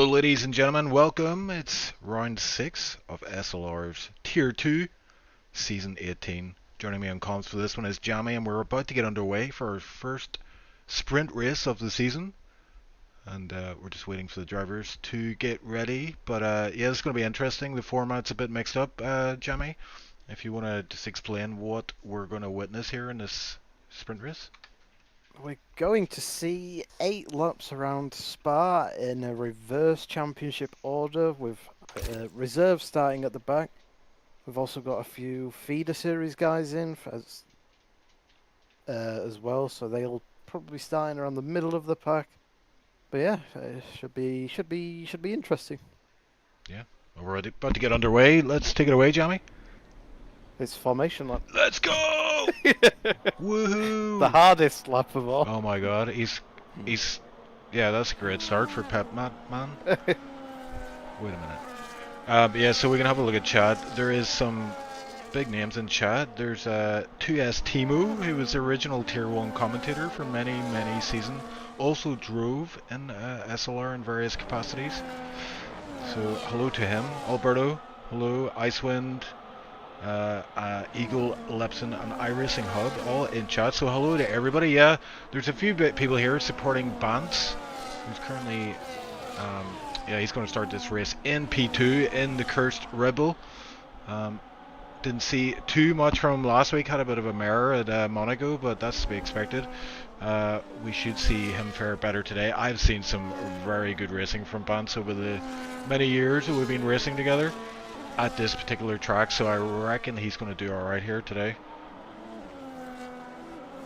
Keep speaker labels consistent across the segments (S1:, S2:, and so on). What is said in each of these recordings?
S1: Hello ladies and gentlemen, welcome. It's round 6 of SLR's Tier 2, Season 18. Joining me on comms for this one is Jamie, and we're about to get underway for our first sprint race of the season. And we're just waiting for the drivers to get ready. But yeah, it's going to be interesting. The format's a bit mixed up, Jamie. If you want to just explain what we're going to witness here in this sprint race.
S2: We're going to see 8 laps around Spa in a reverse championship order with reserves starting at the back. We've also got a few feeder series guys in as well, so they'll probably start in around the middle of the pack. But yeah, it should be interesting.
S1: Yeah, we're about to get underway. Let's take it away, Jamie.
S2: It's formation lap.
S1: Let's go! Woohoo!
S2: The hardest lap of all.
S1: Oh my god, he's yeah, that's a great start for Pep man. Wait a minute. Yeah, so we can have a look at chat. There is some big names in chat. There's 2S Timo, who was the original Tier 1 commentator for many seasons. Also drove in SLR in various capacities. So hello to him. Alberto, hello. Icewind, Eagle, Lepson, and iRacing Hub, all in chat. So hello to everybody. Yeah, there's a few people here supporting Bance, who's currently, yeah, he's going to start this race in P2 in the Cursed Rebel. Didn't see too much from him last week. Had a bit of a mirror at Monaco, but that's to be expected. We should see him fare better today. I've seen some very good racing from Bance over the many years that we've been racing together at this particular track, so I reckon he's going to do alright here today.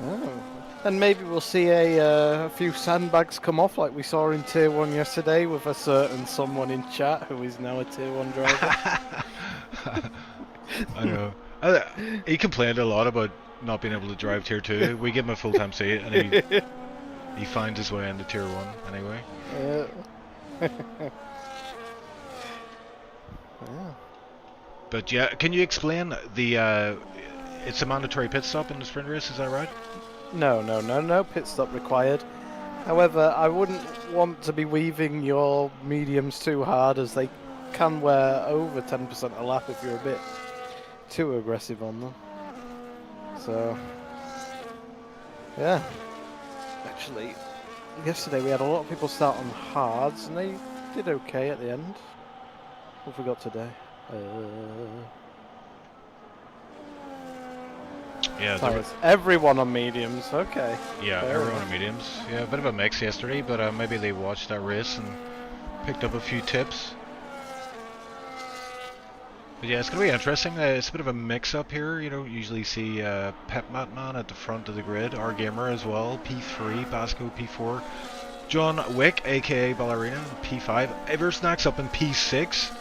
S2: Oh. And maybe we'll see a few sandbags come off like we saw in Tier 1 yesterday with a certain someone in chat who is now a Tier 1 driver.
S1: I know. He complained a lot about not being able to drive Tier 2. We give him a full-time seat and he finds his way into Tier 1 anyway.
S2: Yeah.
S1: But yeah, can you explain the it's a mandatory pit stop in the sprint race, is that right?
S2: No pit stop required. However, I wouldn't want to be weaving your mediums too hard, as they can wear over 10% a lap if you're a bit too aggressive on them. So, yeah. Actually, yesterday we had a lot of people start on hards, and they did okay at the end. What have we got today?
S1: Yeah,
S2: everyone on mediums, okay.
S1: Yeah, everyone on mediums. Yeah, a bit of a mix yesterday, but maybe they watched that race and picked up a few tips. But yeah, it's going to be interesting. It's a bit of a mix-up here. You don't usually see Pep Matman at the front of the grid. Our gamer as well. P3, Basco P4. John Wick, aka Ballerina, P5. Eversnack's up in P6.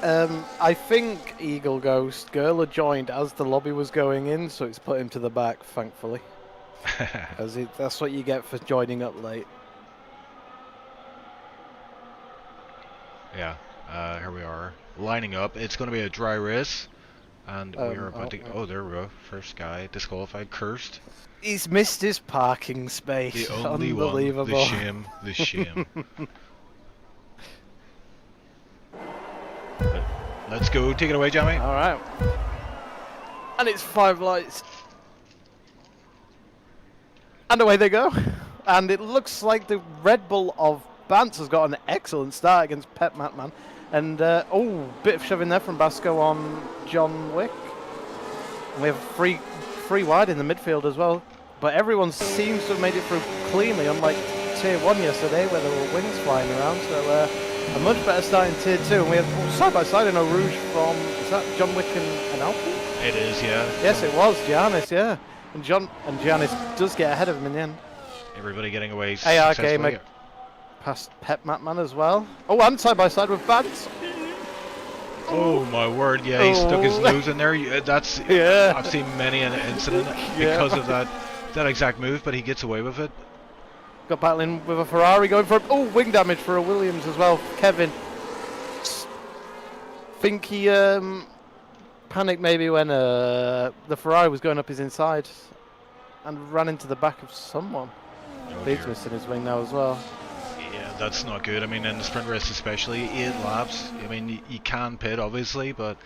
S2: I think Eagle Ghost Girl joined as the lobby was going in, so it's put him to the back, thankfully. That's what you get for joining up late.
S1: Yeah, here we are, lining up. It's going to be a dry race, and we are about to... Oh, there we go. First guy disqualified, cursed.
S2: He's missed his parking space.
S1: The only
S2: Unbelievable.
S1: One. The shame. Let's go. Take it away, Jamie.
S2: All right. And it's 5 lights. And away they go. And it looks like the Red Bull of Bance has got an excellent start against Pep Matman. And, oh, bit of shoving there from Basco on John Wick. We have free wide in the midfield as well. But everyone seems to have made it through cleanly, unlike Tier 1 yesterday where there were wings flying around. So, a much better start in Tier 2, and we have side by side in a Rouge from, is that John Wick and Alpine?
S1: It is, yeah.
S2: Yes, it was, Giannis, yeah. And Giannis does get ahead of him in the end.
S1: Everybody getting away
S2: AR Gamer past Pep Matman as well. Oh, and side by side with Bance.
S1: Oh my word, yeah, he stuck his nose in there. That's, yeah. I've seen many an incident because of that exact move, but he gets away with it.
S2: Got battling with a Ferrari going for wing damage for a Williams as well. Kevin. Think he panicked maybe when the Ferrari was going up his inside and ran into the back of someone. Leeds missing his wing now as well.
S1: Yeah, that's not good. I mean, in the sprint race especially, 8 laps. I mean, you can pit obviously, but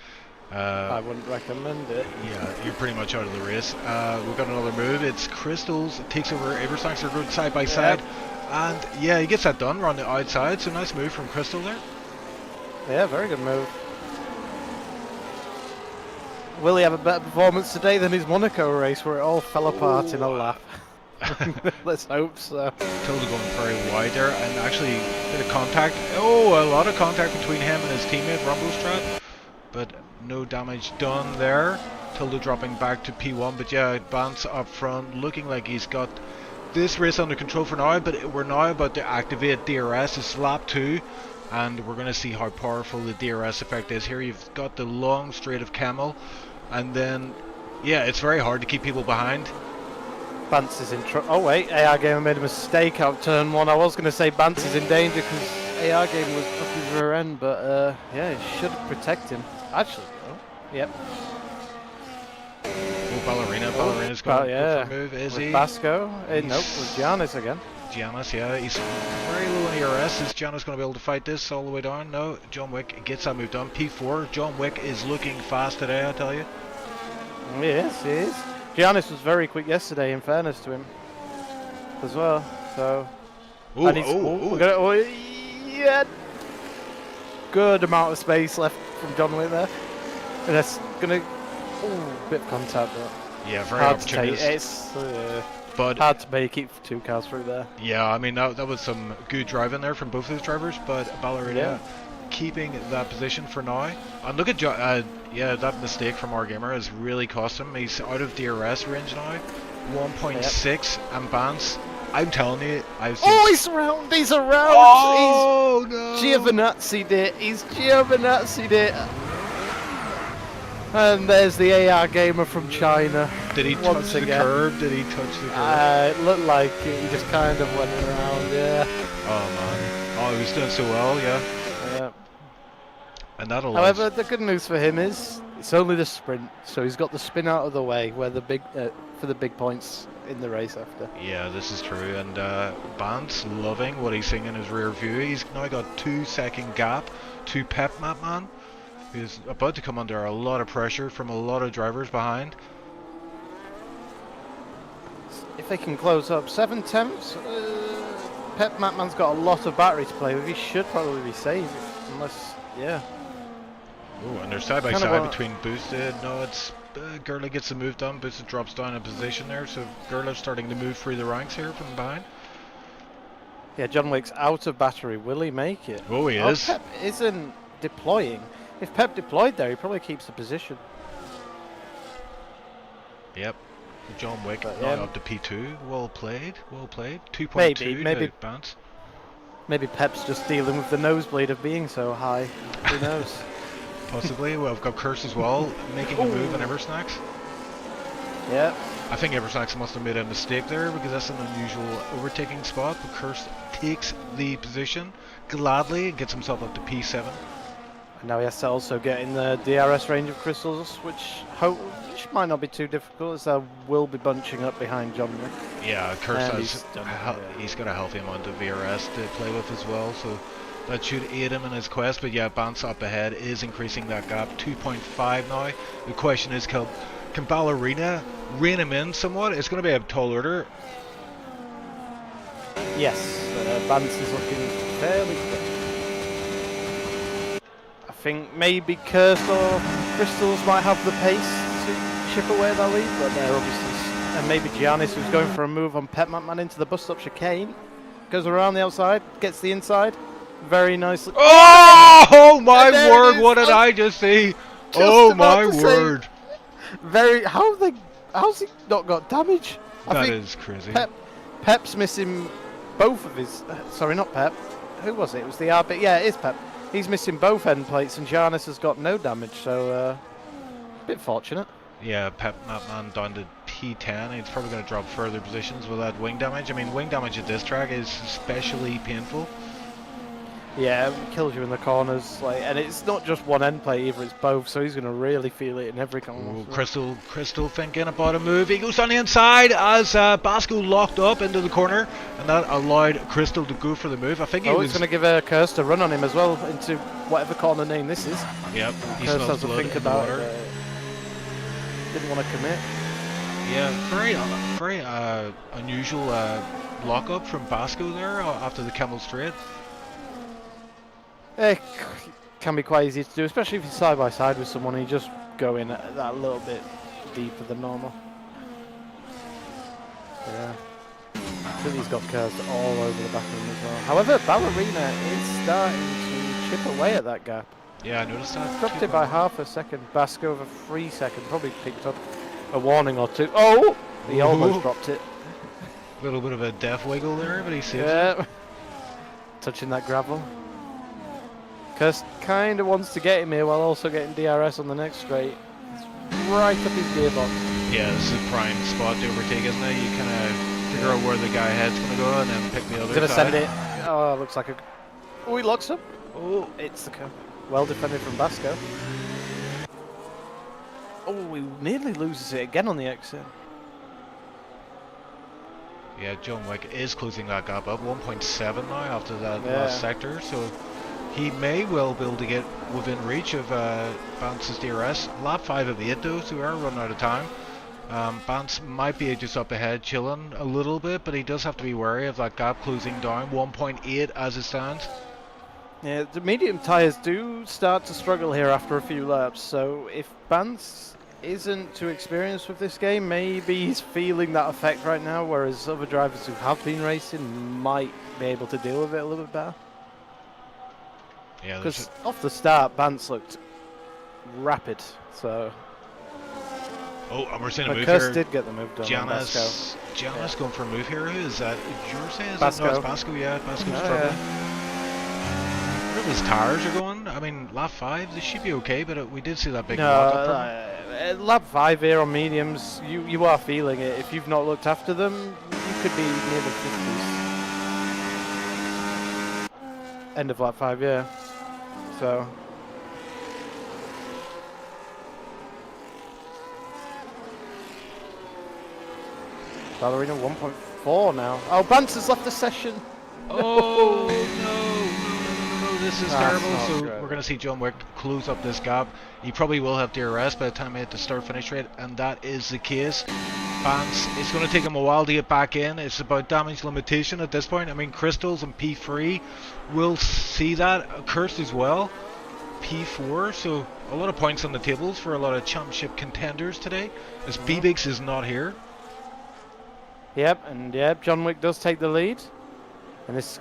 S2: I wouldn't recommend it.
S1: yeah, you're pretty much out of the race. We've got another move. It's Crystals. It takes over Eversnacks. Are good side by side. And yeah, he gets that done around the outside. So nice move from Crystal there.
S2: Yeah, very good move. Will he have a better performance today than his Monaco race where it all fell apart in a lap? Let's hope so.
S1: Tilda going very wide there, and actually a bit of contact. Oh, a lot of contact between him and his teammate Rumblestrap, but no damage done there. Tilda dropping back to P1, but yeah, Bance up front, looking like he's got this race under control for now, but we're now about to activate DRS. It's lap 2, and we're going to see how powerful the DRS effect is here. You've got the long straight of Camel, and then, yeah, it's very hard to keep people behind.
S2: Bance is in trouble. Oh wait, AR Gamer made a mistake out turn 1. I was going to say Bance is in danger because AR Gamer was up his rear end, but yeah, he should protect him. Actually, oh, yep.
S1: Oh, Ballerina's going for a move, is he?
S2: Basco? Nope, with Giannis again.
S1: Giannis, yeah, he's very low in ERS. Is Giannis going to be able to fight this all the way down? No, John Wick gets that move done. P4, John Wick is looking fast today, I tell you.
S2: Yes, he is. Giannis was very quick yesterday, in fairness to him, as well. So, yeah, good amount of space left from John Wick there, and that's gonna bit of contact, but
S1: yeah, very
S2: hard to take.
S1: opportunist.
S2: It's
S1: but
S2: hard to make it for 2 cars through there.
S1: Yeah, I mean that was some good driving there from both of those drivers, but Ballerina keeping that position for now. And look at yeah, that mistake from our gamer has really cost him. He's out of DRS range now, 1.6, and Bance. I'm telling you, I've seen.
S2: Oh, he's around! He's around!
S1: Oh no!
S2: Giovinazzi'd it. He's Giovinazzi'd it. And there's the AR gamer from China.
S1: Did he touch the curb? Did he touch the curb?
S2: It looked like it. He just kind of went around, yeah.
S1: Oh man. Oh, he was doing so well, yeah.
S2: Yeah.
S1: And that allows...
S2: However, the good news for him is it's only the sprint, so he's got the spin out of the way where the big for the big points in the race after.
S1: Yeah, this is true. And Bance loving what he's seeing in his rear view. He's now got 2-second gap to Pep Matman, who's about to come under a lot of pressure from a lot of drivers behind.
S2: If they can close up 7 temps, Pep Matman's got a lot of battery to play with. He should probably be safe, unless, yeah.
S1: Oh, and they're side by side between Boosted. No, it's Gurley gets the move done. Boosted drops down in position there, so Gurley's starting to move through the ranks here from behind.
S2: Yeah, John Wick's out of battery. Will he make it?
S1: Oh, he is.
S2: Pep isn't deploying. If Pep deployed there, he probably keeps the position.
S1: Yep. John Wick now up to P2. Well played. Well played. 2.2
S2: maybe
S1: Bance.
S2: Maybe Pep's just dealing with the nosebleed of being so high. Who knows?
S1: Possibly. Well, I've got Curse as well, making a move on Eversnacks.
S2: Yeah.
S1: I think Eversnacks must have made a mistake there because that's an unusual overtaking spot. But Curse takes the position gladly and gets himself up to P7.
S2: And now he has to also get in the DRS range of crystals, which might not be too difficult, as they will be bunching up behind John Wick.
S1: Yeah, Curse he's got a healthy amount of VRS to play with as well, so that should aid him in his quest. But yeah, Bance up ahead is increasing that gap, 2.5 now. The question is, can Ballerina rein him in somewhat? It's going to be a tall order.
S2: Yes, Bance is looking fairly quick. I think maybe Curse or Crystals might have the pace to chip away that lead, but they're obviously... And maybe Giannis, who's going for a move on Pep Matman into the bus stop chicane, goes around the outside, gets the inside, very nicely.
S1: Oh my word! What did I just see? Oh my word!
S2: How's he not got damage?
S1: That is crazy.
S2: Pep's missing both of his. Sorry, not Pep. Who was it? It was the RB. Yeah, it is Pep. He's missing both end plates, and Giannis has got no damage. So, a bit fortunate.
S1: Yeah, Pep Matman down to P10. He's probably going to drop further positions with that wing damage. I mean, wing damage at this track is especially painful.
S2: Yeah, it kills you in the corners, like, and it's not just one end play either; it's both. So he's going to really feel it in every corner.
S1: Ooh, Crystal thinking about a move. He goes on the inside as Basco locked up into the corner, and that allowed Crystal to go for the move. I think he was.
S2: It's going to give a Curse to run on him as well into whatever corner name this is.
S1: Yep, he
S2: Curse
S1: smells
S2: has to
S1: blood
S2: think
S1: in the
S2: about
S1: water.
S2: it. Didn't want to commit.
S1: Yeah, very unusual lockup from Basco there after the Camel Straight.
S2: It can be quite easy to do, especially if you're side by side with someone and you just go in that little bit deeper than normal. Yeah. I think he's got cursed all over the back of him as well. However, Ballerina is starting to chip away at that gap.
S1: Yeah, I noticed that.
S2: Dropped it by half a second. Basco over 3 seconds. Probably picked up a warning or two. Oh! He almost dropped it.
S1: A little bit of a death wiggle there, but he saved it.
S2: Yeah. Touching that gravel. Curse kind of wants to get him here while also getting DRS on the next straight. It's right up his gearbox.
S1: Yeah, this is a prime spot to overtake, isn't it? You kind of figure out where the guy ahead's going to go and then pick the other
S2: Gonna
S1: side.
S2: send it. Oh, looks like a... Oh, he locks up. Oh, it's the curve. Well defended from Basco. Oh, he nearly loses it again on the exit.
S1: Yeah, John Wick is closing that gap up. 1.7 now after that
S2: Yeah.
S1: last sector, so he may well be able to get within reach of Bance's DRS. Lap 5 of 8 though, so we are running out of time. Bance might be just up ahead, chilling a little bit, but he does have to be wary of that gap closing down. 1.8 as it stands.
S2: Yeah, the medium tyres do start to struggle here after a few laps, so if Bance isn't too experienced with this game, maybe he's feeling that effect right now, whereas other drivers who have been racing might be able to deal with it a little bit better.
S1: Yeah,
S2: Because off the start, Bance looked rapid, so...
S1: Oh, and we're seeing a
S2: But
S1: move
S2: Curse
S1: here.
S2: did get the move done on Basco.
S1: Janice going for a move here. Who is that? Yours is
S2: Basco.
S1: No, it's Basco. Yeah, Basco's
S2: Oh,
S1: struggling. Where his tires are going? I mean, lap 5, they should be okay, but we did see that big lock up from him.
S2: Lap 5 here on mediums, you are feeling it. If you've not looked after them, you could be near the 50s. End of lap 5, yeah. So... Ballerina 1.4 now. Oh, Bance has left the session.
S1: Oh no, this is
S2: That's
S1: terrible.
S2: not
S1: So
S2: good.
S1: we're going to see John Wick close up this gap. He probably will have DRS by the time he hit the start finish rate, and that is the case. Bance, it's going to take him a while to get back in. It's about damage limitation at this point. I mean, Crystals and P3 will see that. Cursed as well. P4, so a lot of points on the tables for a lot of championship contenders today, as B-Bix is not here.
S2: Yep, John Wick does take the lead, and this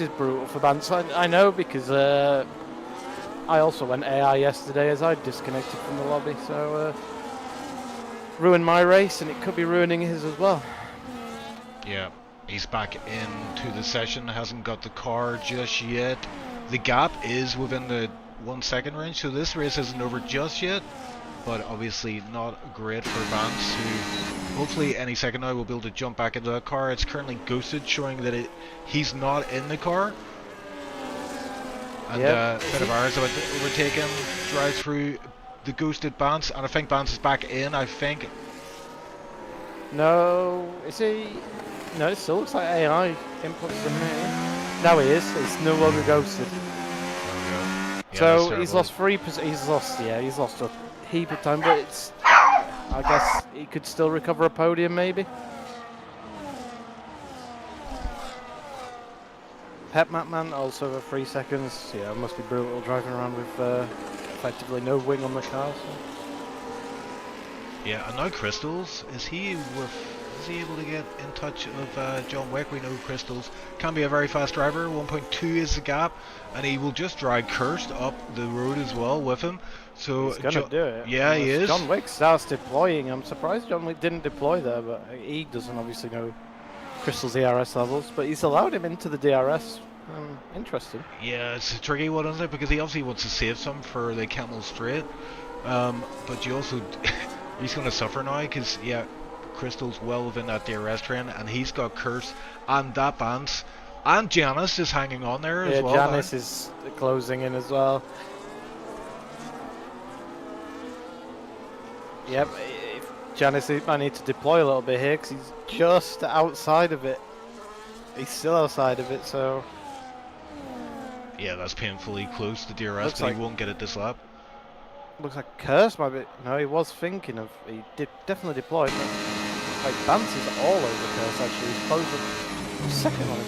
S2: is brutal for Bance. I know because I also went AI yesterday as I disconnected from the lobby, so ruined my race, and it could be ruining his as well.
S1: Yeah, he's back into the session. Hasn't got the car just yet. The gap is within the 1 second range, so this race isn't over just yet. But obviously not great for Bance, who hopefully any second now will be able to jump back into that car. It's currently ghosted, showing that he's not in the car. And Fedavara is about to overtake him, drives through the ghosted Bance, and I think Bance is back in, I think.
S2: No, is he? No, it still looks like AI inputs the me. No, he is. It's no longer ghosted.
S1: Yeah,
S2: So he's lost 3%. He's lost a heap of time, but it's... I guess he could still recover a podium, maybe. Pep Matman also for 3 seconds. Yeah, it must be brutal driving around with effectively no wing on the car. So.
S1: Yeah, and now Crystals, is he able to get in touch with John Wick? We know Crystals can be a very fast driver. 1.2 is the gap, and he will just drag Cursed up the road as well with him. So
S2: he's gonna do it.
S1: Yeah, he is.
S2: John Wick starts deploying. I'm surprised John Wick didn't deploy there, but he doesn't obviously know Crystal's DRS levels, but he's allowed him into the DRS. Interesting.
S1: Yeah, it's a tricky one, isn't it? Because he obviously wants to save some for the Camel Straight, but you also he's going to suffer now because yeah, Crystal's well within that DRS train, and he's got Curse and that Bance And Giannis is hanging on there as well.
S2: Giannis is closing in as well. Yep, Giannis might need to deploy a little bit here because he's just outside of it. He's still outside of it, so...
S1: Yeah, that's painfully close to DRS,
S2: Looks
S1: but
S2: like-
S1: he won't get it this lap.
S2: Looks like Curse might be... No, he was thinking of... He did definitely deploy, but... Like, Bance is all over Curse, actually. He's closing second on him.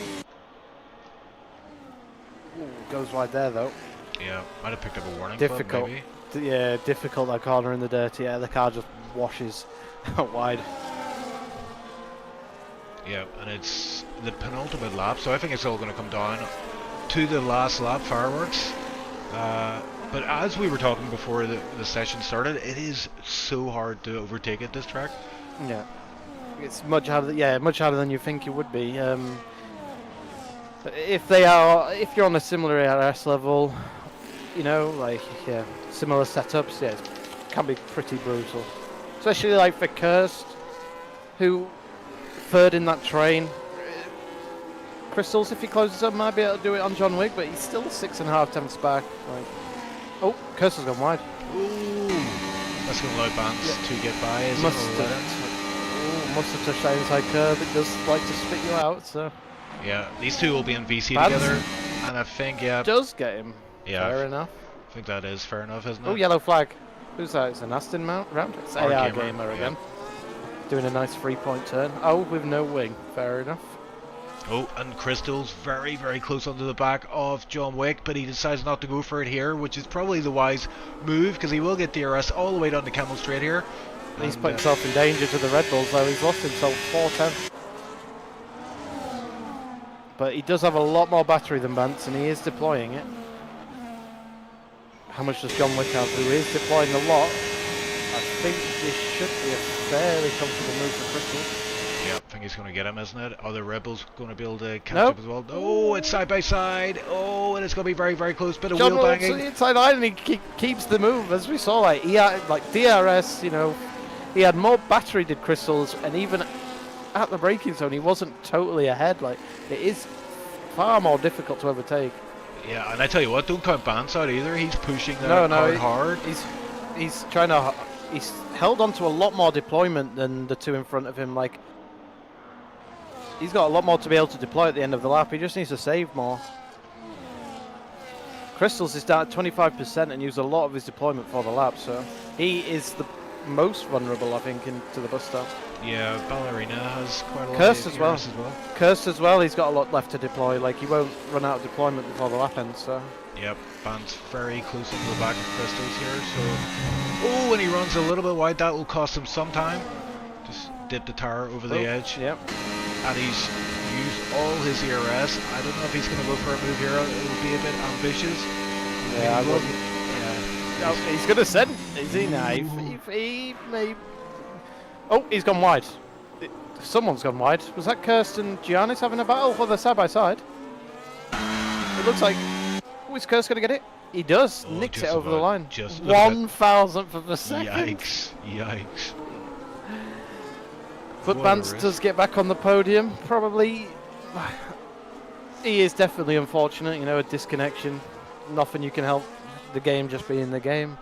S2: Ooh, goes wide there, though.
S1: Yeah, might have picked up a warning
S2: Difficult.
S1: club, maybe.
S2: Yeah, difficult, that corner in the dirt. Yeah, the car just washes out wide.
S1: Yeah, and it's the penultimate lap, so I think it's all going to come down to the last lap fireworks. But as we were talking before the session started, it is so hard to overtake at this track.
S2: Yeah, it's much harder. Yeah, much harder than you think it would be. If you're on a similar ARS level, you know, like similar setups, yeah, it can be pretty brutal. Especially like for Kirst, who third in that train. Crystals, if he closes up, might be able to do it on John Wick, but he's still 6.5 tenths back. Like, oh, Kirst has gone wide.
S1: Ooh, that's going to allow Bance to get by.
S2: Must have touched that inside curve. It does like to spit you out, so.
S1: Yeah, these two will be in VC
S2: Bance
S1: together, and I think, yeah.
S2: Does get him.
S1: Yeah.
S2: Fair enough.
S1: I think that is fair enough, isn't it?
S2: Oh, yellow flag. Who's that? It's an Aston round? It's AR Gamer again. Doing a nice 3-point turn. Oh, with no wing. Fair enough.
S1: Oh, and Crystal's very, very close onto the back of John Wick, but he decides not to go for it here, which is probably the wise move, because he will get DRS all the way down the Camel Straight here.
S2: He's put himself in danger to the Red Bulls, though. He's lost himself 4-10. But he does have a lot more battery than Bance, and he is deploying it. How much does John Wick have, who is deploying a lot? I think this should be a fairly comfortable move for Crystal.
S1: Yeah, I think he's going to get him, isn't it? Are the Rebels going to be able to catch up as well? Oh, it's side by side. Oh, and it's going to be very, very close. Bit of
S2: John
S1: wheel banging.
S2: Wick's inside line, and he keeps the move, as we saw. Like he had, like DRS, you know, he had more battery did Crystals, and even at the braking zone, he wasn't totally ahead. Like it is far more difficult to overtake.
S1: Yeah, and I tell you what, don't count Bance out either. He's pushing that hard.
S2: He's trying to. He's held on to a lot more deployment than the two in front of him. Like he's got a lot more to be able to deploy at the end of the lap. He just needs to save more. Crystals is down at 25% and used a lot of his deployment for the lap, so he is the most vulnerable, I think, into the bus stop.
S1: Yeah, Ballerina has quite a lot
S2: Curse
S1: of
S2: as well.
S1: DRS as well.
S2: Curse as well, he's got a lot left to deploy. Like he won't run out of deployment before the lap ends, so.
S1: Yep, Bance very close into the back of Crystals here, so... Oh, and he runs a little bit wide. That will cost him some time. Just dip the tire over the edge.
S2: Yep.
S1: And he's used all his ERS. I don't know if he's going to go for a move here. It will be a bit ambitious.
S2: Yeah, I would.
S1: Yeah.
S2: No, he's going to send. Is he now? He may... Oh, he's gone wide. Someone's gone wide. Was that Kirsten Giannis having a battle? Well, they're side by side. It looks like... Oh, is Kirst going to get it? He does.
S1: Oh,
S2: Nicks it
S1: just
S2: over the
S1: about.
S2: line.
S1: Just
S2: 1,000th of a second.
S1: Yikes. Yikes.
S2: But
S1: What a
S2: Bance
S1: risk.
S2: does get back on the podium. Probably... He is definitely unfortunate. You know, a disconnection. Nothing you can help the game just being the game.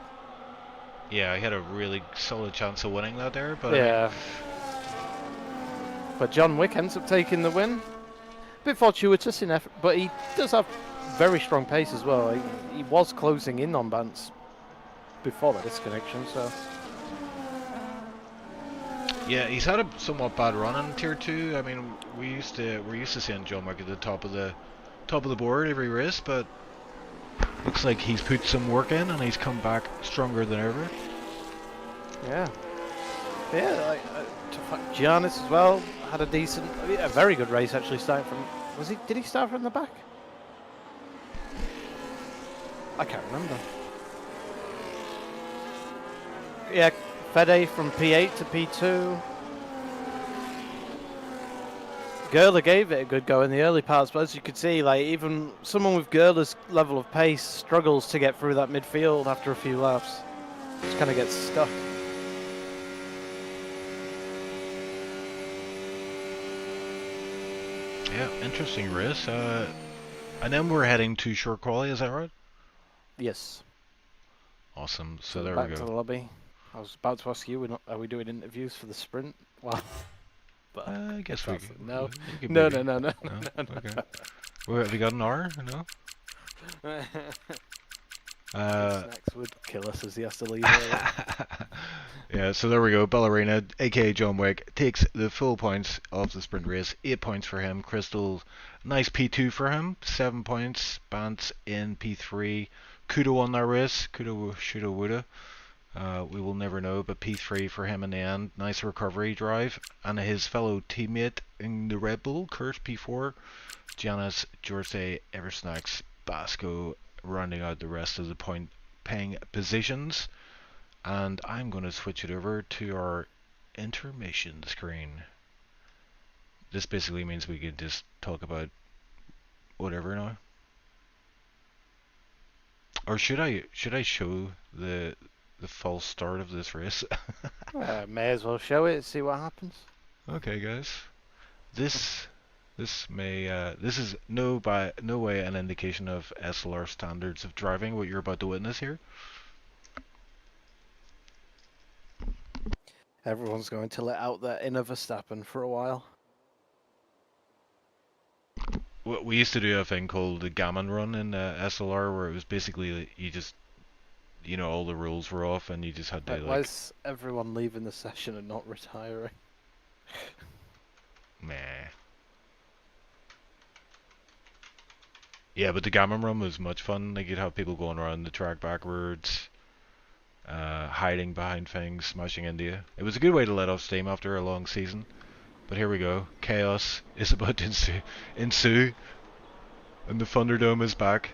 S1: Yeah, he had a really solid chance of winning that there, but...
S2: Yeah. But John Wick ends up taking the win. Bit fortuitous in effort, but he does have very strong pace as well. He was closing in on Bance before the disconnection, so...
S1: Yeah, he's had a somewhat bad run in Tier 2. I mean, we're used to seeing John Wick at the top of the board every race, but looks like he's put some work in and he's come back stronger than ever.
S2: Yeah. Yeah, like Giannis as well had a very good race actually, starting from... Did he start from the back? I can't remember. Yeah, Fede from P8 to P2. Gerler gave it a good go in the early parts, but as you could see, like even someone with Gerler's level of pace struggles to get through that midfield after a few laps. Just kind of gets stuck.
S1: Yeah, interesting race. And then we're heading to short quali, is that right?
S2: Yes.
S1: Awesome. So
S2: So
S1: there we
S2: back to
S1: go.
S2: the lobby. I was about to ask you, are we doing interviews for the sprint? Well, but
S1: I
S2: if
S1: guess
S2: that's no,
S1: we could
S2: no,
S1: maybe.
S2: no, no, no,
S1: No?
S2: no,
S1: Okay. Well, have you got an hour? No?
S2: no. Big
S1: Uh,
S2: Snacks would kill us as he has to leave early.
S1: yeah, so there we go. Ballerina, aka John Wick, takes the full points of the sprint race. 8 points for him. Crystal, nice P2 for him. 7 points. Bance in P3. Kudo won that race. Kudo, shoulda, woulda. We will never know, but P3 for him in the end. Nice recovery drive. And his fellow teammate in the Red Bull, Kurt P4. Janice, Jorse, Eversnacks, Basco rounding out the rest of the point paying positions. And I'm going to switch it over to our intermission screen. This basically means we can just talk about whatever now. Or should I show the false start of this race?
S2: May as well show it, see what happens.
S1: Okay, guys. This this is no way an indication of SLR standards of driving. What you're about to witness here.
S2: Everyone's going to let out their inner Verstappen for a while.
S1: We used to do a thing called the gammon run in SLR, where it was basically you just all the rules were off and you just had to
S2: Like, why is everyone leaving the session and not retiring?
S1: meh. Yeah, but the gammon run was much fun. Like you'd have people going around the track backwards, hiding behind things, smashing into you. It was a good way to let off steam after a long season. But here we go. Chaos is about to ensue and the Thunderdome is back.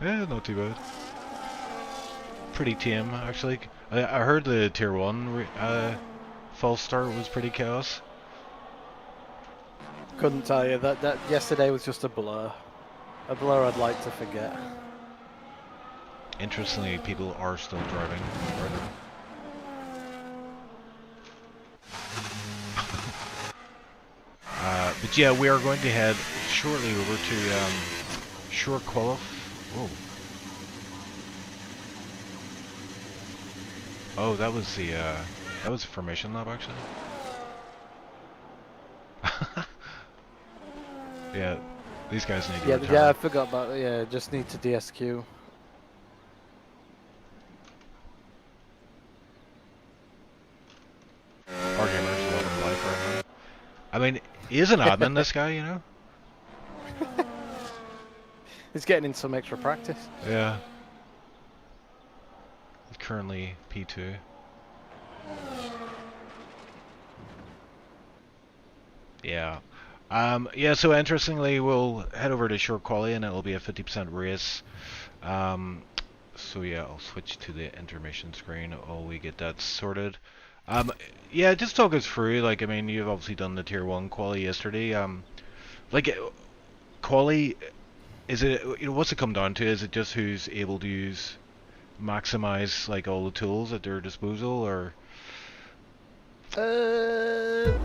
S1: Yeah, not too bad. Pretty tame, actually. I heard the Tier 1 false start was pretty chaos.
S2: Couldn't tell you. That yesterday was just a blur. A blur I'd like to forget.
S1: Interestingly, people are still driving right now. But yeah, we are going to head shortly over to short qualif. Whoa. Oh, that was a formation lap actually. Yeah, these guys need to retire.
S2: Yeah, I forgot about it. Yeah, just need to DSQ.
S1: Our gamer's loving life right now. I mean, he is an admin, this guy, you know?
S2: He's getting in some extra practice.
S1: Yeah. He's currently P2. Yeah. Yeah, so interestingly, we'll head over to short quali and it'll be a 50% race. So yeah, I'll switch to the intermission screen while we get that sorted. Yeah, just talk us through, like, I mean, you've obviously done the Tier 1 quali yesterday. Like, quali, is it, what's it come down to? Is it just who's able to maximize, like, all the tools at their disposal, or?
S2: The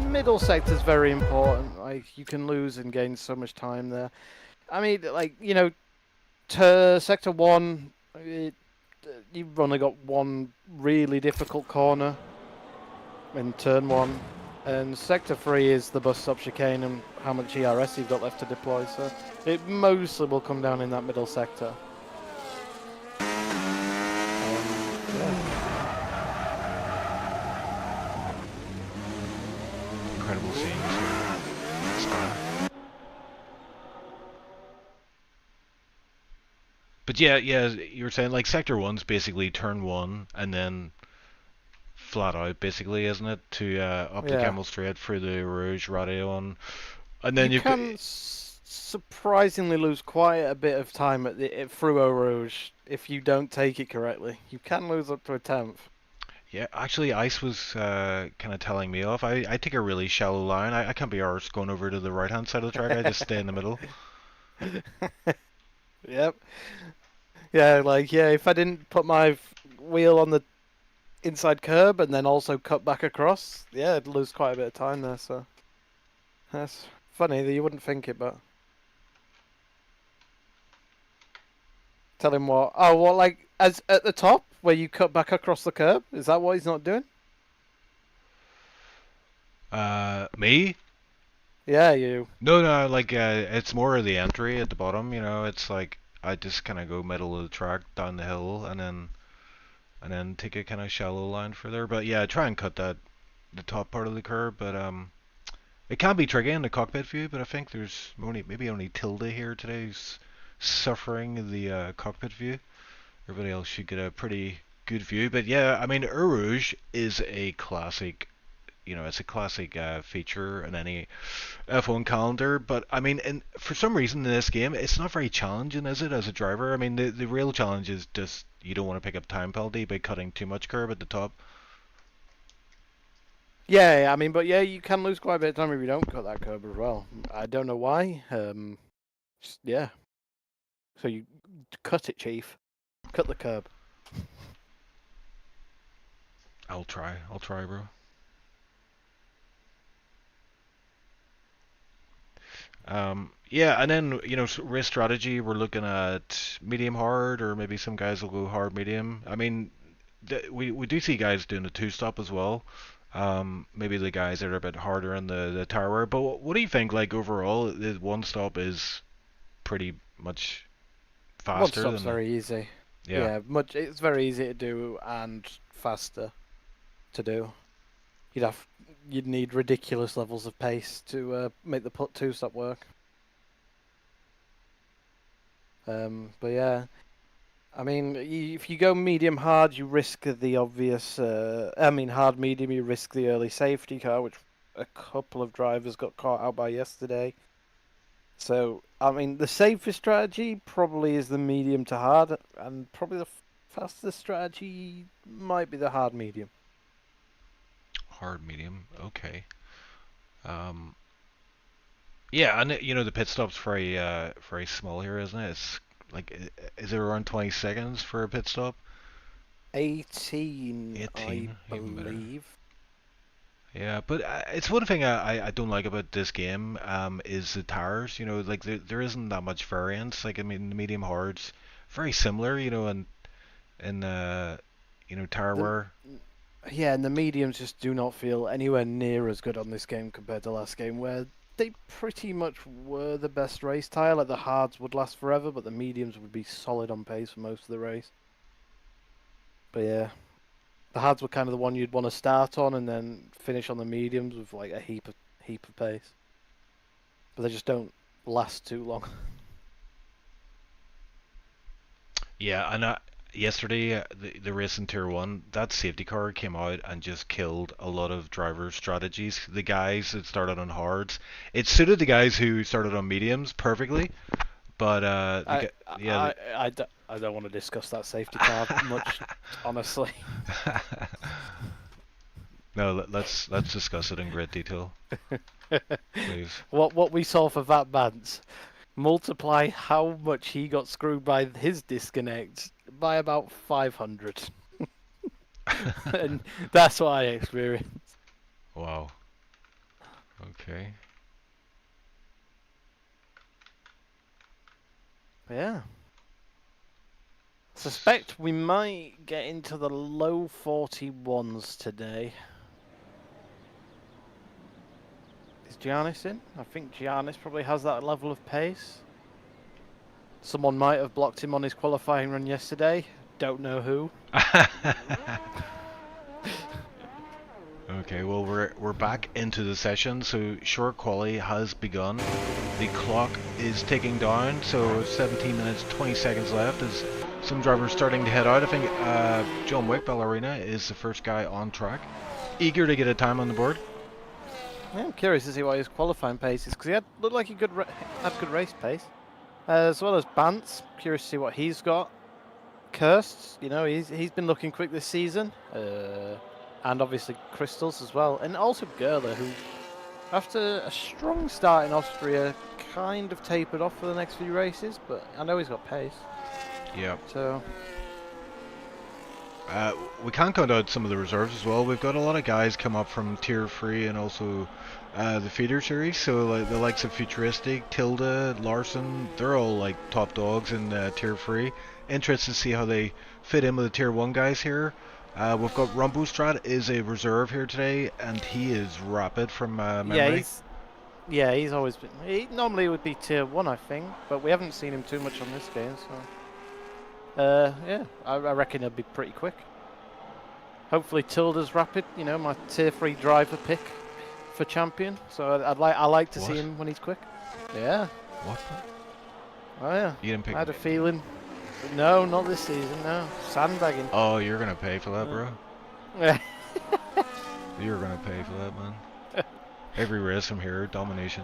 S2: middle sector is very important. Like, you can lose and gain so much time there. I mean, like, sector 1, you've only got one really difficult corner in turn 1. And sector 3 is the bus stop chicane and how much ERS you've got left to deploy. So it mostly will come down in that middle sector.
S1: Incredible scenes here. But yeah, you were saying like Sector 1's basically turn 1 and then flat out basically, isn't it? To up the Camel Straight through the Rouge Radio and then
S2: you can surprisingly lose quite a bit of time through Eau Rouge if you don't take it correctly. You can lose up to a 10th.
S1: Yeah, actually, Ice was kind of telling me off. I take a really shallow line. I can't be arsed going over to the right-hand side of the track. I just stay in the middle.
S2: Yep. Yeah, if I didn't put my wheel on the inside curb and then also cut back across. Yeah, it'd lose quite a bit of time there. So that's funny that you wouldn't think it, but tell him what. Oh, what like as at the top where you cut back across the curb? Is that what he's not doing?
S1: Me?
S2: Yeah, you.
S1: No, no, like it's more of the entry at the bottom. You know, it's like I just kind of go middle of the track down the hill, and then take a kind of shallow line for there. But yeah, try and cut that the top part of the curb. But it can be tricky in the cockpit view. But I think there's maybe only Tilda here today who's suffering the cockpit view. Everybody else should get a pretty good view. But yeah, I mean, Eau Rouge is a classic. You know, it's a classic feature in any F1 calendar. But I mean, for some reason in this game, it's not very challenging, is it, as a driver? I mean, the real challenge is just you don't want to pick up time penalty by cutting too much curb at the top.
S2: Yeah, I mean, but yeah, you can lose quite a bit of time if you don't cut that curb as well. I don't know why. Yeah. So you cut it, Chief. Cut the curb.
S1: I'll try, bro. Yeah, and then race strategy. We're looking at medium hard, or maybe some guys will go hard medium. I mean, we do see guys doing the two stop as well. Maybe the guys that are a bit harder in the tire wear. But what do you think? Like overall, the one stop is pretty much
S2: One
S1: faster
S2: stop's
S1: than
S2: very easy.
S1: yeah.
S2: Yeah, much. It's very easy to do and faster to do. You'd need ridiculous levels of pace to make the put two stop work. But yeah, I mean, if you go medium hard, you risk the obvious. I mean, hard medium, you risk the early safety car, which a couple of drivers got caught out by yesterday. So, I mean, the safest strategy probably is the medium to hard, and probably the fastest strategy might be the hard medium.
S1: Hard medium. Okay. Um, yeah, and the pit stop's very small here, isn't it? It's like is it around 20 seconds for a pit stop?
S2: 18,
S1: 18,
S2: I
S1: even better.
S2: believe.
S1: Yeah, but it's one thing I don't like about this game is the tires. You know, like there isn't that much variance. Like I mean, the medium hards very similar. You know, and tire
S2: The,
S1: wear.
S2: yeah, and the mediums just do not feel anywhere near as good on this game compared to last game, where they pretty much were the best race tire. Like the hards would last forever, but the mediums would be solid on pace for most of the race. But yeah, the hards were kind of the one you'd want to start on and then finish on the mediums with like a heap of pace. But they just don't last too long.
S1: Yeah, and yesterday the race in Tier 1, that safety car came out and just killed a lot of driver strategies. The guys that started on hards, it suited the guys who started on mediums perfectly, but
S2: I don't want to discuss that safety car much, honestly.
S1: No, let's discuss it in great detail, please.
S2: What we saw for Vat Bance, multiply how much he got screwed by his disconnect by about 500. And that's what I experienced.
S1: Wow. Okay.
S2: Yeah. Suspect we might get into the low 41s today. Is Giannis in? I think Giannis probably has that level of pace. Someone might have blocked him on his qualifying run yesterday. Don't know who.
S1: Okay, well we're back into the session, so short quali has begun. The clock is ticking down, so 17 minutes 20 seconds left as some drivers starting to head out. I think John Wick Ballerina is the first guy on track, eager to get a time on the board.
S2: Yeah, I'm curious to see what his qualifying pace is, because he looked like he had good race pace, as well as Bance. Curious to see what he's got. Kirst, he's been looking quick this season, and obviously Crystals as well, and also Gerler, who after a strong start in Austria kind of tapered off for the next few races, but I know he's got pace.
S1: Yeah.
S2: So
S1: We can't count out some of the reserves as well. We've got a lot of guys come up from Tier 3 and also the feeder series. So like the likes of Futuristic, Tilda, Larson, they're all like top dogs in Tier 3. Interested to see how they fit in with the Tier 1 guys here. We've got Rumbostrat is a reserve here today, and he is rapid from memory.
S2: He's always been. He normally would be Tier 1, I think, but we haven't seen him too much on this game, so. Yeah, I reckon he'll be pretty quick. Hopefully Tilda's rapid, you know, my Tier 3 driver pick for champion. So I like to see him when he's quick. Yeah.
S1: What?
S2: Oh yeah.
S1: You didn't pick
S2: I had a feeling. No, not this season. No, sandbagging.
S1: Oh, you're gonna pay for that, bro.
S2: Yeah.
S1: You're gonna pay for that, man. Every race from here, domination.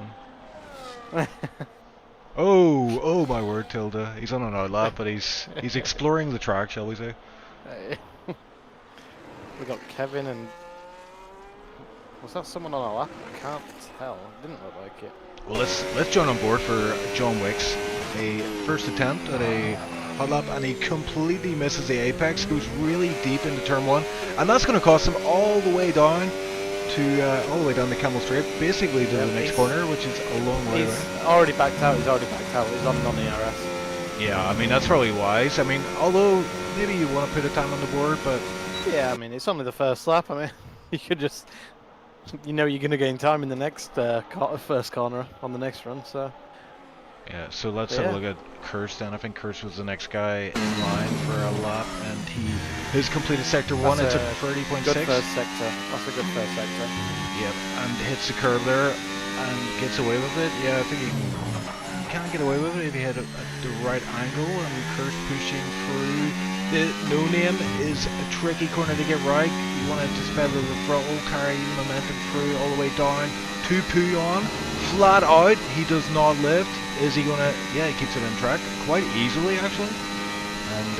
S1: Oh my word, Tilda. He's on an outlap, but he's exploring the track, shall we say?
S2: We got Kevin and was that someone on a lap? I can't tell. Didn't look like it.
S1: Well, let's join on board for John Wick's a first attempt at a hot lap, and he completely misses the apex. Goes really deep into turn 1, and that's going to cost him all the way down to Camel Straight, basically to the next corner, which is a long way.
S2: He's already backed out. He's on non-ERS.
S1: Yeah, I mean that's probably wise. I mean, although maybe you want to put a time on the board, but
S2: yeah, I mean it's only the first lap. I mean, you could just, you know, you're going to gain time in the next first corner on the next run. So
S1: yeah, so let's have a look at Curse then. I think Curse was the next guy in line for a lap, and he has completed sector 1. It's a 30.6.
S2: Good first sector. That's a good first sector.
S1: Yep, and hits the curve there and gets away with it. Yeah, I think he can't get away with it if he had the right angle, and Curse pushing through. The no name is a tricky corner to get right. You want to just pedal the throttle, carry the momentum through all the way down to Poo on. Flat out, he does not lift. Is he gonna? Yeah, he keeps it in track quite easily actually. And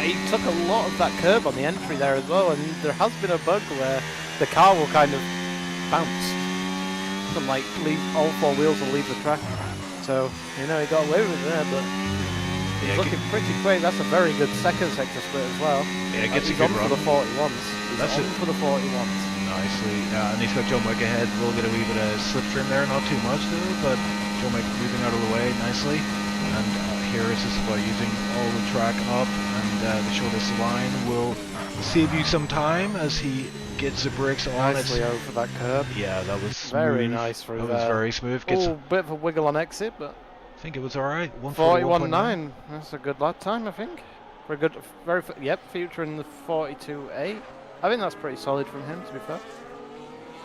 S2: he took a lot of that curb on the entry there as well, and there has been a bug where the car will kind of bounce and like leave, all 4 wheels will leave the track. So you know he got away with it there, but he's looking pretty quick. That's a very good second sector split as well.
S1: Yeah, gets
S2: he's
S1: a good
S2: on
S1: run
S2: for the 41s. He's on for the 41s.
S1: Nicely, and he's got John Wick ahead. We'll get a wee bit of slipstream there, not too much though, but John Wick moving out of the way nicely. And here it's just about using all the track up, and the shortest line will save you some time as he gets the brakes on.
S2: Nicely over that curb.
S1: Yeah, that was smooth.
S2: Very nice through
S1: that
S2: there.
S1: Was very smooth.
S2: Oh, bit of a wiggle on exit, but
S1: I think it was all right.
S2: 41.9. That's a good lap time, I think. For a good, future in the 42.8. I think that's pretty solid from him, to be fair.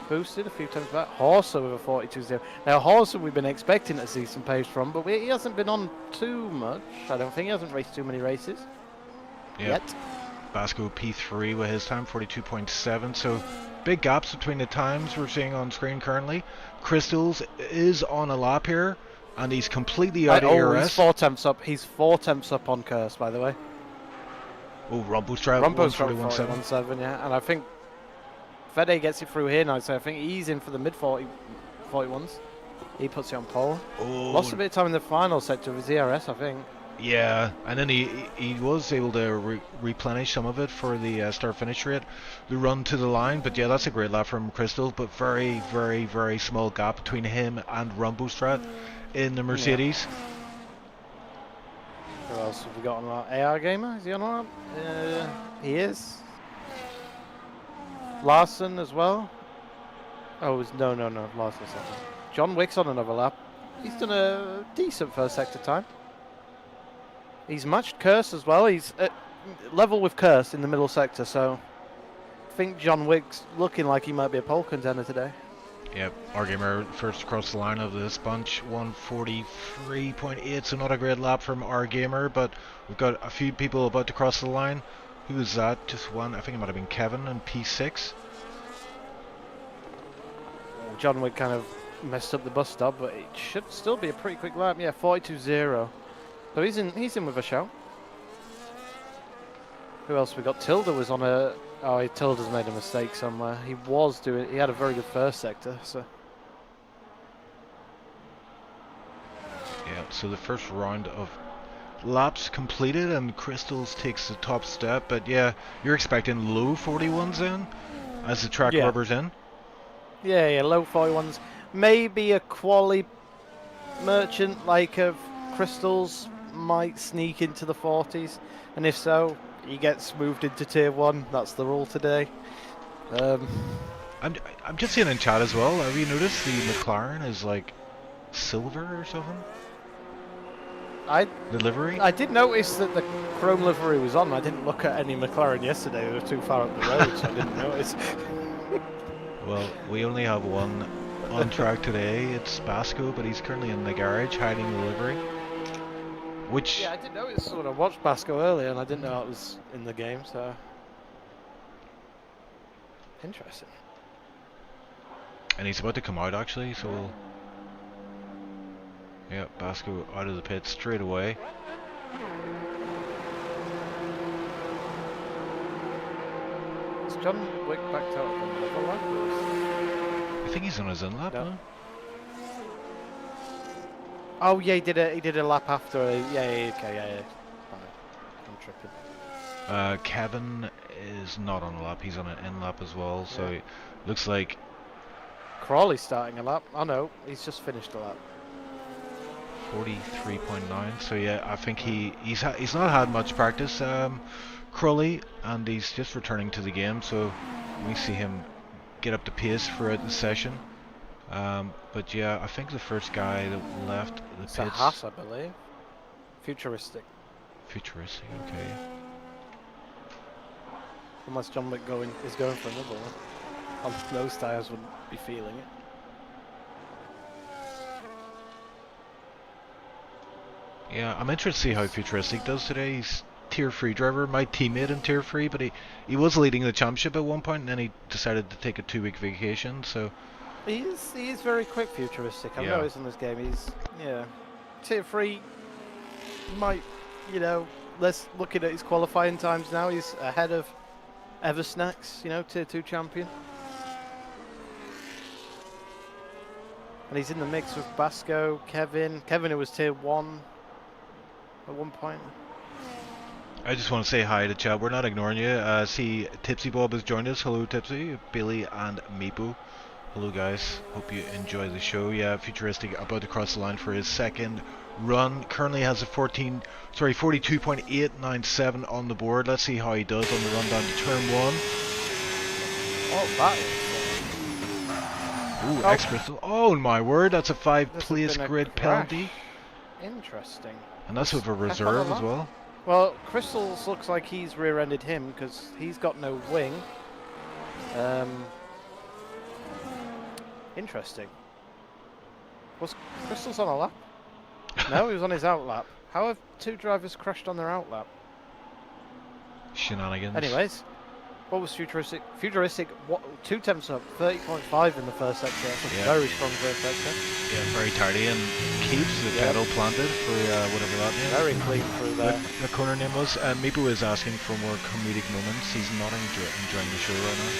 S2: Boosted a few times back. Horser with a 42.0. Now, Horser we've been expecting to see some pace from, but he hasn't been on too much. I don't think he hasn't raced too many races yet.
S1: Basco P3 with his time, 42.7. So big gaps between the times we're seeing on screen currently. Crystals is on a lap here, and he's completely out of ERS.
S2: He's 4 tenths up. He's 4 tenths up on Curse, by the way.
S1: Oh, Rumbostrat
S2: 141.7, yeah. And I think Fede gets it through here now, so I think he's in for the mid 41s. He puts it on pole.
S1: Oh.
S2: Lost a bit of time in the final sector with his ERS, I think.
S1: Yeah, and then he was able to replenish some of it for the start-finish rate, the run to the line. But yeah, that's a great lap from Crystal, but very, very, very small gap between him and Rumbostrat in the Mercedes.
S2: Yeah. Who else have we got on our AR gamer? Is he on our? He is. Larson as well. Oh, no. Larson's second. John Wick's on another lap. He's done a decent first sector time. He's matched Curse as well. He's level with Curse in the middle sector, so I think John Wick's looking like he might be a pole contender today.
S1: Yep, our gamer first across the line of this bunch, 143.8, so not a great lap from our gamer, but we've got a few people about to cross the line. Who is that? Just one? I think it might have been Kevin in P6.
S2: John Wick kind of messed up the bus stop, but it should still be a pretty quick lap. Yeah, 42.0. So he's in with a shout. Who else we got? Tilda was on a... Oh, Tilda's made a mistake somewhere. He had a very good first sector, so...
S1: Yeah, so the first round of laps completed and Crystals takes the top step, but yeah, you're expecting low 41s then as the track rubbers in?
S2: Yeah, low 41s. Maybe a quali merchant like of Crystals might sneak into the 40s, and if so, he gets moved into tier 1. That's the rule today.
S1: I'm just seeing in chat as well, have you noticed the McLaren is like silver or something? The livery?
S2: I did notice that the chrome livery was on. I didn't look at any McLaren yesterday. They were too far up the road, so I didn't notice.
S1: Well, we only have one on track today. It's Basco, but he's currently in the garage hiding the livery. Which...
S2: Yeah, I did notice when I watched Basco earlier, and I didn't know it was in the game, so... Interesting.
S1: And he's about to come out actually, so we'll... Yeah, Basco out of the pit straight away.
S2: Is John Wick backed out on another lap?
S1: I think he's on his in lap now.
S2: Oh yeah, he did a lap after. Yeah. Right. I'm tripping.
S1: Kevin is not on a lap, he's on an in lap as well, so it looks like...
S2: Crawley's starting a lap. Oh no, he's just finished a lap.
S1: 43.9, so yeah, I think he's not had much practice, Crowley, and he's just returning to the game, so we see him get up to pace throughout the session. But yeah, I think the first guy that left the pits...
S2: It's a Haas, I believe. Futuristic,
S1: okay.
S2: Unless John Wick is going for another one. Those tyres wouldn't be feeling it.
S1: Yeah, I'm interested to see how Futuristic does today. He's tier 3 driver, my teammate in tier 3, but he was leading the championship at one point, and then he decided to take a 2-week vacation, so...
S2: He is very quick, Futuristic. I've noticed in this game, tier 3 might, let's look at his qualifying times now. He's ahead of Eversnacks, tier 2 champion. And he's in the mix with Basco, Kevin, who was tier 1 at one point.
S1: I just want to say hi to chat. We're not ignoring you. See, Tipsy Bob has joined us. Hello, Tipsy, Billy, and Meepo. Hello, guys. Hope you enjoy the show. Yeah, Futuristic about to cross the line for his second run. Currently has a 42.897 on the board. Let's see how he does on the run down to turn 1.
S2: Oh, that is...
S1: Ooh, X-Crystal. Oh my word, that's a 5-place grid penalty.
S2: Interesting.
S1: And that's with a reserve as well.
S2: Well, Crystals looks like he's rear-ended him because he's got no wing. Interesting. Was Crystals on a lap? No, he was on his out lap. How have two drivers crashed on their out lap?
S1: Shenanigans.
S2: Anyways, what was Futuristic? Futuristic, 2 tenths up, 30.5 in the first sector. That's a very strong first sector.
S1: Yeah, very tidy and keeps the pedal planted for whatever that name.
S2: Very clean through there.
S1: The corner name was. Meepo is asking for more comedic moments. He's not enjoying the show right now.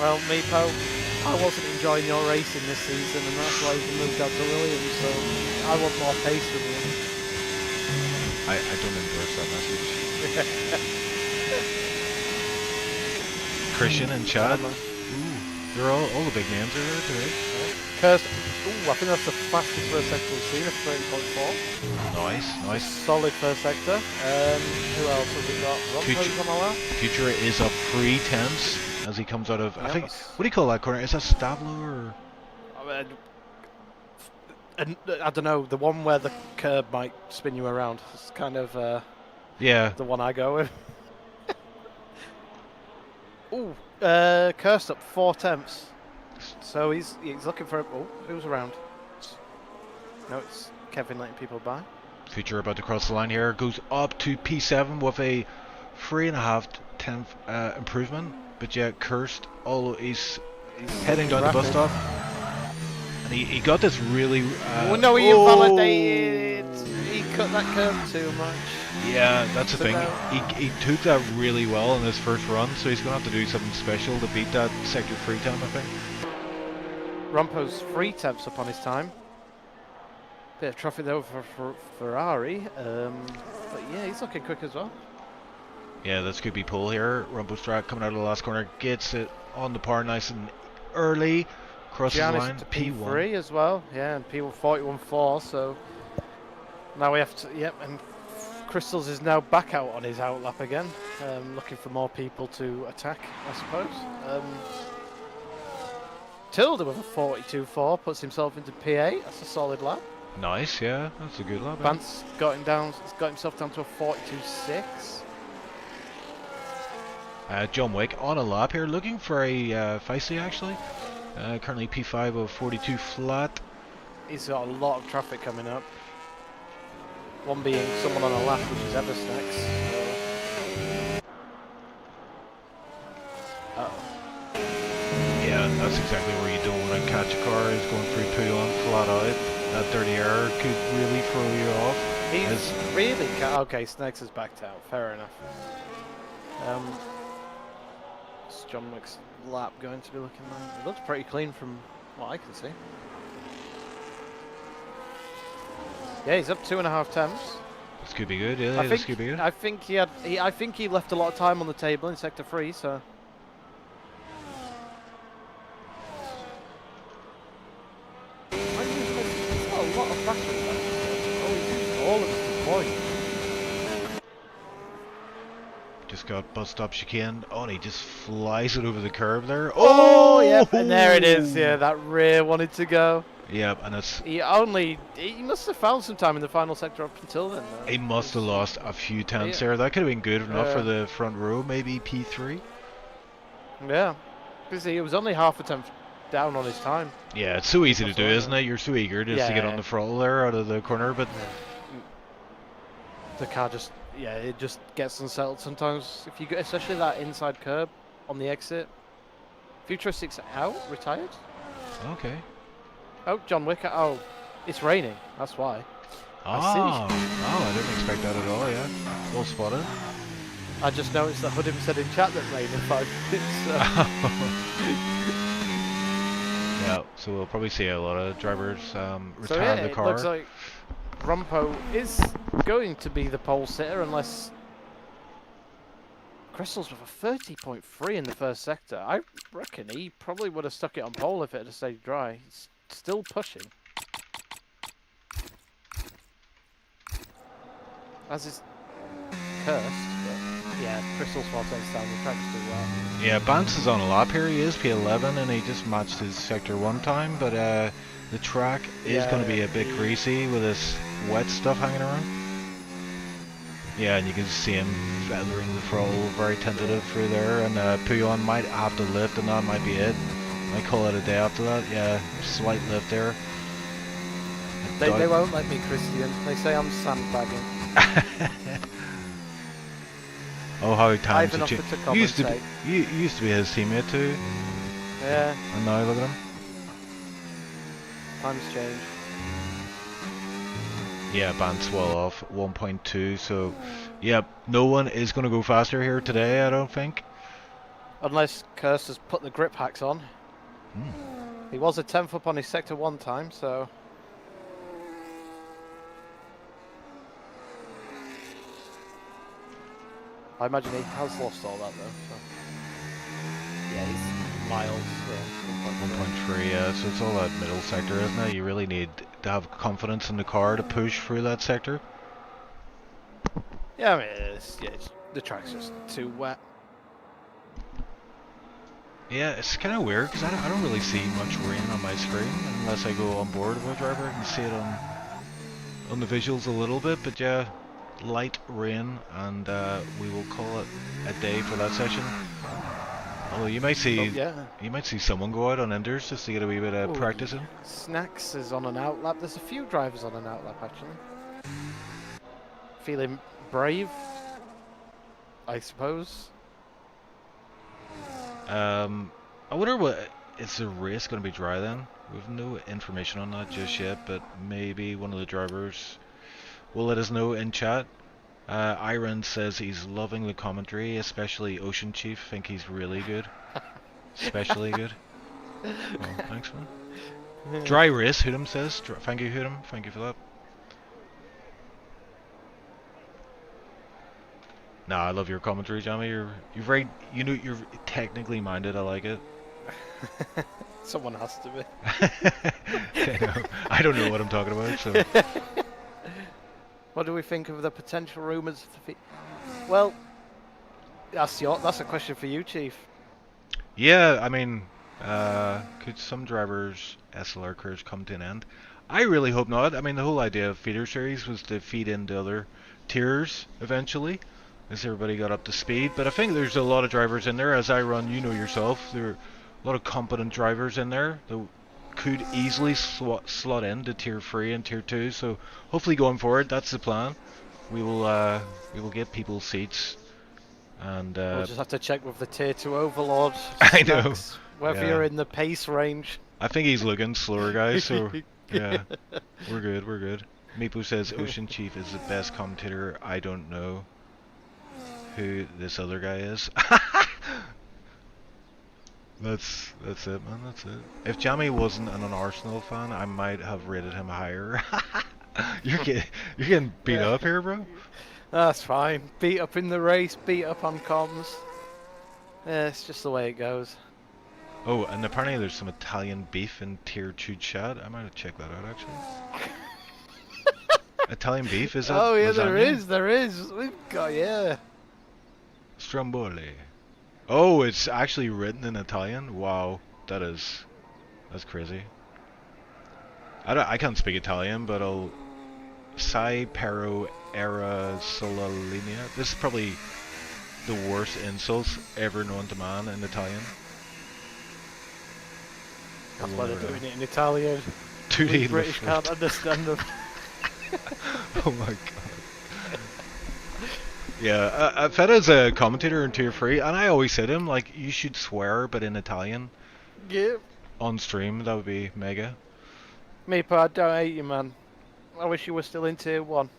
S2: Well, Meepo, I wasn't enjoying your racing this season, and that's why you moved out to Williams. So I want more pace from you.
S1: I don't endorse that message. Christian and Chad. They're all the big names are there today.
S2: Kirst, I think that's the fastest first sector we've seen, a 30.4.
S1: Nice.
S2: Solid first sector. Who else have we got? Rompo's on the lap.
S1: Future is up 3 tenths as he comes out of, I think, what do you call that corner? Is that Stablo or?
S2: I don't know, the one where the curb might spin you around. It's kind of the one I go with. Ooh, Kirst up 4 tenths. So he's looking for... Oh, who's around? No, it's Kevin letting people by.
S1: Future about to cross the line here. Goes up to P7 with a 3.5 tenth improvement. But yeah, Kirst, although he's heading down the bus stop. And he got this really...
S2: well, no, he invalidated. He cut that curve too much.
S1: Yeah, that's the thing. He took that really well in his first run, so he's going to have to do something special to beat that sector 3 time, I think.
S2: Rompo's 3 tenths up on his time. Bit of traffic though for Ferrari. But yeah, he's looking quick as well.
S1: Yeah, that's could be pole here. Rumble Strat coming out of the last corner, gets it on the par nice and early. Crosses the line,
S2: to
S1: P1.
S2: P3 as well. Yeah, and P1 41.4. So now we have to. Yep, and Crystals is now back out on his outlap again, looking for more people to attack, I suppose. Tilda with a 42.4 puts himself into P8. That's a solid lap.
S1: Nice, yeah, that's a good lap.
S2: Vance got him down. Got himself down to a 42.6.
S1: John Wick on a lap here, looking for a feisty actually. Currently P5 of 42 flat.
S2: He's got a lot of traffic coming up. One being someone on a lap, which is Eversnax.
S1: Yeah, that's exactly where you don't want to catch a car. Is going through Pouillon flat out. That dirty error could really throw you off.
S2: He's really okay. Snakes is backed out. Fair enough. What's John Wick's lap going to be looking like? It looks pretty clean from what I can see. Yeah, he's up 2.5 temps.
S1: This could be good. Yeah, this could be good.
S2: I think he had. I think he left a lot of time on the table in sector 3. So. He's got a lot of battery left. Oh, he's used all of his deployment.
S1: Just got bus stop chicane. Oh, and he just flies it over the curb there.
S2: Oh, yep, and there it is. Yeah, that rear wanted to go.
S1: Yep, and it's...
S2: He must have found some time in the final sector up until then.
S1: He must have lost a few tenths there. That could have been good enough for the front row, maybe P3.
S2: Yeah, because he was only half a tenth down on his time.
S1: Yeah, it's so easy to do, isn't it? You're so eager just to get on the throttle there out of the corner, but...
S2: The car just... Yeah, it just gets unsettled sometimes. If you get, especially that inside curb on the exit. Futuristic's out, retired.
S1: Okay.
S2: Oh, John Wick. Oh, it's raining. That's why.
S1: I didn't expect that at all. Yeah, well spotted.
S2: I just noticed that Hoodim said in chat that rain in 5 minutes. So.
S1: Yeah, so we'll probably see a lot of drivers retire the car.
S2: It looks like Rumpo is going to be the pole sitter unless Crystals with a 30.3 in the first sector. I reckon he probably would have stuck it on pole if it had stayed dry. He's still pushing. As is cursed, but yeah, Crystals well takes down the tracks do well.
S1: Yeah, Bance is on a lap here. He is P11 and he just matched his sector 1 time, but the track is going to be a bit greasy with this wet stuff hanging around. Yeah, and you can see him feathering the throttle, very tentative through there, and Pouillon might have to lift and that might be it. Might call it a day after that. Yeah, slight lift there.
S2: They won't let me, Christian. They say I'm sandbagging.
S1: Oh, how times have changed. Used to be his teammate too.
S2: Yeah.
S1: And now look at him.
S2: Times change.
S1: Yeah, Bance well off 1.2. So, yeah, no one is going to go faster here today, I don't think.
S2: Unless Kirst has put the grip hacks on. He was a 10th up on his sector 1 time, so. I imagine he has lost all that though. So. Yeah, he's miles.
S1: 1.3, yeah, so it's all that middle sector, isn't it? You really need to have confidence in the car to push through that sector.
S2: Yeah, I mean, the track's just too wet.
S1: Yeah, it's kind of weird because I don't really see much rain on my screen unless I go on board with a driver. I can see it on the visuals a little bit, but yeah, light rain, and we will call it a day for that session. Although you might see someone go out on Enders just to get a wee bit of practice in.
S2: Snacks is on an outlap. There's a few drivers on an outlap actually. Feeling brave, I suppose.
S1: I wonder what is the race going to be dry then? We've no information on that just yet, but maybe one of the drivers will let us know in chat. Iron says he's loving the commentary, especially Ocean Chief. Think he's really good, especially good. Well, thanks man. Dry race, Hoodum says. Thank you, Hoodum. Thank you for that. No, I love your commentary, Jamie. You're very, you know, you're technically minded. I like it.
S2: Someone has to be.
S1: I know. I don't know what I'm talking about, so.
S2: What do we think of the potential rumours of defeat? Well, that's a question for you, Chief.
S1: Yeah, I mean, could some drivers' SLR careers come to an end? I really hope not. I mean, the whole idea of feeder series was to feed into other tiers eventually, as everybody got up to speed. But I think there's a lot of drivers in there. As I run, you know yourself, there are a lot of competent drivers in there that could easily slot into tier 3 and tier 2. So hopefully going forward, that's the plan. We will get people seats. And
S2: We'll just have to check with the tier 2 overlord.
S1: I know.
S2: Snacks, whether
S1: Yeah.
S2: you're in the pace range.
S1: I think he's looking slower, guys. So yeah, we're good. We're good. Meepo says Ocean Chief is the best commentator. I don't know who this other guy is. That's it, man. That's it. If Jamie wasn't an Arsenal fan, I might have rated him higher. You're getting beat up here, bro.
S2: That's fine. Beat up in the race, beat up on comms. Yeah, it's just the way it goes.
S1: Oh, and apparently there's some Italian beef in tier 2 chat. I might have checked that out actually. Italian beef, is that?
S2: Oh yeah,
S1: lasagna?
S2: there is. We've got, yeah.
S1: Stromboli. Oh, it's actually written in Italian. Wow, that's crazy. I can't speak Italian, but I'll Sai pero era sola linea. This is probably the worst insults ever known to man in Italian.
S2: That's why they're doing it in Italian.
S1: Tutti
S2: We British can't understand them.
S1: Oh my god. Yeah, Feda's a commentator in tier 3, and I always said to him, like, you should swear, but in Italian.
S2: Yeah.
S1: On stream, that would be mega.
S2: Meepo, I don't hate you, man. I wish you were still in tier 1.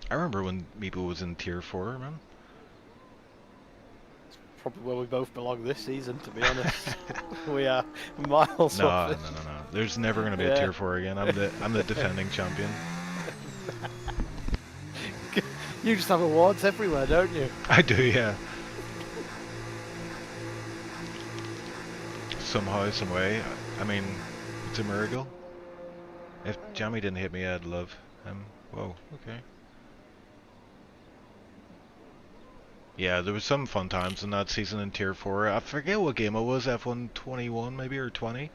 S1: I remember when Meepo was in tier 4, man.
S2: Probably where we both belong this season, to be honest. We are miles
S1: No,
S2: off
S1: no,
S2: it.
S1: no, no. There's never gonna be a tier 4 again. I'm the defending champion.
S2: You just have awards everywhere, don't you?
S1: I do, yeah. Somehow, some way. I mean, it's a miracle. If Jamie didn't hit me, I'd love him. Whoa, okay. Yeah, there was some fun times in that season in Tier 4. I forget what game it was, F1 21 maybe, or 20.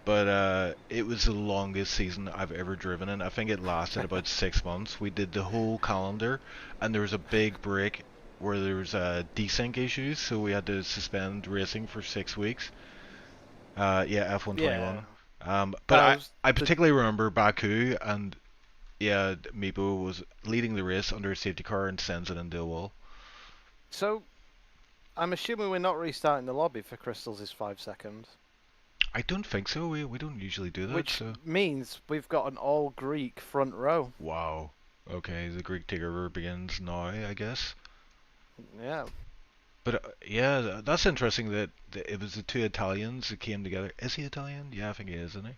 S1: But it was the longest season I've ever driven in. I think it lasted about 6 months. We did the whole calendar, and there was a big break where there was desync issues, so we had to suspend racing for 6 weeks. Yeah, F1 21. But I particularly remember Baku, and yeah, Meepo was leading the race under a safety car and sends it into a wall.
S2: So, I'm assuming we're not restarting the lobby for Crystals is 5 seconds.
S1: I don't think so. We don't usually do that.
S2: Which
S1: so.
S2: means we've got an all-Greek front row.
S1: Wow. Okay, the Greek takeover begins now, I guess.
S2: Yeah.
S1: But yeah, that's interesting that it was the two Italians that came together. Is he Italian? Yeah, I think he is, isn't he?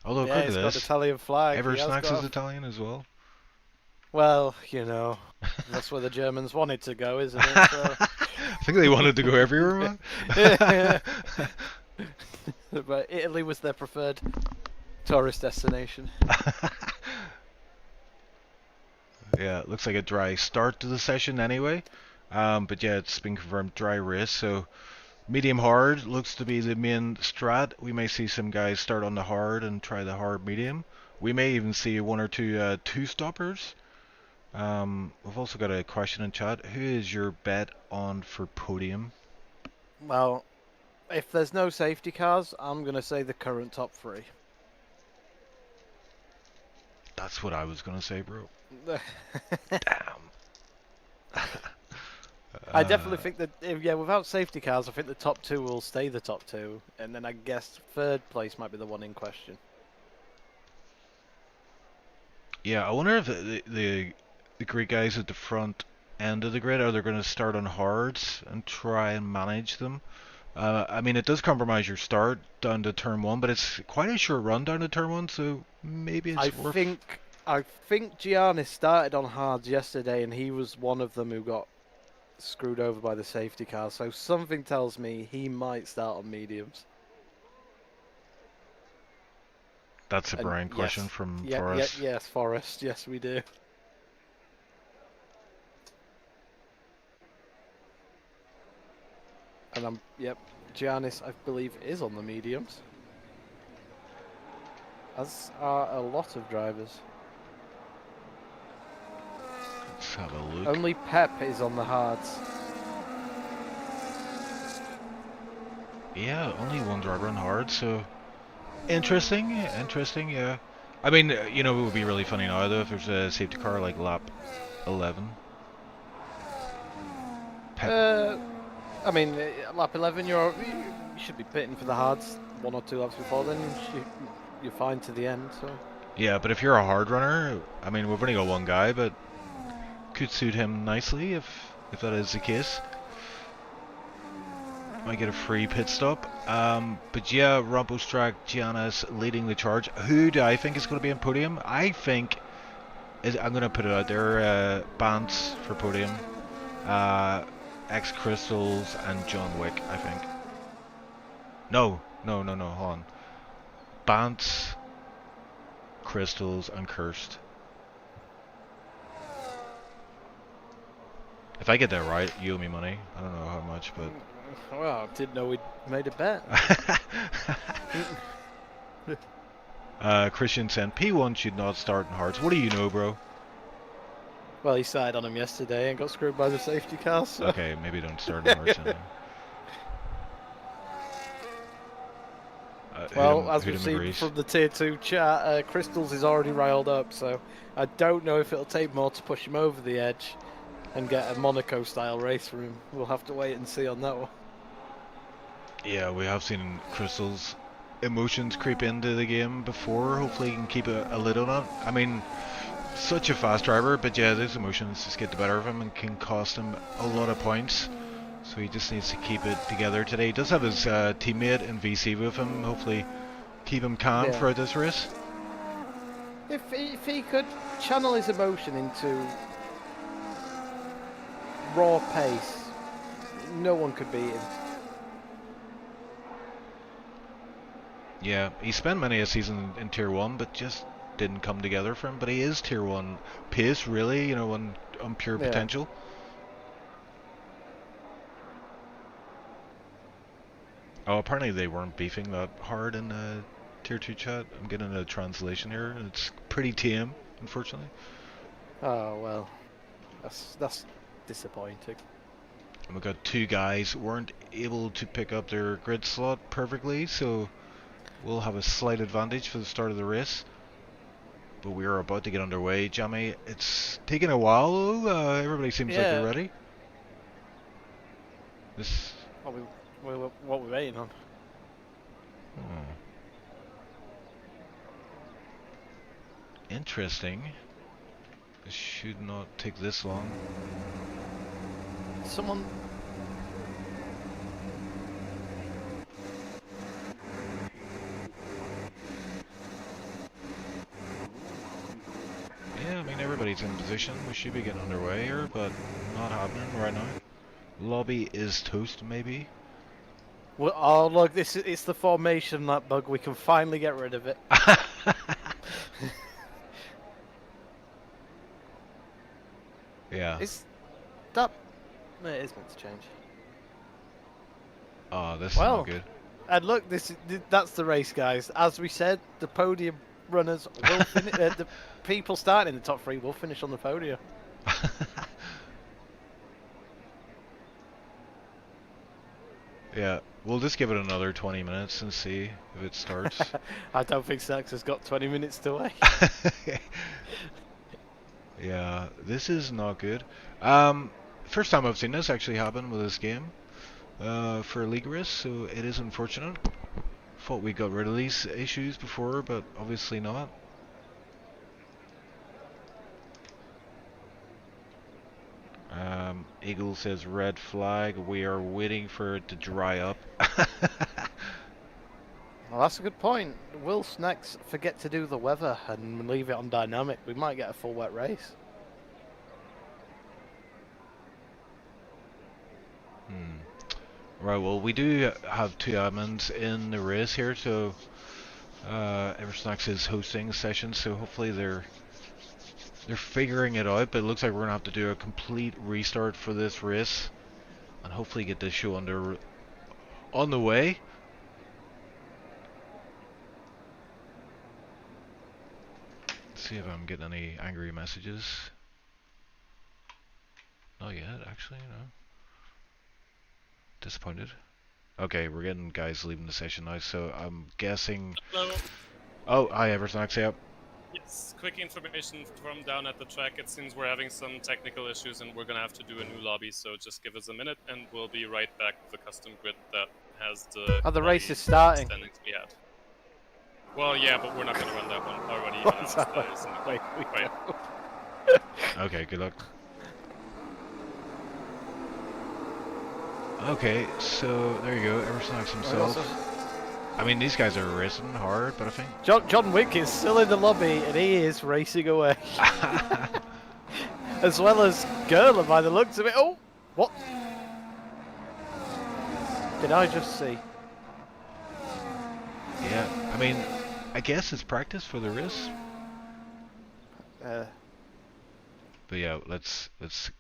S1: Although,
S2: Yeah, he's got the Italian flag.
S1: Eversnacks is Italian as well.
S2: Well, you know, that's where the Germans wanted to go, isn't it? So.
S1: I think they wanted to go everywhere, man.
S2: Yeah. But Italy was their preferred tourist destination.
S1: Yeah, it looks like a dry start to the session anyway. But yeah, it's been confirmed dry race, so medium hard looks to be the main strat. We may see some guys start on the hard and try the hard medium. We may even see one or two two-stoppers. We've also got a question in chat. Who is your bet on for podium?
S2: Well, if there's no safety cars, I'm going to say the current top 3.
S1: That's what I was going to say, bro. Damn.
S2: I definitely think that, yeah, without safety cars, I think the top 2 will stay the top 2. And then I guess 3rd place might be the one in question.
S1: Yeah, I wonder if the Greek guys at the front end of the grid, are they going to start on hards and try and manage them? I mean, it does compromise your start down to turn 1, but it's quite a short run down to turn 1, so maybe
S2: I
S1: it's worth.
S2: think Giannis started on hards yesterday, and he was one of them who got screwed over by the safety car. So something tells me he might start on mediums.
S1: That's a
S2: And
S1: Brian question
S2: yes,
S1: from
S2: yeah,
S1: Forrest.
S2: yes, Forrest. Yes, we do. And yep, Giannis, I believe, is on the mediums. As are a lot of drivers.
S1: Let's have a look.
S2: Only Pep is on the hards.
S1: Yeah, only one driver on hard, so interesting, interesting, yeah. I mean, you know, it would be really funny now though if there's a safety car like lap 11. Pep.
S2: I mean, lap 11, you should be pitting for the hards 1 or 2 laps before then. You're fine to the end, so.
S1: Yeah, but if you're a hard runner, I mean, we've only got one guy, but could suit him nicely if that is the case. Might get a free pit stop. But yeah, Rumpostrack, Giannis leading the charge. Who do I think is going to be on podium? I think I'm going to put it out there. Bance for podium. X Crystals and John Wick, I think. No, hold on. Bance, Crystals, and Cursed. If I get that right, you owe me money. I don't know how much, but...
S2: Well, I didn't know we'd made a bet.
S1: Christian said P1 should not start in hards. What do you know, bro?
S2: Well, he started on him yesterday and got screwed by the safety car, so.
S1: Okay, maybe don't start in hards then.
S2: Well, as we've
S1: Hoodem
S2: seen
S1: agrees.
S2: from the tier 2 chat, Crystals is already riled up, so I don't know if it'll take more to push him over the edge and get a Monaco-style race from him. We'll have to wait and see on that one.
S1: Yeah, we have seen Crystal's emotions creep into the game before. Hopefully he can keep a lid on it. I mean, such a fast driver, but yeah, those emotions just get the better of him and can cost him a lot of points. So he just needs to keep it together today. He does have his teammate in VC with him. Hopefully keep him calm throughout this race.
S2: If he could channel his emotion into raw pace, no one could beat him.
S1: Yeah, he spent many a season in Tier 1, but just didn't come together for him. But he is Tier 1 pace, really, you know, on pure potential. Oh, apparently they weren't beefing that hard in Tier 2 chat. I'm getting a translation here, and it's pretty tame, unfortunately.
S2: Oh, well, that's disappointing.
S1: And we've got two guys who weren't able to pick up their grid slot perfectly, so we'll have a slight advantage for the start of the race. But we are about to get underway. Jamie, it's taking a while though. Everybody seems like they're ready. This...
S2: What we're waiting on.
S1: Interesting. This should not take this long.
S2: Someone...
S1: Yeah, I mean everybody's in position. We should be getting underway here, but not happening right now. Lobby is toast, maybe.
S2: Well, oh look, it's the formation that bug. We can finally get rid of it.
S1: Yeah.
S2: Is that? It is meant to change.
S1: Oh, this is not good.
S2: And look, that's the race, guys. As we said, the podium runners will finish. The people starting in the top 3 will finish on the podium.
S1: Yeah, we'll just give it another 20 minutes and see if it starts.
S2: I don't think Sex has got 20 minutes to wait.
S1: Yeah, this is not good. First time I've seen this actually happen with this game for a league race, so it is unfortunate. Thought we got rid of these issues before, but obviously not. Eagle says red flag. We are waiting for it to dry up.
S2: Well, that's a good point. Will Snacks forget to do the weather and leave it on dynamic? We might get a full wet race.
S1: Right, well, we do have 2 admins in the race here, so Eversnacks is hosting a session, so hopefully they're figuring it out, but it looks like we're gonna have to do a complete restart for this race, and hopefully get this show on the way. Let's see if I'm getting any angry messages. Not yet, actually, no. Disappointed. Okay, we're getting guys leaving the session now, so I'm guessing...
S3: Hello.
S1: Oh, hi Eversnacks, yep.
S3: Yes, quick information from down at the track. It seems we're having some technical issues and we're gonna have to do a new lobby, so just give us a minute and we'll be right back with the custom grid that has the...
S2: Oh, the race is starting.
S3: ...standings we had. Well, yeah, but we're not gonna run that one already announced.
S2: Wait,
S3: Wait.
S1: Okay, good luck. Okay, so there you go, Eversnacks himself. I mean, these guys are racing hard, but I think...
S2: John Wick is still in the lobby and he is racing away. As well as Gerler by the looks of it. Oh, what? Did I just see?
S1: Yeah, I mean, I guess it's practice for the race. But yeah, let's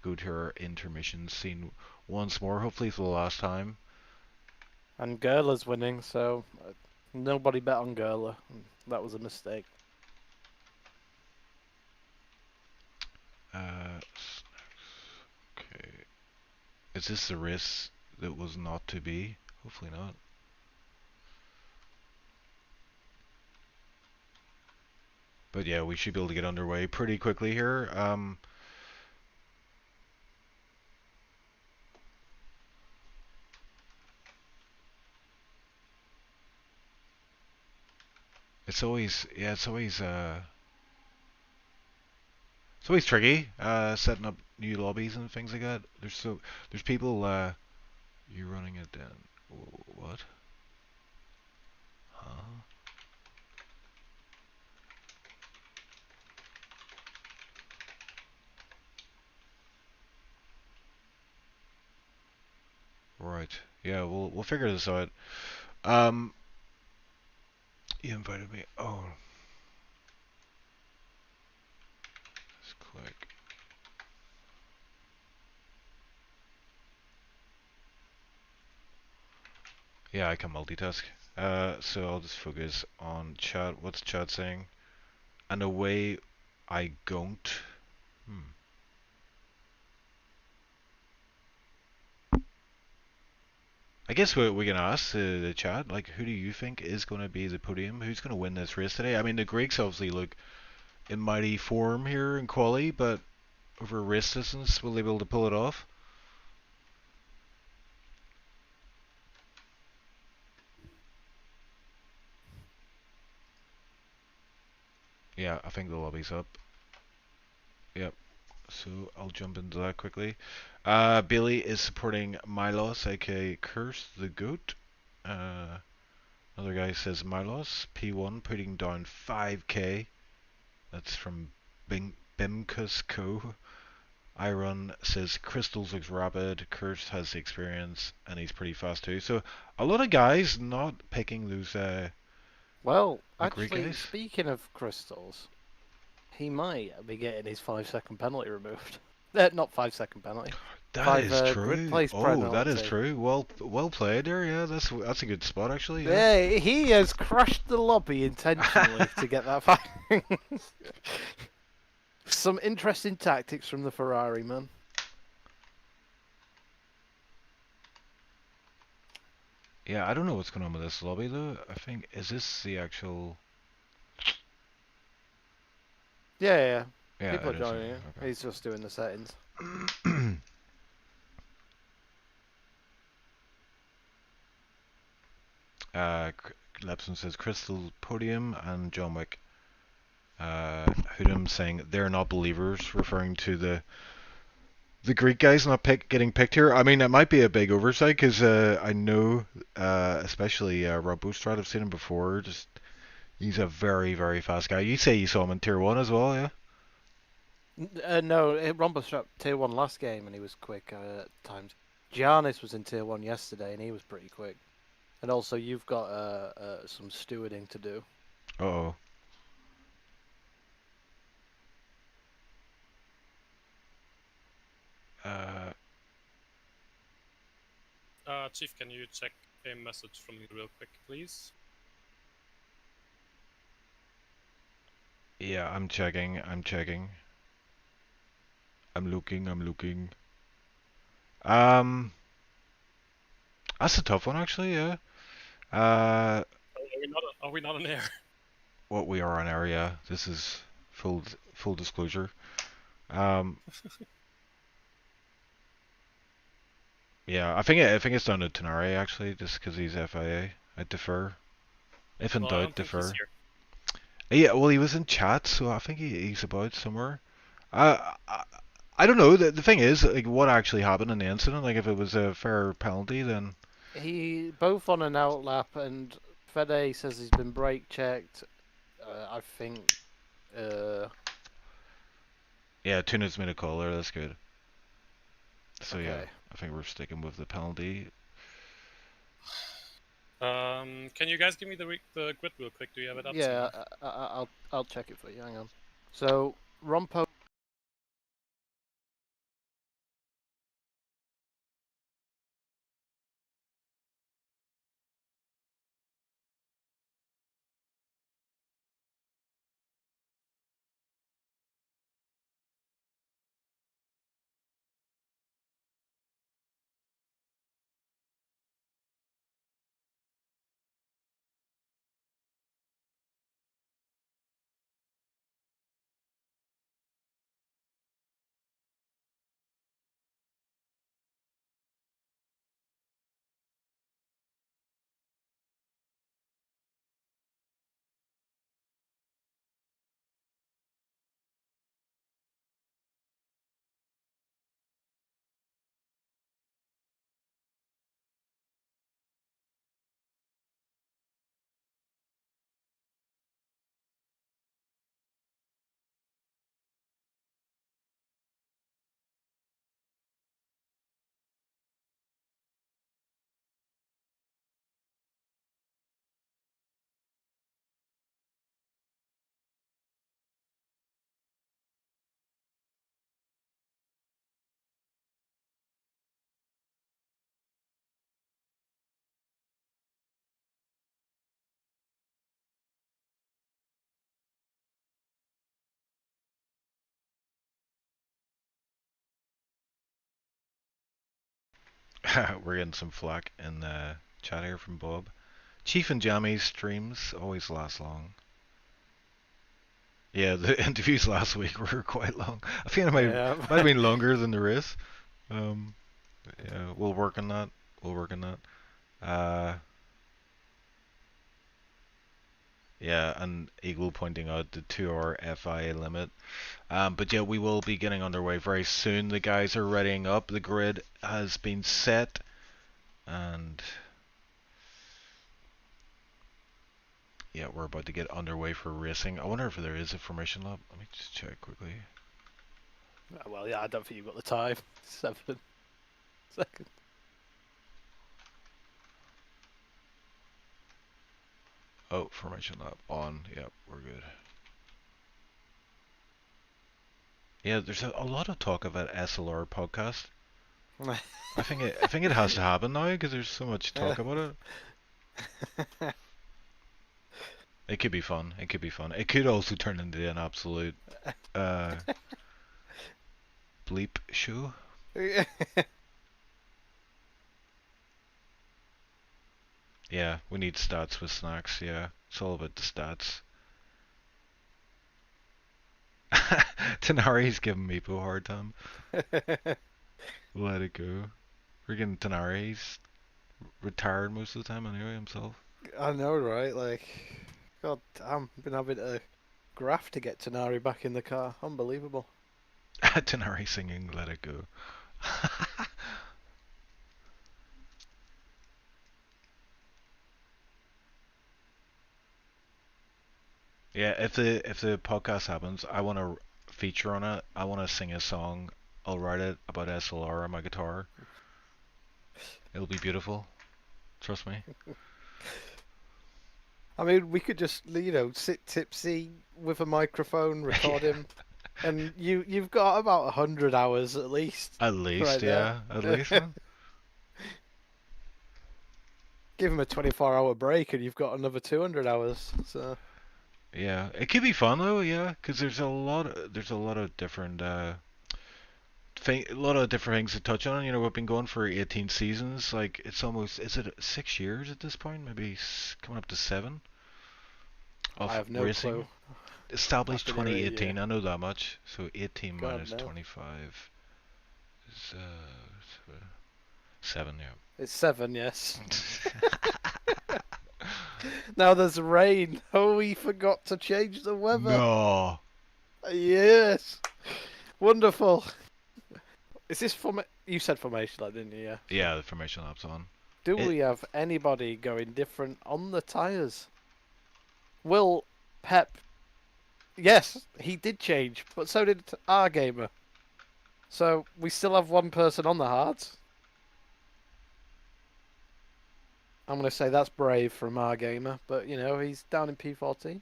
S1: go to our intermission scene once more, hopefully for the last time.
S2: And Gerler's winning, so nobody bet on Gerler. That was a mistake.
S1: Okay. Is this the race that was not to be? Hopefully not. But yeah, we should be able to get underway pretty quickly here. It's always tricky setting up new lobbies and things like that. There's people you running it down. What? Huh? Right. Yeah, we'll figure this out. You invited me. Oh. Let's click. Yeah, I can multitask. So I'll just focus on chat. What's chat saying? And away I don't. I guess we can ask the chat, like, who do you think is going to be the podium? Who's going to win this race today? I mean, the Greeks obviously look in mighty form here in quali, but over race distance, will they be able to pull it off? Yeah, I think the lobby's up. Yep. So I'll jump into that quickly. Billy is supporting Milos, aka Curse the Goat. Another guy says Milos, P1 putting down 5k. That's from Bimkus Co. Iron says Crystals looks rapid, Curse has the experience, and he's pretty fast too. So a lot of guys not picking those
S2: Well,
S1: Greek
S2: actually,
S1: guys.
S2: speaking of Crystals, he might be getting his 5-second penalty removed. Not 5-second penalty.
S1: That is true.
S2: Grid place
S1: Oh, that is
S2: penalty.
S1: true. Well played there. Yeah, that's a good spot actually.
S2: Yeah, he has crashed the lobby intentionally to get that fight. Some interesting tactics from the Ferrari man.
S1: Yeah, I don't know what's going on with this lobby though. I think, is this the actual...
S2: Yeah.
S1: Yeah,
S2: People
S1: it
S2: are
S1: is,
S2: joining it.
S1: okay.
S2: He's just doing the settings.
S1: Lepson says Crystal podium, and John Wick Hoodum saying they're not believers, referring to the the Greek guy's not getting picked here. I mean, it might be a big oversight because I know, especially Rob Boostrad, I've seen him before. Just he's a very, very fast guy. You say you saw him in Tier 1 as well, yeah?
S2: No, Rombos shot tier 1 last game and he was quick at times. Giannis was in tier 1 yesterday and he was pretty quick. And also, you've got some stewarding to do.
S1: Uh-oh.
S3: Chief, can you check a message from me real quick, please?
S1: Yeah, I'm checking. I'm looking. Um, that's a tough one, actually, yeah.
S3: Are we not on air?
S1: What we are on area. This is full disclosure. Um, yeah, I think it's down to Tenare actually, just because he's FIA. I defer. If in
S3: Well, I
S1: doubt,
S3: don't think he's
S1: defer.
S3: here.
S1: Yeah, well, he was in chat, so I think he's about somewhere. Uh, I, I don't know. The thing is, like, what actually happened in the incident? Like, if it was a fair penalty, then
S2: He both on an outlap, and Fede says he's been brake checked. I think.
S1: yeah, Tuna's made a call there. That's good. So yeah,
S2: Okay.
S1: I think we're sticking with the penalty.
S3: Can you guys give me the grid real quick? Do you have it up?
S2: Yeah,
S3: somewhere?
S2: I'll check it for you. Hang on. So Rompo.
S1: We're getting some flack in the chat here from Bob. Chief and Jammy's streams always last long. Yeah, the interviews last week were quite long. I think it
S2: Yeah.
S1: might have been longer than the race. Um, yeah, we'll work on that. Uh, yeah, and Eagle pointing out the 2-hour FIA limit. But yeah, we will be getting underway very soon. The guys are readying up. The grid has been set, and yeah, we're about to get underway for racing. I wonder if there is a formation lap. Let me just check quickly.
S2: Well, yeah, I don't think you've got the time. 7 seconds.
S1: Oh, formation lap on. Yep, we're good. Yeah, there's a lot of talk about SLR podcast. I think it has to happen now because there's so much talk about it. It could be fun. It could be fun. It could also turn into an absolute uh, bleep show. Yeah, we need stats with snacks. Yeah, it's all about the stats. Tanari's giving me a hard time. Let it go. Freaking Tanari's retired most of the time anyway himself.
S2: I know, right? Like, God damn, been having a graft to get Tenari back in the car. Unbelievable.
S1: Tenari singing Let It Go. Yeah, if the podcast happens, I want to feature on it. I want to sing a song. I'll write it about SLR on my guitar. It'll be beautiful. Trust me.
S2: I mean, we could just, you know, sit tipsy with a microphone, record
S1: Yeah.
S2: him, and you've got about 100 hours at least.
S1: At least,
S2: Right there.
S1: yeah. At least, man.
S2: Give him a 24-hour break, and you've got another 200 hours. So
S1: Yeah, it could be fun though, yeah, because there's a lot of different a lot of different things to touch on. You know, we've been going for 18 seasons. Like it's almost, is it 6 years at this point? Maybe coming up to 7 of
S2: I have no
S1: racing.
S2: clue.
S1: Established
S2: After nearly a
S1: 2018.
S2: year.
S1: I know that much. So 18
S2: God,
S1: minus
S2: no.
S1: 25 is 7. Yeah.
S2: It's 7, yes. Now there's rain. Oh, we forgot to change the weather.
S1: No.
S2: Yes. Wonderful. Is this you said formation, like, didn't you? Yeah.
S1: Yeah, the formation lap's on.
S2: Do we have anybody going different on the tyres? Will Pep? Yes, he did change, but so did our gamer. So we still have one person on the hards. I'm going to say that's brave from our gamer, but you know, he's down in P14.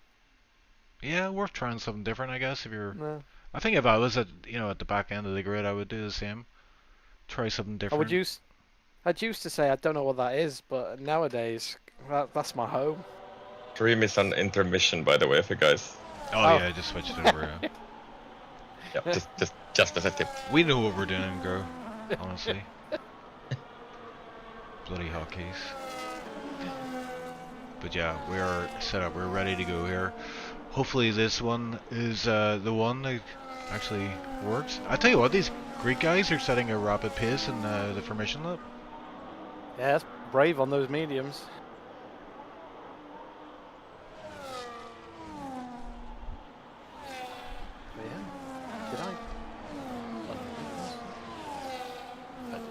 S1: Yeah, worth trying something different, I guess. If you're,
S2: No.
S1: I think if I was at the back end of the grid, I would do the same. Try something
S2: I
S1: different.
S2: I'd used to say I don't know what that is, but nowadays that's my home.
S4: Dream is on intermission, by the way, for guys.
S1: Oh yeah, I just switched it over. Yeah.
S4: Yeah, just as a tip.
S1: We know what we're doing, bro. Honestly. Bloody hotkeys. But yeah, we are set up. We're ready to go here. Hopefully this one is the one that actually works. I tell you what, these Greek guys are setting a rapid pace in the formation lap.
S2: Yeah, that's brave on those mediums. But yeah, did I? I did.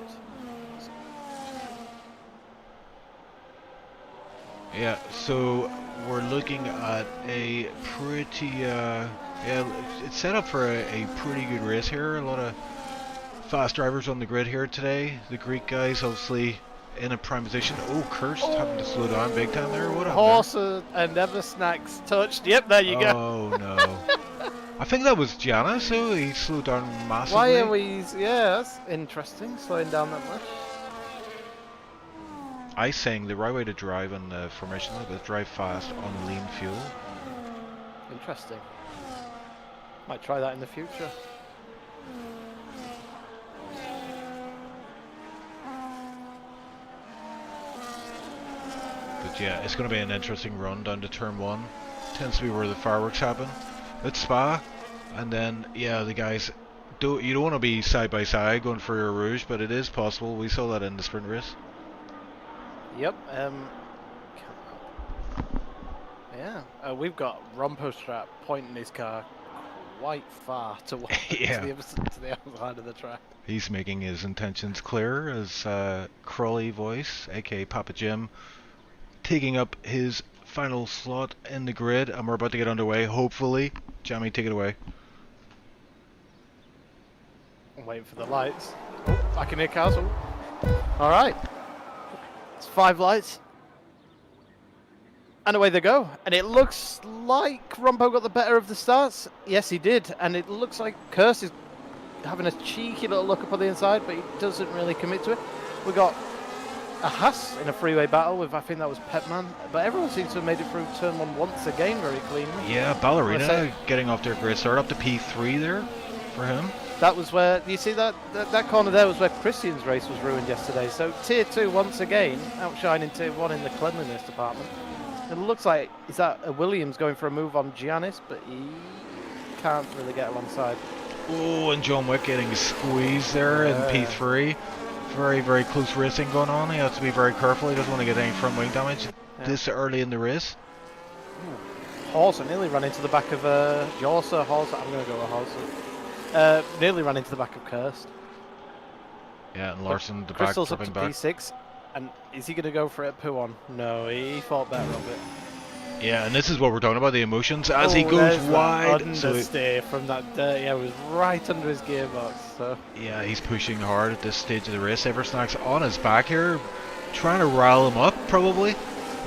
S1: Yeah, so we're looking at a pretty yeah, it's set up for a pretty good race here. A lot of fast drivers on the grid here today. The Greek guys obviously in a prime position. Oh, Cursed having to slow down big time there. What happened
S2: Horse and Never Snacks touched. Yep, there you go.
S1: Oh no. I think that was Gianna, so he slowed down massively.
S2: Why are we? Yeah, that's interesting. Slowing down that much.
S1: I saying the right way to drive on the formation lap is drive fast on lean fuel.
S2: Interesting. Might try that in the future.
S1: But yeah, it's going to be an interesting run down to turn 1. Tends to be where the fireworks happen. It's Spa, and then yeah, the guys you don't want to be side by side going for your Rouge, but it is possible. We saw that in the sprint race.
S2: Yep. Yeah. We've got Rompostrap pointing his car quite far towards
S1: Yeah.
S2: to the other side of the track.
S1: He's making his intentions clear as Crawley voice, aka Papa Jim, taking up his final slot in the grid, and we're about to get underway. Hopefully, Jamie, take it away.
S2: I'm waiting for the lights. Oh, I can hear cars. All right. It's 5 lights. And away they go. And it looks like Rompo got the better of the starts. Yes, he did. And it looks like Curse is having a cheeky little look up on the inside, but he doesn't really commit to it. We got a Haas in a freeway battle with, I think that was Petman. But everyone seems to have made it through turn 1 once again very cleanly.
S1: Yeah, Ballerina getting off to a great start, up to P3 there for him.
S2: That was where, you see that corner there was where Christian's race was ruined yesterday. So Tier 2 once again, outshining Tier 1 in the cleanliness department. It looks like, is that a Williams going for a move on Giannis, but he can't really get alongside.
S1: Oh, and John Wick getting squeezed there in P3. Very, very close racing going on. He has to be very careful. He doesn't want to get any front wing damage this early in the race.
S2: Horser nearly ran into the back of Jorsa. Horser, I'm going to go with Horser. Nearly ran into the back of Kirst.
S1: Yeah, and Larson the back
S2: Crystal's up
S1: dropping
S2: to
S1: back.
S2: P6, and is he going to go for it at P1? No, he thought better of it.
S1: Yeah, and this is what we're talking about, the emotions as he goes
S2: there's
S1: wide.
S2: That
S1: So
S2: understeer from that dirt, yeah, it was right under his gearbox. So
S1: yeah, he's pushing hard at this stage of the race. Eversnack's on his back here, trying to rile him up probably.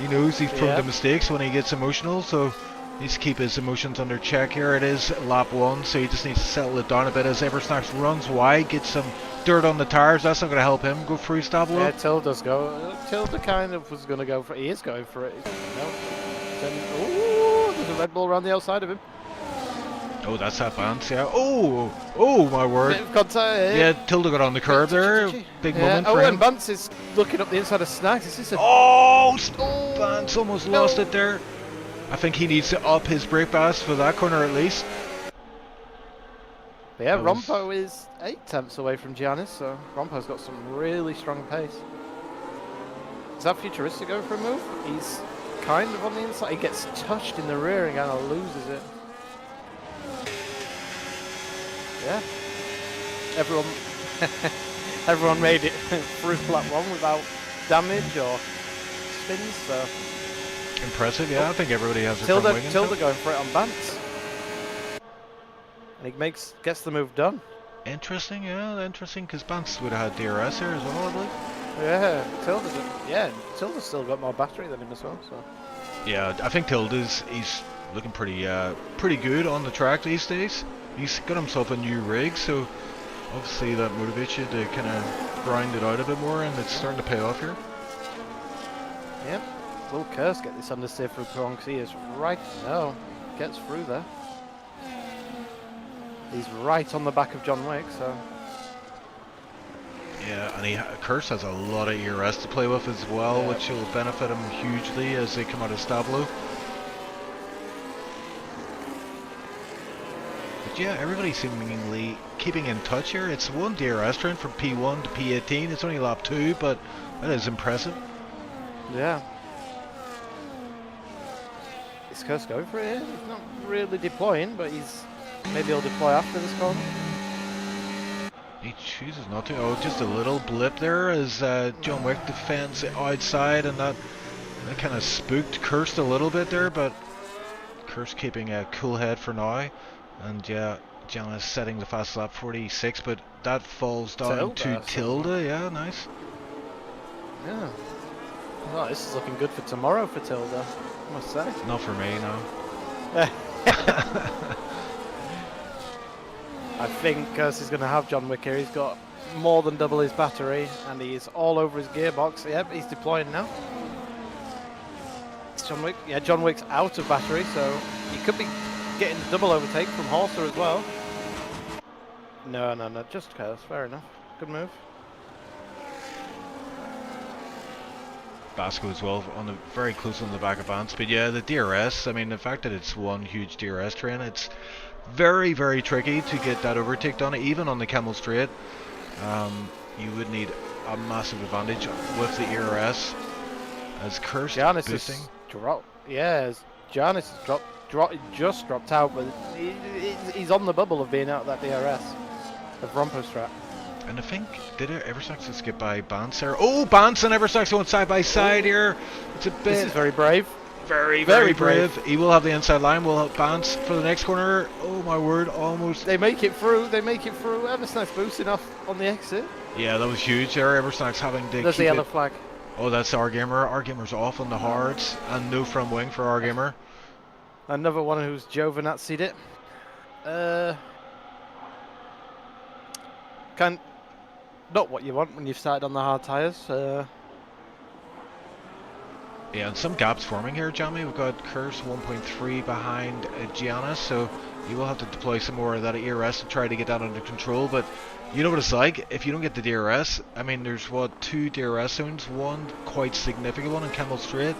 S1: He knows he's prone to mistakes when he gets emotional, so he needs to keep his emotions under check here. It is lap 1, so he just needs to settle it down a bit as Eversnacks runs wide, gets some dirt on the tires. That's not going to help him go through Stablo.
S2: yeah, Tilda's go. Tilda kind of was going to go for it. He is going for it. No. Ooh, there's a Red Bull around the outside of him.
S1: Oh, that's that bounce, yeah. Oh my word.
S2: Bit of contact.
S1: Yeah, Tilda got on the curb there. Big moment for him.
S2: And Bance is looking up the inside of Snacks. Is this a...
S1: Vance almost lost it there. I think he needs to up his brake pass for that corner at least.
S2: But yeah,
S1: That was-
S2: Rompo is 8 tenths away from Giannis, so Rompo's got some really strong pace. Is that Futuristic going for a move? He's kind of on the inside. He gets touched in the rear and kind of loses it. Yeah. Everyone made it through lap 1 without damage or spins, so...
S1: Impressive, yeah. I think everybody has their front wing into
S2: Tilda
S1: it.
S2: going for it on Bance. And he gets the move done.
S1: Interesting, yeah, interesting, because Vance would have had DRS here as well, I believe.
S2: Yeah, Tilda's still got more battery than him as well, so...
S1: Yeah, I think he's looking pretty good on the track these days. He's got himself a new rig, so obviously that motivates you to kind of grind it out a bit more, and it's starting to pay off here.
S2: Yep. Will Kurse get this understeer through Prong because he is right... No, gets through there. He's right on the back of John Wick, so...
S1: Yeah, and Kurse has a lot of ERS to play with as well,
S2: Yeah.
S1: which will benefit him hugely as they come out of Stablo. But yeah, everybody seemingly keeping in touch here. It's one DRS train from P1 to P18. It's only lap 2, but that is impressive.
S2: Yeah. Is Kurse going for it here? He's not really deploying, but maybe he'll deploy after this corner.
S1: He chooses not to. Oh, just a little blip there as John Wick defends it outside, and that kind of spooked Kurse a little bit there, but Kurse keeping a cool head for now. And yeah, Giannis setting the fast lap 46, but that falls down to Tilda. Yeah, nice.
S2: Yeah. Well, this is looking good for tomorrow for Tilda, I must say.
S1: Not for me, no.
S2: I think Kurse is going to have John Wick here. He's got more than double his battery, and he's all over his gearbox. Yep, he's deploying now. It's John Wick. Yeah, John Wick's out of battery, so he could be getting the double overtake from Horser as well. No, just Kurse. Fair enough. Good move.
S1: Basco as well, very close on the back of Vance. But yeah, the DRS, I mean, the fact that it's one huge DRS train, it's very, very tricky to get that overtake done, even on the Camel Straight. You would need a massive advantage with the ERS. As Kurse
S2: Giannis
S1: boosting.
S2: is dropped. Yeah, Giannis has just dropped out, but he's on the bubble of being out of that DRS of Rompo Strat.
S1: And I think, did Eversnax just get by Bance there? Oh, Bance and Eversnax going side by side here. It's a bit...
S2: This is very brave.
S1: Very brave. He will have the inside line. Will help Bance for the next corner. Oh my word, almost.
S2: They make it through. Eversnax boosting off on the exit.
S1: Yeah, that was huge there. Eversnax having to
S2: There's
S1: keep
S2: the yellow
S1: it.
S2: flag.
S1: Oh, that's our gamer. Our gamer's off on the hards and no front wing for our gamer.
S2: Another one who's Giovanazzi'd it. Not what you want when you've started on the hard tyres.
S1: Yeah, and some gaps forming here, Jamie. We've got Kurse 1.3 behind Giannis, so you will have to deploy some more of that ERS to try to get that under control. But you know what it's like, if you don't get the DRS, I mean, there's what, 2 DRS zones, one quite significant one in Camel Straight.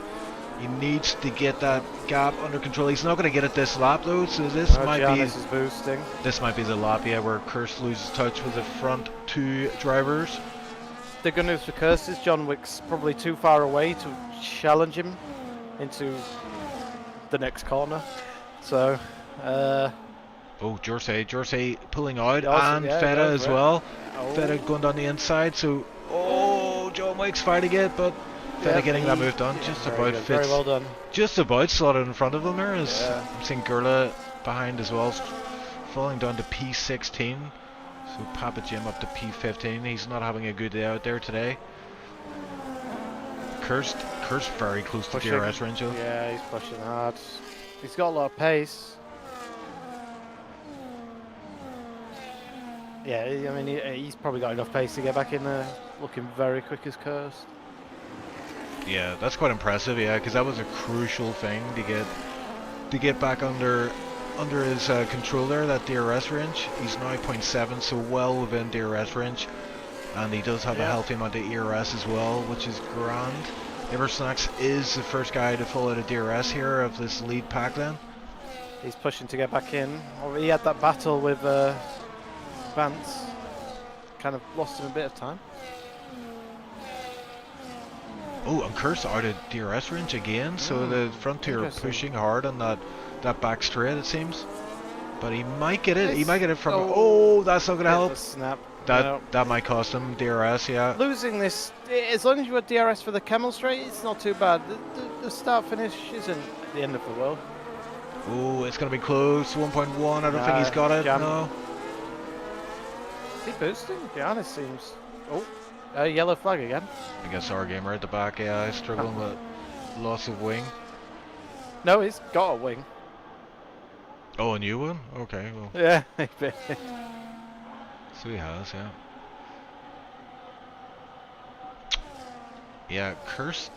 S1: He needs to get that gap under control. He's not going to get it this lap though, so this might
S2: Giannis is boosting.
S1: This might be the lap, yeah, where Kurse loses touch with the front 2 drivers.
S2: The good news for Kurse is John Wick's probably too far away to challenge him into the next corner. So,
S1: Oh, Jorsay pulling out,
S2: Also,
S1: and
S2: yeah,
S1: Feta
S2: going
S1: as
S2: for it.
S1: well.
S2: Oh.
S1: Feta going down the inside, so John Wick's fighting it, but Feta
S2: Yeah,
S1: getting that move done,
S2: yeah,
S1: just
S2: very
S1: about
S2: good,
S1: fits,
S2: very well done.
S1: just about slotted in front of him there. As
S2: Yeah.
S1: I'm seeing Gurla behind as well, falling down to P16. So Papa Jim up to P15. He's not having a good day out there today. Cursed very close to DRS range though.
S2: Yeah, he's pushing hard. He's got a lot of pace. Yeah, I mean, he's probably got enough pace to get back in there. Looking very quick as Cursed.
S1: Yeah, that's quite impressive. Yeah, because that was a crucial thing to get back under his control there. That DRS range. He's now 0.7, so well within DRS range, and he does have a healthy amount of ERS as well, which is grand. Eversnax is the first guy to fall out of DRS here of this lead pack. Then
S2: He's pushing to get back in. Well, he had that battle with Vance. Kind of lost him a bit of time.
S1: oh, and Curse out of DRS range again. So the front two are
S2: interesting.
S1: pushing hard on that back straight, it seems. But he might get it. He might get it from.
S2: Oh.
S1: Oh, that's not gonna
S2: Bit of
S1: help.
S2: a snap.
S1: That
S2: No.
S1: that might cost him DRS. Yeah.
S2: Losing this, as long as you got DRS for the Camel Straight, it's not too bad. The start finish isn't the end of the world.
S1: Oh, it's gonna be close. 1.1. I don't think he's got it.
S2: Jam.
S1: No.
S2: Is he boosting? Giannis seems. Oh, yellow flag again.
S1: I guess our gamer at the back. Yeah, he's struggling with loss of wing.
S2: No, he's got a wing.
S1: Oh, a new one. Okay. Well,
S2: Yeah.
S1: so he has. Yeah. Yeah, Cursed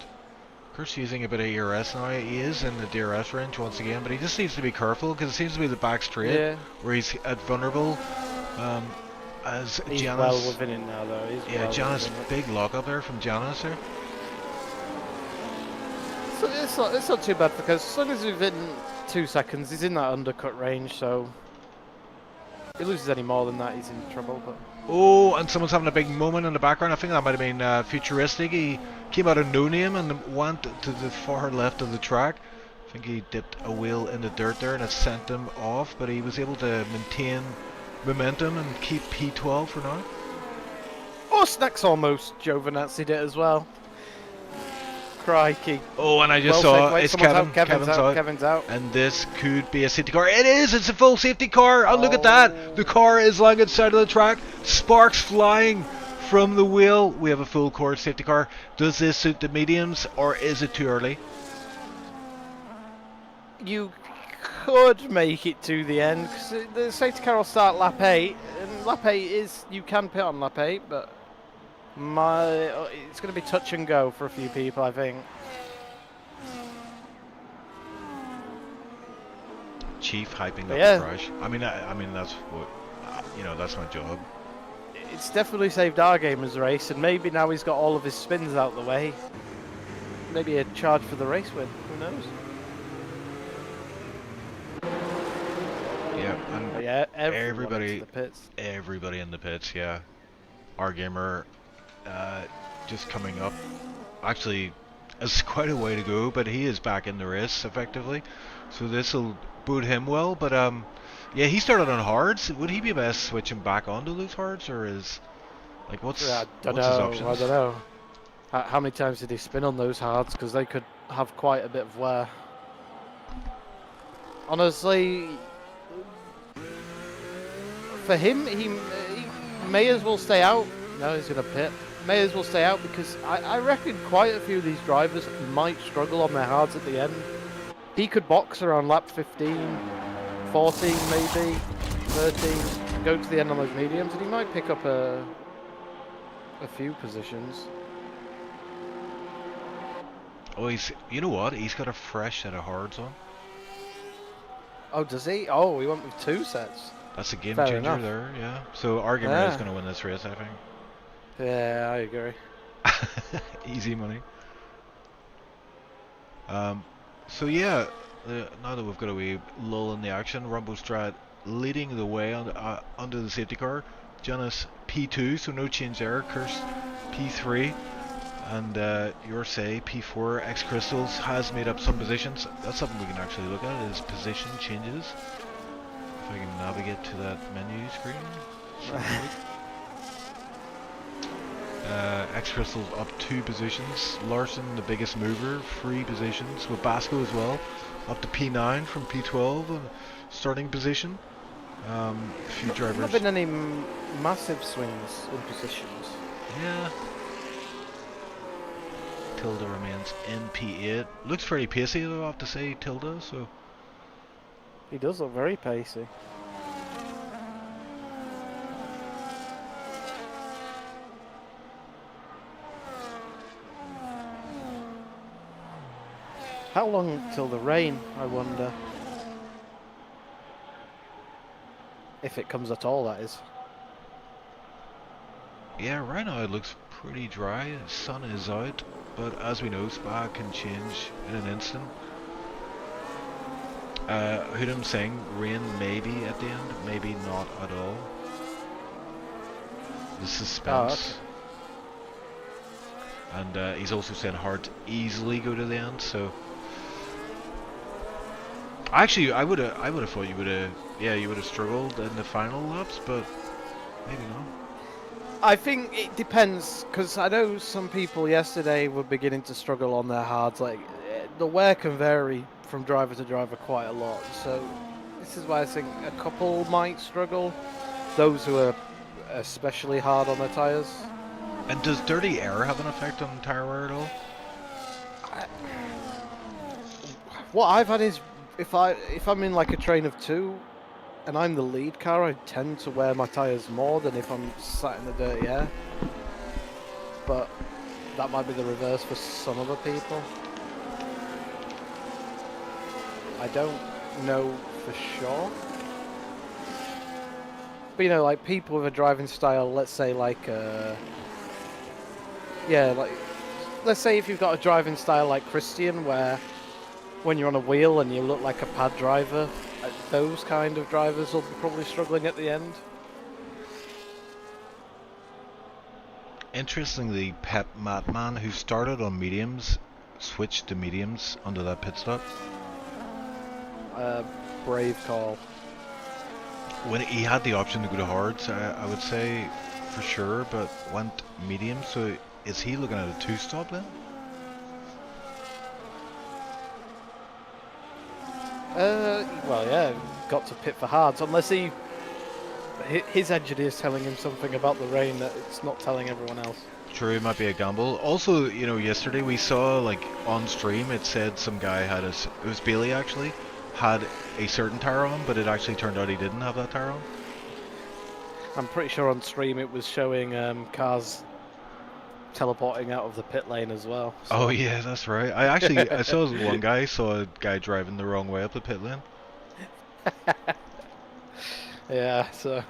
S1: using a bit of ERS now. He is in the DRS range once again, but he just needs to be careful because it seems to be the back straight
S2: Yeah.
S1: where he's at vulnerable. As
S2: He's
S1: Janus,
S2: well within it now, though. He's
S1: yeah,
S2: well
S1: Janus,
S2: within it.
S1: big lock up there from Janus there.
S2: So it's not too bad because as long as he's within 2 seconds, he's in that undercut range. So if he loses any more than that, he's in trouble. But
S1: Oh, and someone's having a big moment in the background. I think that might have been Futuristic. He came out of no name and went to the far left of the track. I think he dipped a wheel in the dirt there and it sent him off, but he was able to maintain momentum and keep P12 for now.
S2: oh, Snack's almost Giovanazzi'd it as well. Crikey.
S1: Oh, and I just
S2: Well
S1: saw
S2: segued.
S1: it's
S2: Someone's
S1: Kevin.
S2: out. Kevin's out.
S1: out.
S2: Kevin's out.
S1: And this could be a safety car. It is! It's a full safety car! Oh, look at that! The car is lying outside of the track. Sparks flying from the wheel. We have a full course safety car. Does this suit the mediums or is it too early?
S2: You could make it to the end because the safety car will start lap 8, and lap 8 is you can pit on lap 8, but it's going to be touch and go for a few people, I think.
S1: Chief hyping up
S2: Yeah.
S1: the crash. I mean that's what that's my job.
S2: It's definitely saved our gamer's race, and maybe now he's got all of his spins out the way. Maybe a charge for the race win. Who knows?
S1: Yeah, and
S2: But yeah,
S1: everybody
S2: into the pits.
S1: everybody in the pits. Yeah, our gamer just coming up. Actually, it's quite a way to go, but he is back in the race effectively. So this will boot him well. But yeah, he started on hards. Would he be best switching back onto those hards, or is like what's
S2: I don't
S1: his
S2: know.
S1: options?
S2: I don't know. How many times did he spin on those hards? Because they could have quite a bit of wear. Honestly, for him, he may as well stay out. No, he's going to pit. May as well stay out because I reckon quite a few of these drivers might struggle on their hards at the end. He could box around lap 15, 14 maybe, 13, go to the end on those mediums, and he might pick up a few positions.
S1: Oh, you know what? He's got a fresh set of hards on.
S2: Oh, does he? Oh, he went with 2 sets.
S1: That's a game
S2: Fair
S1: changer
S2: enough.
S1: there. Yeah. So our gamer is going to win this race, I think.
S2: Yeah, I agree.
S1: Easy money. So yeah, now that we've got a wee lull in the action, Rumbo Strat leading the way under the safety car. Janus P2, so no change there. Curse P3, and your say P4. X Crystals has made up some positions. That's something we can actually look at, is position changes. If I can navigate to that menu screen. X Crystal's up 2 positions. Larson, the biggest mover, 3 positions. With Basco as well, up to P9 from P12, starting position. A few drivers.
S2: Not been any massive swings in positions.
S1: Yeah. Tilda remains in P8. Looks pretty pacey though, I have to say, Tilda, so.
S2: He does look very pacey. How long till the rain, I wonder? If it comes at all, that is.
S1: Yeah, right now it looks pretty dry. The sun is out, but as we know, Spa can change in an instant. Heard him saying rain maybe at the end, maybe not at all. The suspense.
S2: Oh, okay.
S1: And he's also saying hard to easily go to the end, so. Actually, I would have thought you would have struggled in the final laps, but maybe not.
S2: I think it depends, because I know some people yesterday were beginning to struggle on their hards. Like, the wear can vary from driver to driver quite a lot. So this is why I think a couple might struggle. Those who are especially hard on their tyres.
S1: And does dirty air have an effect on tyre wear at all?
S2: What I've had is if I'm in like a train of 2 and I'm the lead car, I tend to wear my tyres more than if I'm sat in the dirty air. But that might be the reverse for some other people. I don't know for sure. But you know, like people with a driving style, let's say like let's say if you've got a driving style like Christian, where when you're on a wheel and you look like a pad driver, those kind of drivers will be probably struggling at the end.
S1: Interestingly, Pep Matman, who started on mediums, switched to mediums under that pit stop.
S2: Brave call.
S1: When he had the option to go to hards, I would say for sure, but went medium. So is he looking at a 2-stop then?
S2: Well, yeah, got to pit for hards, unless his engineer's telling him something about the rain that it's not telling everyone else.
S1: True, it might be a gamble. Also, you know, yesterday we saw, like, on stream, it said some guy had it was Bailey actually, had a certain tyre on, but it actually turned out he didn't have that tyre on.
S2: I'm pretty sure on stream it was showing cars teleporting out of the pit lane as well. So.
S1: Oh yeah, that's right. I saw one guy saw a guy driving the wrong way up the pit lane.
S2: Yeah, so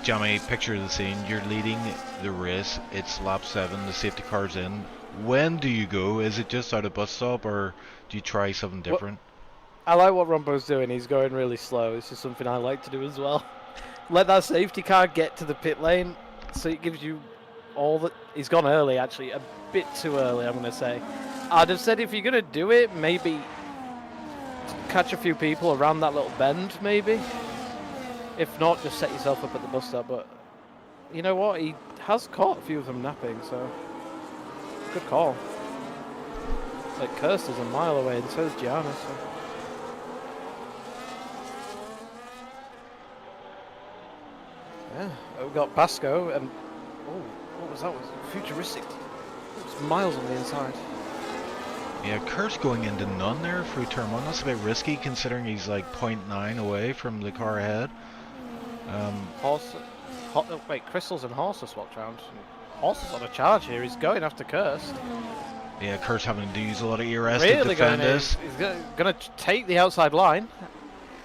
S1: Jamie, picture the scene. You're leading the race. It's lap 7. The safety car's in. When do you go? Is it just out of bus stop, or do you try something different?
S2: I like what Rombo's doing. He's going really slow. It's just something I like to do as well. Let that safety car get to the pit lane, so it gives you all the... He's gone early, actually. A bit too early, I'm going to say. I'd have said if you're going to do it, maybe catch a few people around that little bend, maybe. If not, just set yourself up at the bus stop. But you know what? He has caught a few of them napping, so good call. Like, Kirsty's a mile away, and so is Gianna, so... Yeah, we've got Basco, and oh, what was that? Was futuristic? It was miles on the inside.
S1: Yeah, Kurt's going into none there through turn 1. That's a bit risky considering he's like 0.9 away from the car ahead.
S2: Wait, Crystals and Horse are swapped round. Horse is on a charge here. He's going after Kirst.
S1: Yeah, Kurt's having to use a lot of ERS
S2: Really
S1: to defend this.
S2: He's going to take the outside line.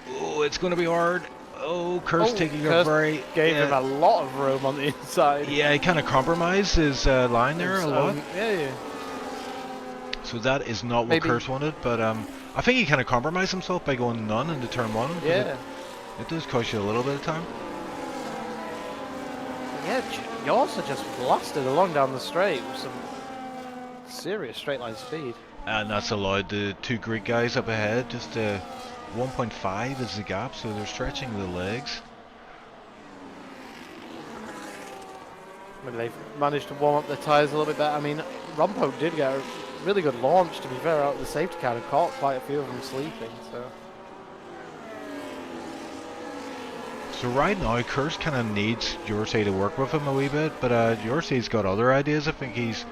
S1: Oh, it's going to be hard. Oh, Kurt's taking a
S2: Kirst
S1: very...
S2: gave him a lot of room on the inside.
S1: Yeah, he kind of compromised his line there a lot.
S2: Yeah.
S1: So that is not what Kurtz wanted, but I think he kind of compromised himself by going none into turn 1.
S2: Yeah.
S1: It does cost you a little bit of time.
S2: Yeah, you also just blasted along down the straight with some serious straight line speed.
S1: And that's allowed the two Greek guys up ahead. Just 1.5 is the gap, so they're stretching the legs.
S2: I mean, they've managed to warm up their tyres a little bit better. I mean, Rompo did get a really good launch, to be fair, out of the safety car and caught quite a few of them sleeping, so...
S1: So right now, Kurz kind of needs Yorsey to work with him a wee bit, but Yorsey's got other ideas. I think he's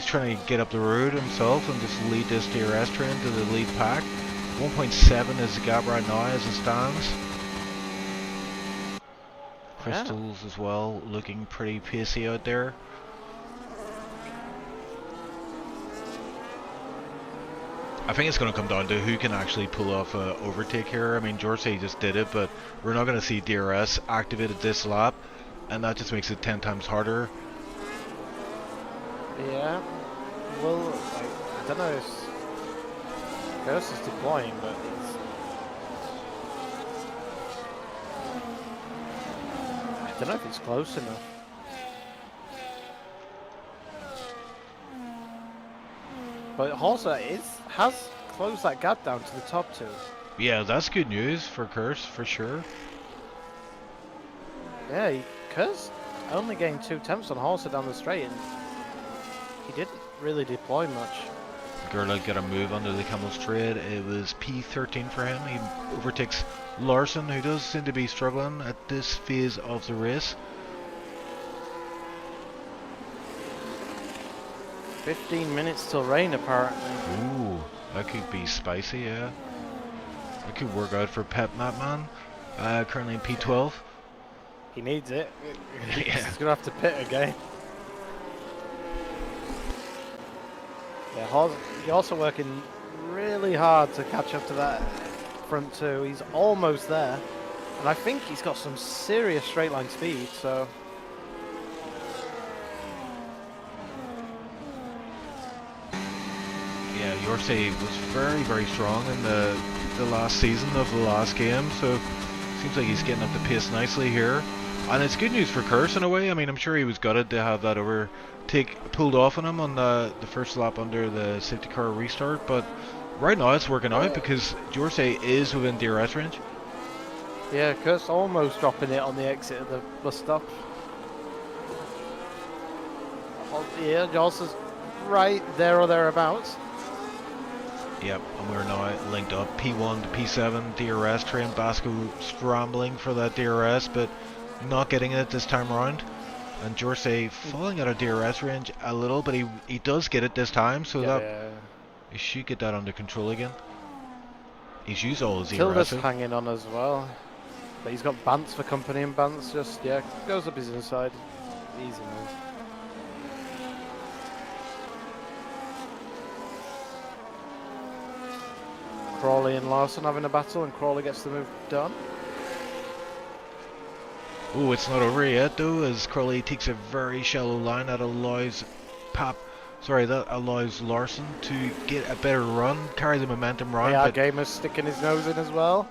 S1: trying to get up the road himself and just lead this DRS train to the lead pack. 1.7 is the gap right now as it stands. Crystals as well, looking pretty pacey out there. I think it's going to come down to who can actually pull off an overtake here. I mean, Yorsey just did it, but we're not going to see DRS activated this lap, and that just makes it 10 times harder.
S2: Yeah, well, I don't know if Curse is deploying, but I don't know if it's close enough. But Horsa has closed that gap down to the top two.
S1: Yeah, that's good news for Curse, for sure.
S2: Yeah, Curse only gained 2 tenths on Horsa down the straight, and he didn't really deploy much.
S1: Gerlach got a move under the Camel's Trade. It was P13 for him. He overtakes Larson, who does seem to be struggling at this phase of the race.
S2: 15 minutes till rain, apparently.
S1: Ooh, that could be spicy, yeah. That could work out for Pep Matman. Currently in P12.
S2: He needs it.
S1: Yeah.
S2: He's gonna have to pit again. Yeah, he's also working really hard to catch up to that front two. He's almost there, and I think he's got some serious straight line speed. So.
S1: Yeah, Yorsey was very, very strong in the last season of the last game, so seems like he's getting up the pace nicely here. And it's good news for Curse in a way. I mean, I'm sure he was gutted to have that overtake pulled off on him on the first lap under the safety car restart, but right now it's working out because Yorsey is within DRS range.
S2: Yeah, Curse almost dropping it on the exit of the bus stop. Oh, yeah, Jolsa's right there or thereabouts.
S1: Yep, and we're now linked up P1 to P7 DRS train. Basco scrambling for that DRS, but not getting it this time around. And Yorsey falling out of DRS range a little, but he does get it this time, so he should get that under control again. He's used all his
S2: Tilda's
S1: DRS.
S2: hanging on as well, but he's got Bantz for company, and Bantz just goes up his inside. Easy move. Crawley and Larson having a battle, and Crawley gets the move done.
S1: Oh, it's not over yet though, as Crawley takes a very shallow line that allows Larson to get a better run, carry the momentum round.
S2: Yeah,
S1: but
S2: Gamer's sticking his nose in as well.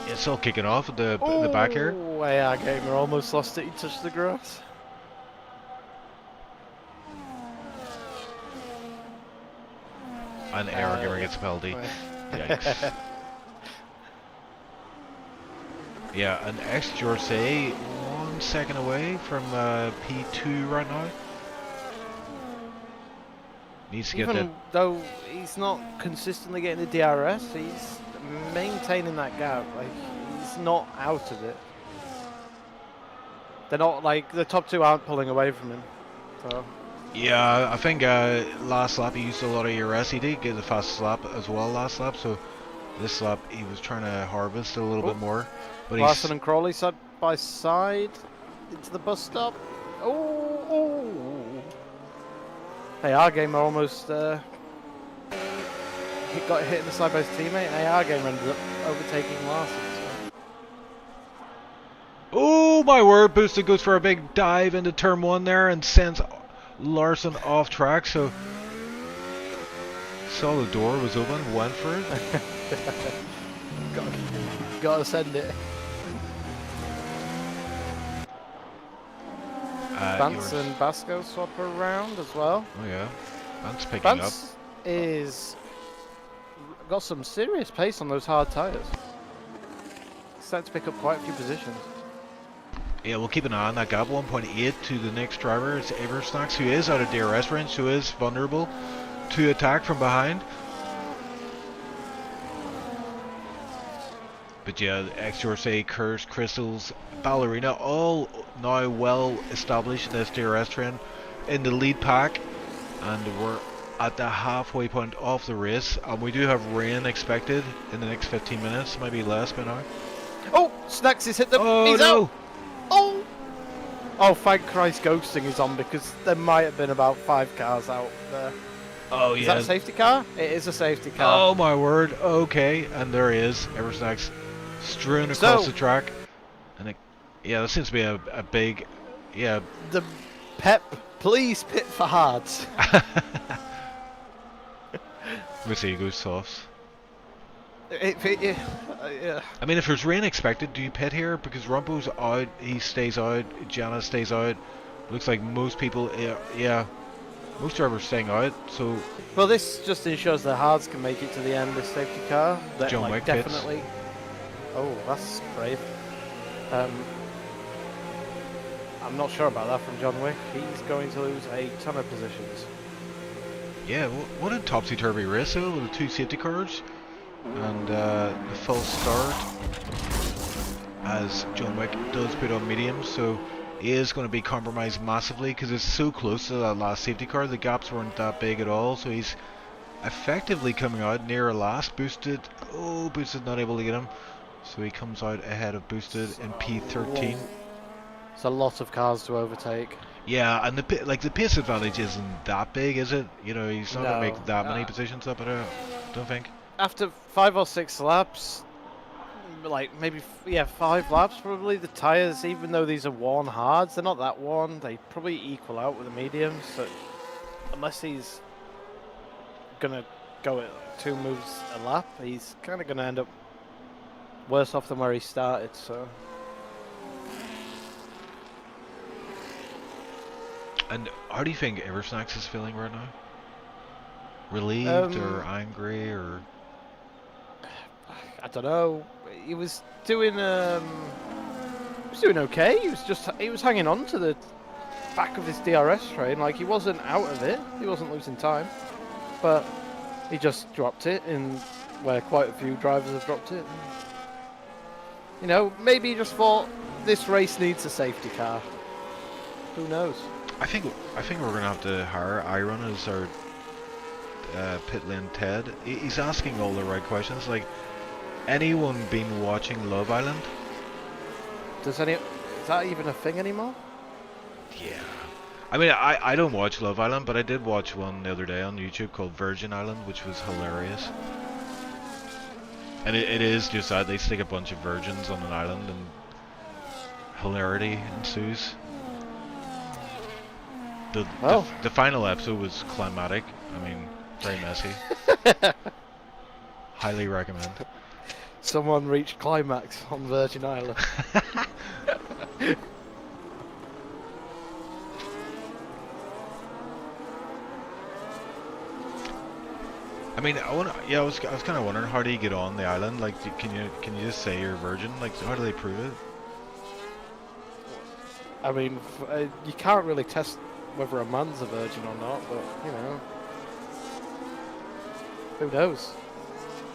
S1: it's all kicking off at the back here.
S2: Oh, yeah, Gamer almost lost it. He touched the grass.
S1: And Gamer gets a penalty. Yikes. Yeah, an ex-Yorsey 1 second away from P2 right now. Needs to get that.
S2: Even though he's not consistently getting the DRS, he's maintaining that gap. Like, he's not out of it. They're not, like, the top two aren't pulling away from him. So.
S1: Yeah, I think last lap he used a lot of ERS. He did get the fastest lap as well last lap, so this lap he was trying to harvest a little bit more. But
S2: Larson and Crawley side by side into the bus stop. Oh! Hey, our gamer almost got hit in the side by his teammate, and AR gamer ended up overtaking Larson. So.
S1: Oh my word! Boosted goes for a big dive into turn 1 there and sends Larson off track, so saw the door was open, went for it.
S2: Gotta send it. Bantz and Basco swap around as well.
S1: Oh yeah. Vance picking
S2: Vance is got some serious pace on those hard tyres. Starting to pick up quite a few positions.
S1: up. Yeah, we'll keep an eye on that gap. 1.8 to the next driver. It's Eversnax, who is out of DRS range, who is vulnerable to attack from behind. But yeah, XRC, Curse, Crystals, Ballerina, all now well established in this DRS trend in the lead pack, and we're at the halfway point of the race, and we do have rain expected in the next 15 minutes, maybe less by now.
S2: Oh, Snacks has hit them.
S1: Oh
S2: He's
S1: no!
S2: out. Oh! Oh, thank Christ ghosting is on, because there might have been about 5 cars out there.
S1: Oh
S2: Is
S1: yeah.
S2: that a safety car? It is a safety car.
S1: Oh my word, okay, and there he is, Eversnax, strewn across the track, and yeah, that seems to be a big, yeah.
S2: The Pep, please pit for hards.
S1: Let me see, he goes softs.
S2: Yeah.
S1: I mean, if there's rain expected, do you pit here? Because Rumpo's out, he stays out, Jana stays out. Looks like most people, yeah, most drivers staying out, so...
S2: Well, this just ensures the hards can make it to the end, this safety car. That,
S1: John
S2: like,
S1: Wick pits.
S2: definitely... Oh, that's brave. I'm not sure about that from John Wick. He's going to lose a ton of positions.
S1: Yeah, what a topsy-turvy race though, with the 2 safety cars. And the full start, as John Wick does put on medium, so he is going to be compromised massively because it's so close to that last safety car. The gaps weren't that big at all, so he's effectively coming out near a last. Boosted, oh, Boosted not able to get him, so he comes out ahead of Boosted in P13.
S2: It's a lot of cars to overtake.
S1: Yeah, and the pace advantage isn't that big, is it? You know, he's not going to make that many positions up, I don't think.
S2: After 5 or 6 laps, like maybe 5 laps probably, the tyres, even though these are worn hards, they're not that worn. They probably equal out with the mediums. So unless he's gonna go at 2 moves a lap, he's kind of gonna end up worse off than where he started. So.
S1: And how do you think Eversnax is feeling right now? Relieved or angry or?
S2: I don't know. He was doing okay. He was hanging on to the back of his DRS train. Like, he wasn't out of it. He wasn't losing time, but he just dropped it in where quite a few drivers have dropped it. You know, maybe he just thought this race needs a safety car. Who knows?
S1: I think we're gonna have to hire Iron as our pit lane Ted. He's asking all the right questions. Like, anyone been watching Love Island?
S2: Is that even a thing anymore?
S1: Yeah. I mean, I don't watch Love Island, but I did watch one the other day on YouTube called Virgin Island, which was hilarious. And it is just that they stick a bunch of virgins on an island and hilarity ensues. The final episode was climatic. I mean, very messy. Highly recommend.
S2: Someone reached climax on Virgin Island.
S1: I mean, I was kind of wondering, how do you get on the island? Like, can you just say you're a virgin? Like, how do they prove it?
S2: I mean, you can't really test whether a man's a virgin or not, but you know, who knows?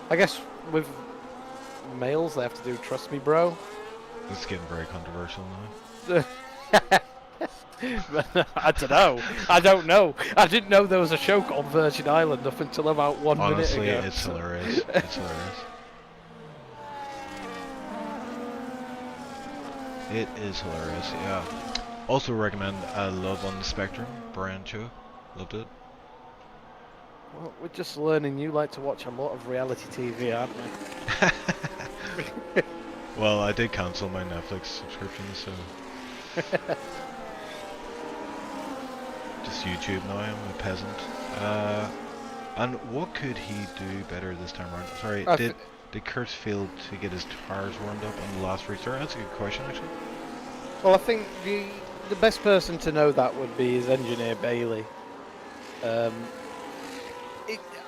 S2: I guess with males they have to do "Trust Me, Bro."
S1: It's getting very controversial now.
S2: I don't know. I don't know. I didn't know there was a show called Virgin Island up until about 1 minute ago.
S1: Honestly, it's hilarious. It's hilarious. It is hilarious, yeah. Also recommend Love on the Spectrum, Brian Cho. Loved it.
S2: Well, we're just learning you like to watch a lot of reality TV, aren't we?
S1: Well, I did cancel my Netflix subscription, so... Just YouTube now, I'm a peasant. And what could he do better this time around? Sorry, did Kurt fail to get his tires warmed up on the last restart? That's a good question, actually.
S2: Well, I think the best person to know that would be his engineer, Bailey.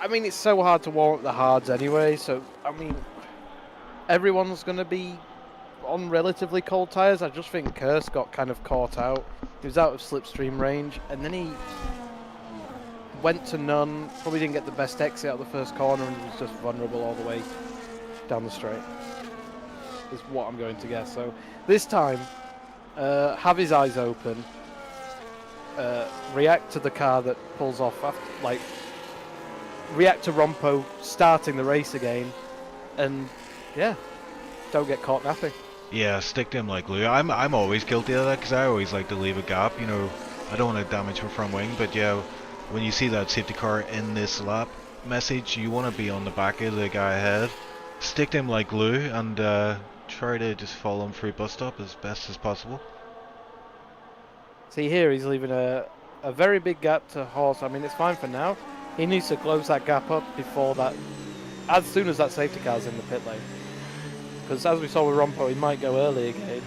S2: I mean, it's so hard to warm up the hards anyway, so, I mean, everyone's going to be on relatively cold tyres. I just think Kurst got kind of caught out. He was out of slipstream range, and then he went to none, probably didn't get the best exit out of the first corner, and was just vulnerable all the way down the straight. Is what I'm going to guess. So this time, have his eyes open, react to the car that pulls off, after, like, react to Rompo starting the race again, and yeah, don't get caught napping.
S1: Yeah, stick to him like glue. I'm always guilty of that because I always like to leave a gap. You know, I don't want to damage my front wing, but yeah, when you see that safety car in this lap message, you want to be on the back of the guy ahead. Stick to him like glue and try to just follow him through bus stop as best as possible.
S2: See here, he's leaving a very big gap to Horse. I mean, it's fine for now. He needs to close that gap up before that, as soon as that safety car's in the pit lane. Because as we saw with Rompo, he might go early again.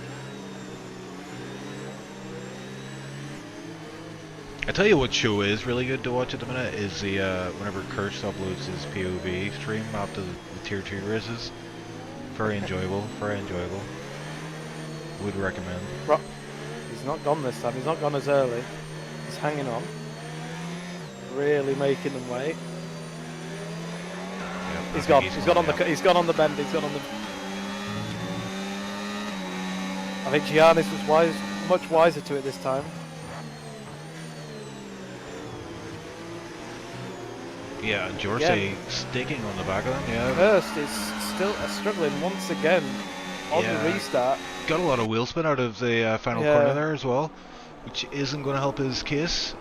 S1: I tell you what show is really good to watch at the minute is the whenever Kurst uploads his POV stream after the tier 2 races. Very enjoyable, very enjoyable. Would recommend.
S2: He's not gone this time. He's not gone as early. He's hanging on. Really making them wait.
S1: Yeah,
S2: He's gone. He's gone on the bend. He's gone on the. I think Giannis was much wiser to it this time.
S1: Yeah, and Jorsey sticking on the back of them, yeah.
S2: Kurst is still struggling once again on the restart.
S1: Got a lot of wheel spin out of the final corner there as well, which isn't going to help his case.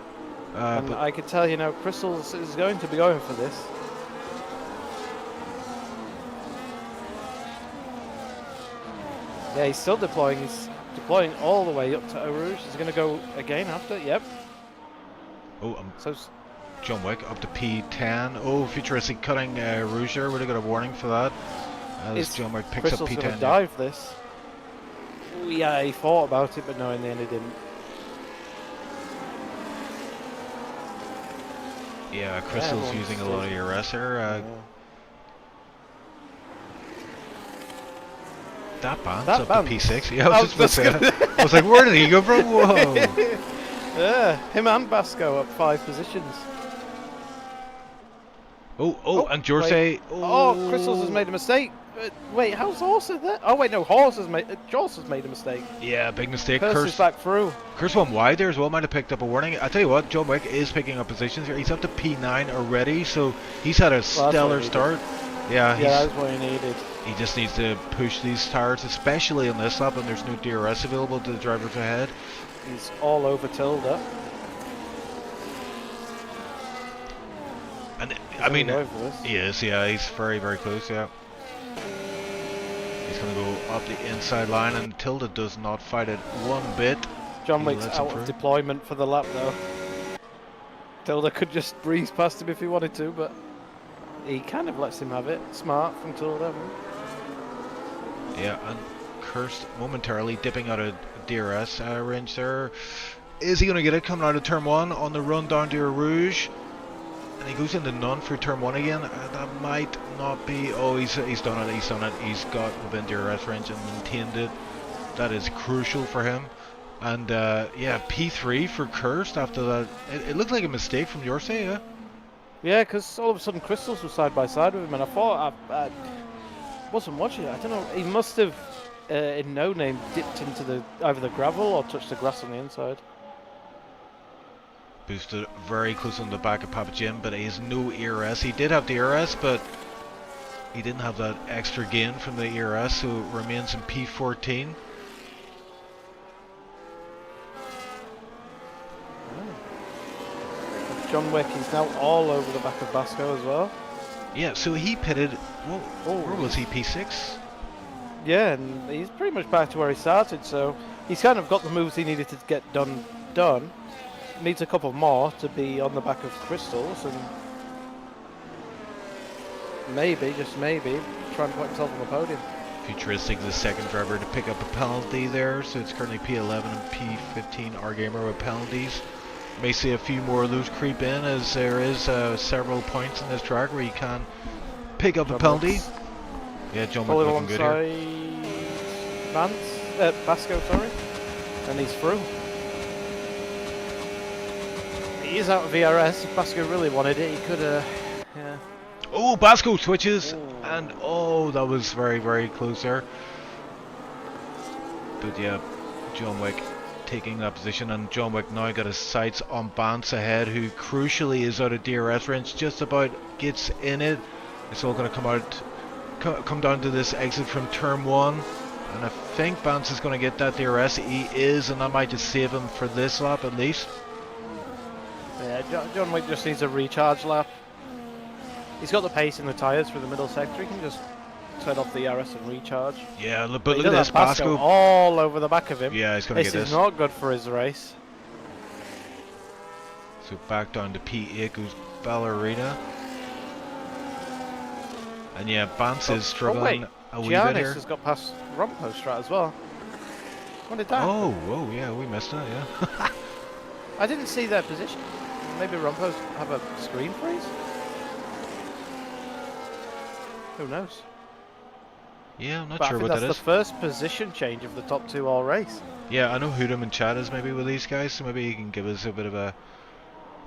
S2: And I can tell you now, Crystals is going to be going for this. Yeah, he's still deploying. He's deploying all the way up to Eau Rouge. He's going to go again after. Yep.
S1: Oh,
S2: so
S1: John Wick up to P10. Oh, futuristic cutting Rouge there. Would have got a warning for that. As John Wick picks
S2: Crystal's
S1: up P10.
S2: Going to dive this. Yeah, he thought about it, but no, in the end he didn't.
S1: Yeah, Crystal's using a lot of ERS there. That band's up to P6. Yeah, I was just about to say. I was like, where did he go from? Whoa.
S2: Yeah, him and Basco up 5 positions.
S1: And Jorsey.
S2: Oh, Crystals has made a mistake. Wait, how's Horse there? Oh wait, no, Joss has made a mistake.
S1: Yeah, big mistake.
S2: Kurst is back through.
S1: Kurst went wide there as well, might have picked up a warning. I tell you what, John Wick is picking up positions here. He's up to P9 already, so he's had a stellar start. Yeah,
S2: that's what he needed.
S1: He just needs to push these tires, especially on this lap, and there's no DRS available to the drivers ahead.
S2: He's all over Tilda.
S1: And I mean, he is. Yeah, he's very, very close. Yeah. He's going to go up the inside line, and Tilda does not fight it one bit.
S2: John Wick's out of deployment for the lap though. Tilda could just breeze past him if he wanted to, but he kind of lets him have it. Smart from Tilda.
S1: Yeah, and Kurst momentarily dipping out of DRS range there. Is he going to get it coming out of turn 1 on the run down to Rouge? And he goes into none for turn 1 again. That might not be. Oh, he's done it. He's done it. He's got within DRS range and maintained it. That is crucial for him. And yeah, P3 for Kurst after that. It looked like a mistake from your side, yeah?
S2: Yeah, because all of a sudden Crystals was side by side with him, and I thought I wasn't watching it. I don't know. He must have, in no name, dipped into either the gravel or touched the grass on the inside.
S1: Boosted very close on the back of Papa Jim, but he has no ERS. He did have the ERS, but he didn't have that extra gain from the ERS, so it remains in P14.
S2: John Wick is now all over the back of Basco as well.
S1: Yeah, so he pitted. Where was he? P6?
S2: Yeah, and he's pretty much back to where he started, so he's kind of got the moves he needed to get done. Needs a couple more to be on the back of Crystals, and maybe, just maybe, try and put himself on the podium.
S1: Futuristic, the second driver to pick up a penalty there, so it's currently P11 and P15 our gamer with penalties. may see a few more of those creep in, as there is several points in this track where you can pick up a penalty. Yeah, John Wick
S2: Pulling
S1: looking good here.
S2: alongside Basco, sorry. And he's through. He is out of VRS. If Basco really wanted it, he could have. Yeah.
S1: Oh, Basco switches,
S2: Ooh.
S1: and oh, that was very, very close there. But yeah, John Wick taking that position, and John Wick now got his sights on Bance ahead, who crucially is out of DRS range, just about gets in it. It's all going to come down to this exit from turn 1, and I think Bance is going to get that DRS. He is, and that might just save him for this lap at least.
S2: Yeah, John Wick just needs a recharge lap. He's got the pace in the tyres for the middle sector. He can just turn off the ERS and recharge.
S1: Yeah, but
S2: He
S1: look at
S2: does
S1: this,
S2: have Basco
S1: Basco.
S2: all over the back of him.
S1: Yeah, he's going to
S2: This
S1: get
S2: is
S1: this.
S2: not good for his race.
S1: So back down to P8 goes Ballerina. And yeah, Bance is struggling a wee bit
S2: Giannis
S1: here.
S2: has got past Rompo Strat as well. What did that?
S1: Oh, whoa, yeah, we missed that, yeah.
S2: I didn't see their position. Maybe Rompo's have a screen freeze? Who knows?
S1: Yeah, I'm not
S2: But
S1: sure
S2: I think
S1: what that
S2: that's
S1: is.
S2: the first position change of the top 2 all race.
S1: Yeah, I know Hoodum and Chad is maybe with these guys, so maybe he can give us a bit of an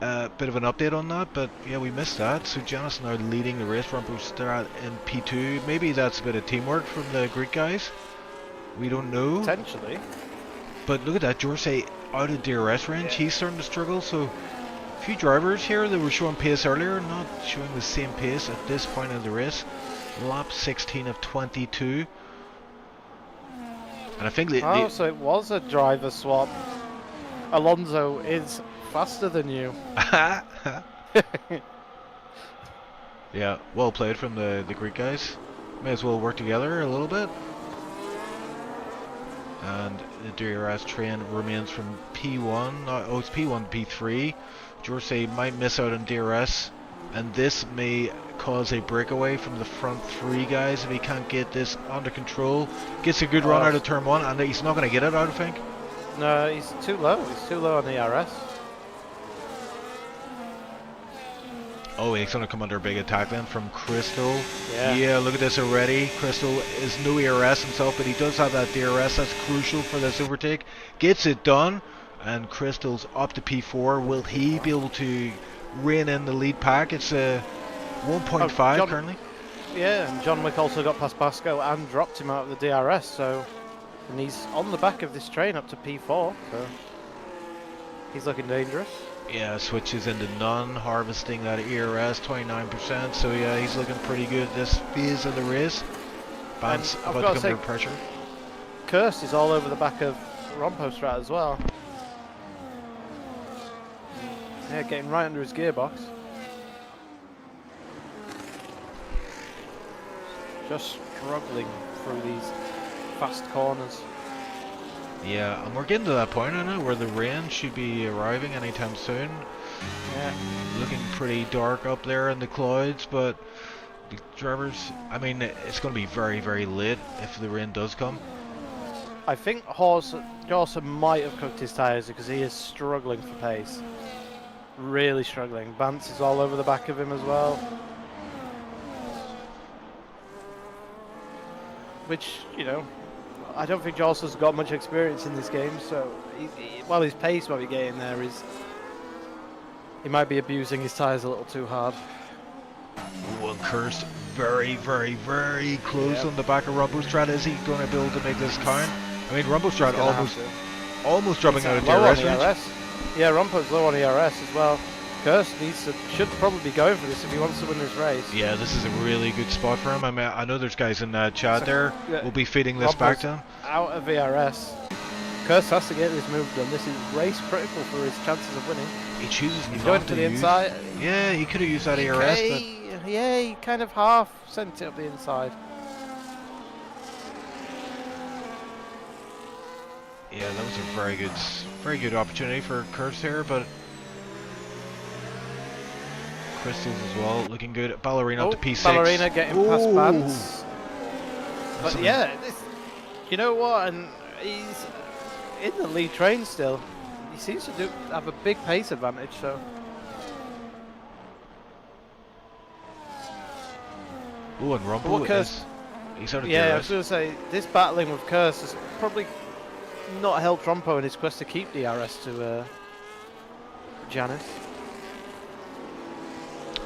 S1: update on that. But yeah, we missed that. So Giannis now leading the race. Rompo Strat in P2. Maybe that's a bit of teamwork from the Greek guys. We don't know.
S2: Potentially.
S1: But look at that, Jorsay out of DRS range. He's starting to struggle. So a few drivers here that were showing pace earlier, not showing the same pace at this point in the race. Lap 16 of 22. And I think
S2: So it was a driver swap. Alonso is faster than you.
S1: Yeah, well played from the Greek guys. May as well work together a little bit. And the DRS train remains from P1. Oh, it's P1 to P3. Jorsay might miss out on DRS, and this may cause a breakaway from the front 3 guys if he can't get this under control. Gets a good run out of turn 1, and he's not going to get it, I don't think.
S2: No, he's too low. He's too low on the ERS.
S1: Oh, he's going to come under a big attack then from Crystal.
S2: Yeah.
S1: Look at this already. Crystal is no ERS himself, but he does have that DRS. That's crucial for this overtake. Gets it done, and Crystal's up to P4. Will he be able to rein in the lead pack? It's a 1.5 currently.
S2: Yeah, and John Wick also got past Basco and dropped him out of the DRS, and he's on the back of this train up to P4, so he's looking dangerous.
S1: Yeah, switches into none, harvesting that ERS, 29%, so yeah, he's looking pretty good this phase of the race. Bance
S2: I've
S1: about
S2: got
S1: to
S2: to
S1: come under
S2: say,
S1: pressure.
S2: Kirst is all over the back of Rompo Strat as well. Yeah, getting right under his gearbox. Just struggling through these fast corners.
S1: Yeah, and we're getting to that point, I know, where the rain should be arriving anytime soon.
S2: Yeah.
S1: Looking pretty dark up there in the clouds, but the drivers, I mean, it's going to be very, very late if the rain does come.
S2: I think Dawson might have cooked his tyres because he is struggling for pace. Really struggling. Bance is all over the back of him as well. Which, you know, I don't think Jolson's got much experience in this game, so while his pace might be getting there, he might be abusing his tyres a little too hard.
S1: Well, Kirst very, very, very close on the back of Rompo Strat. Is he going to be able to make this count? I mean, Rompo Strat almost dropping out of DRS range.
S2: Yeah, Rompo's low on ERS as well. Kirst should probably be going for this if he wants to win this race.
S1: Yeah, this is a really good spot for him. I mean, I know there's guys in chat there. We'll be feeding this back to him.
S2: Out of ERS. Kirst has to get this move done. This is race critical for his chances of winning.
S1: He chooses
S2: He's
S1: not
S2: going to the
S1: use.
S2: inside.
S1: Yeah, he could have used that ERS, but
S2: Yeah, he kind of half sent it up the inside.
S1: yeah, that was a very good opportunity for Kirst here, but Crystals as well, looking good. Ballerina up to P6.
S2: Ballerina getting past Bance. But
S1: That's
S2: you know what? And he's in the lead train still. he seems to have a big pace advantage. So
S1: Oh, and Rumble
S2: what Curse-
S1: is... He's out of
S2: yeah, I
S1: DRS.
S2: was going to say this battling with Curse has probably not helped Trompo in his quest to keep DRS to Janice.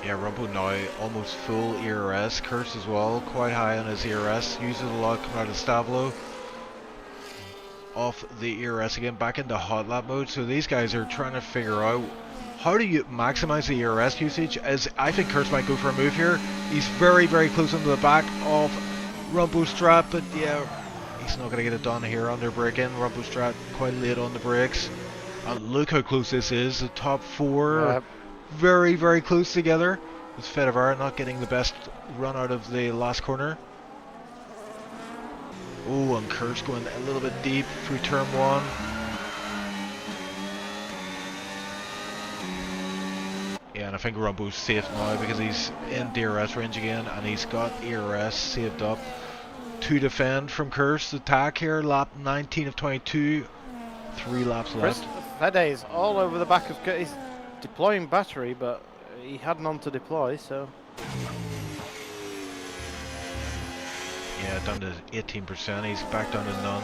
S1: Yeah, Rumble now almost full ERS. Curse as well, quite high on his ERS. Uses a lot coming out of Stavlo. Off the ERS again, back into hot lap mode. So these guys are trying to figure out how do you maximize the ERS usage. As I think Curse might go for a move here. He's very, very close into the back of Rumble Strat, but yeah, he's not going to get it done here under braking. Rumble Strat quite late on the brakes. And look how close this is. The top four. Very, very close together. With Fedivar not getting the best run out of the last corner. Oh, and Curse going a little bit deep through turn one. Yeah, and I think Rumbo's safe now because he's in DRS range again and he's got ERS saved up to defend from Curse. The attack here, lap 19 of 22. 3 laps left.
S2: Fede is all over the back of Curse. He's deploying battery, but he had none to deploy, so...
S1: Yeah, down to 18%. He's back down to none.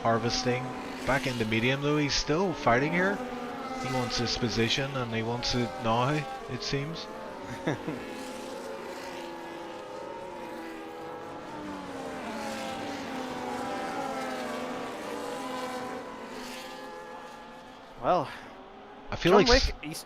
S1: Harvesting. Back into medium though. He's still fighting here. He wants his position and he wants it now, it seems.
S2: Well,
S1: I feel
S2: John
S1: like...
S2: Wick, he's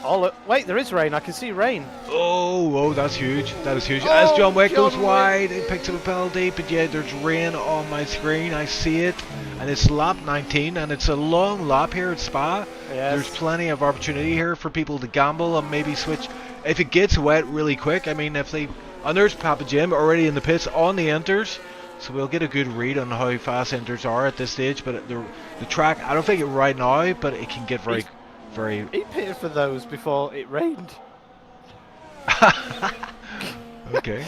S2: all... Wait, there is rain. I can see rain.
S1: Oh, that's huge. That is huge. As John Wick goes
S2: Wick.
S1: wide, it picks up a penalty, but yeah, there's rain on my screen. I see it. And it's lap 19, and it's a long lap here at Spa.
S2: Yes.
S1: There's plenty of opportunity here for people to gamble and maybe switch. If it gets wet really quick, I mean, if they... And there's Papa Jim already in the pits on the enters. So we'll get a good read on how fast enters are at this stage. But the track, I don't think it right now, but it can get very...
S2: He pitted for those before it rained.
S1: Okay.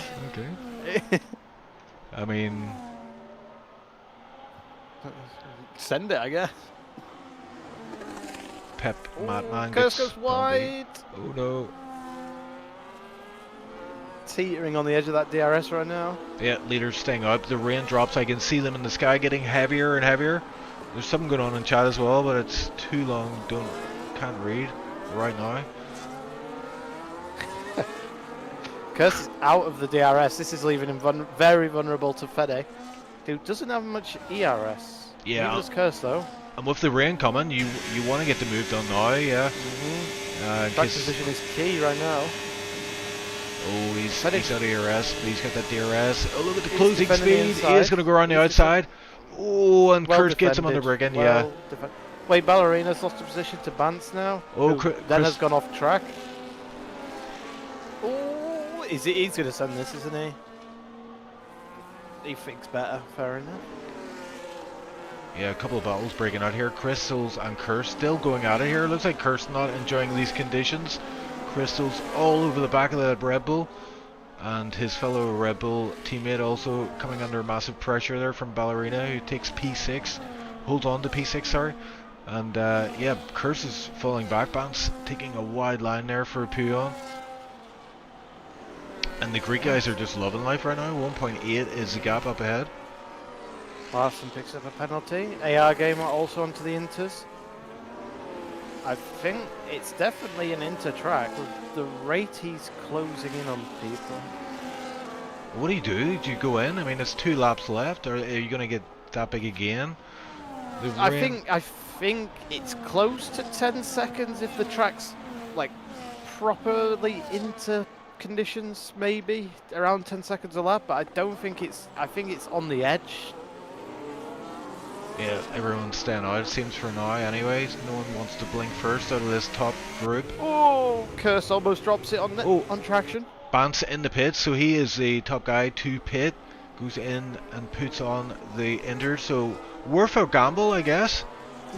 S1: I mean...
S2: Send it, I guess.
S1: Pep Madman
S2: Curse
S1: gets
S2: goes wide.
S1: Oh no.
S2: Teetering on the edge of that DRS right now.
S1: Yeah, leaders staying up. The rain drops. I can see them in the sky getting heavier and heavier. There's something going on in chat as well, but it's too long. Can't read right now.
S2: Curse is out of the DRS. This is leaving him very vulnerable to Fede, who doesn't have much ERS.
S1: Yeah.
S2: Neither does Curse though.
S1: And with the rain coming, you want to get the move done now, yeah.
S2: Track position is key right now.
S1: Oh, he's out of DRS, but he's got that DRS. Oh, look at the closing
S2: defending the
S1: speed. He is going to go around the outside. Oh, and
S2: Well
S1: Curse gets him on the
S2: defended.
S1: braking, yeah.
S2: Wait, Ballerina's lost a position to Bance now.
S1: Oh,
S2: who then has gone off track. Oh, he's going to send this, isn't he? He thinks better, fair enough.
S1: Yeah, a couple of battles breaking out here. Crystals and Curse still going at it here. Looks like Curse not enjoying these conditions. Crystals all over the back of that Red Bull. And his fellow Red Bull teammate also coming under massive pressure there from Ballerina, who takes P6. Holds on to P6, sorry. And yeah, Curse is falling back. Bance taking a wide line there for Puyon. And the Greek guys are just loving life right now. 1.8 is the gap up ahead.
S2: Larson picks up a penalty. AR Gamer also onto the Inters. I think it's definitely an Inter track with the rate he's closing in on people.
S1: What do? Do you go in? I mean, it's 2 laps left. Or are you going to get that big again?
S2: I think it's close to 10 seconds if the track's like properly into conditions, maybe around 10 seconds a lap. But I don't think it's. I think it's on the edge.
S1: Yeah, everyone's staying out, it seems, for now anyways. No one wants to blink first out of this top group.
S2: Oh, Curse almost drops it on traction.
S1: Bance in the pit, so he is the top guy to pit. Goes in and puts on the ender, so worth a gamble, I guess.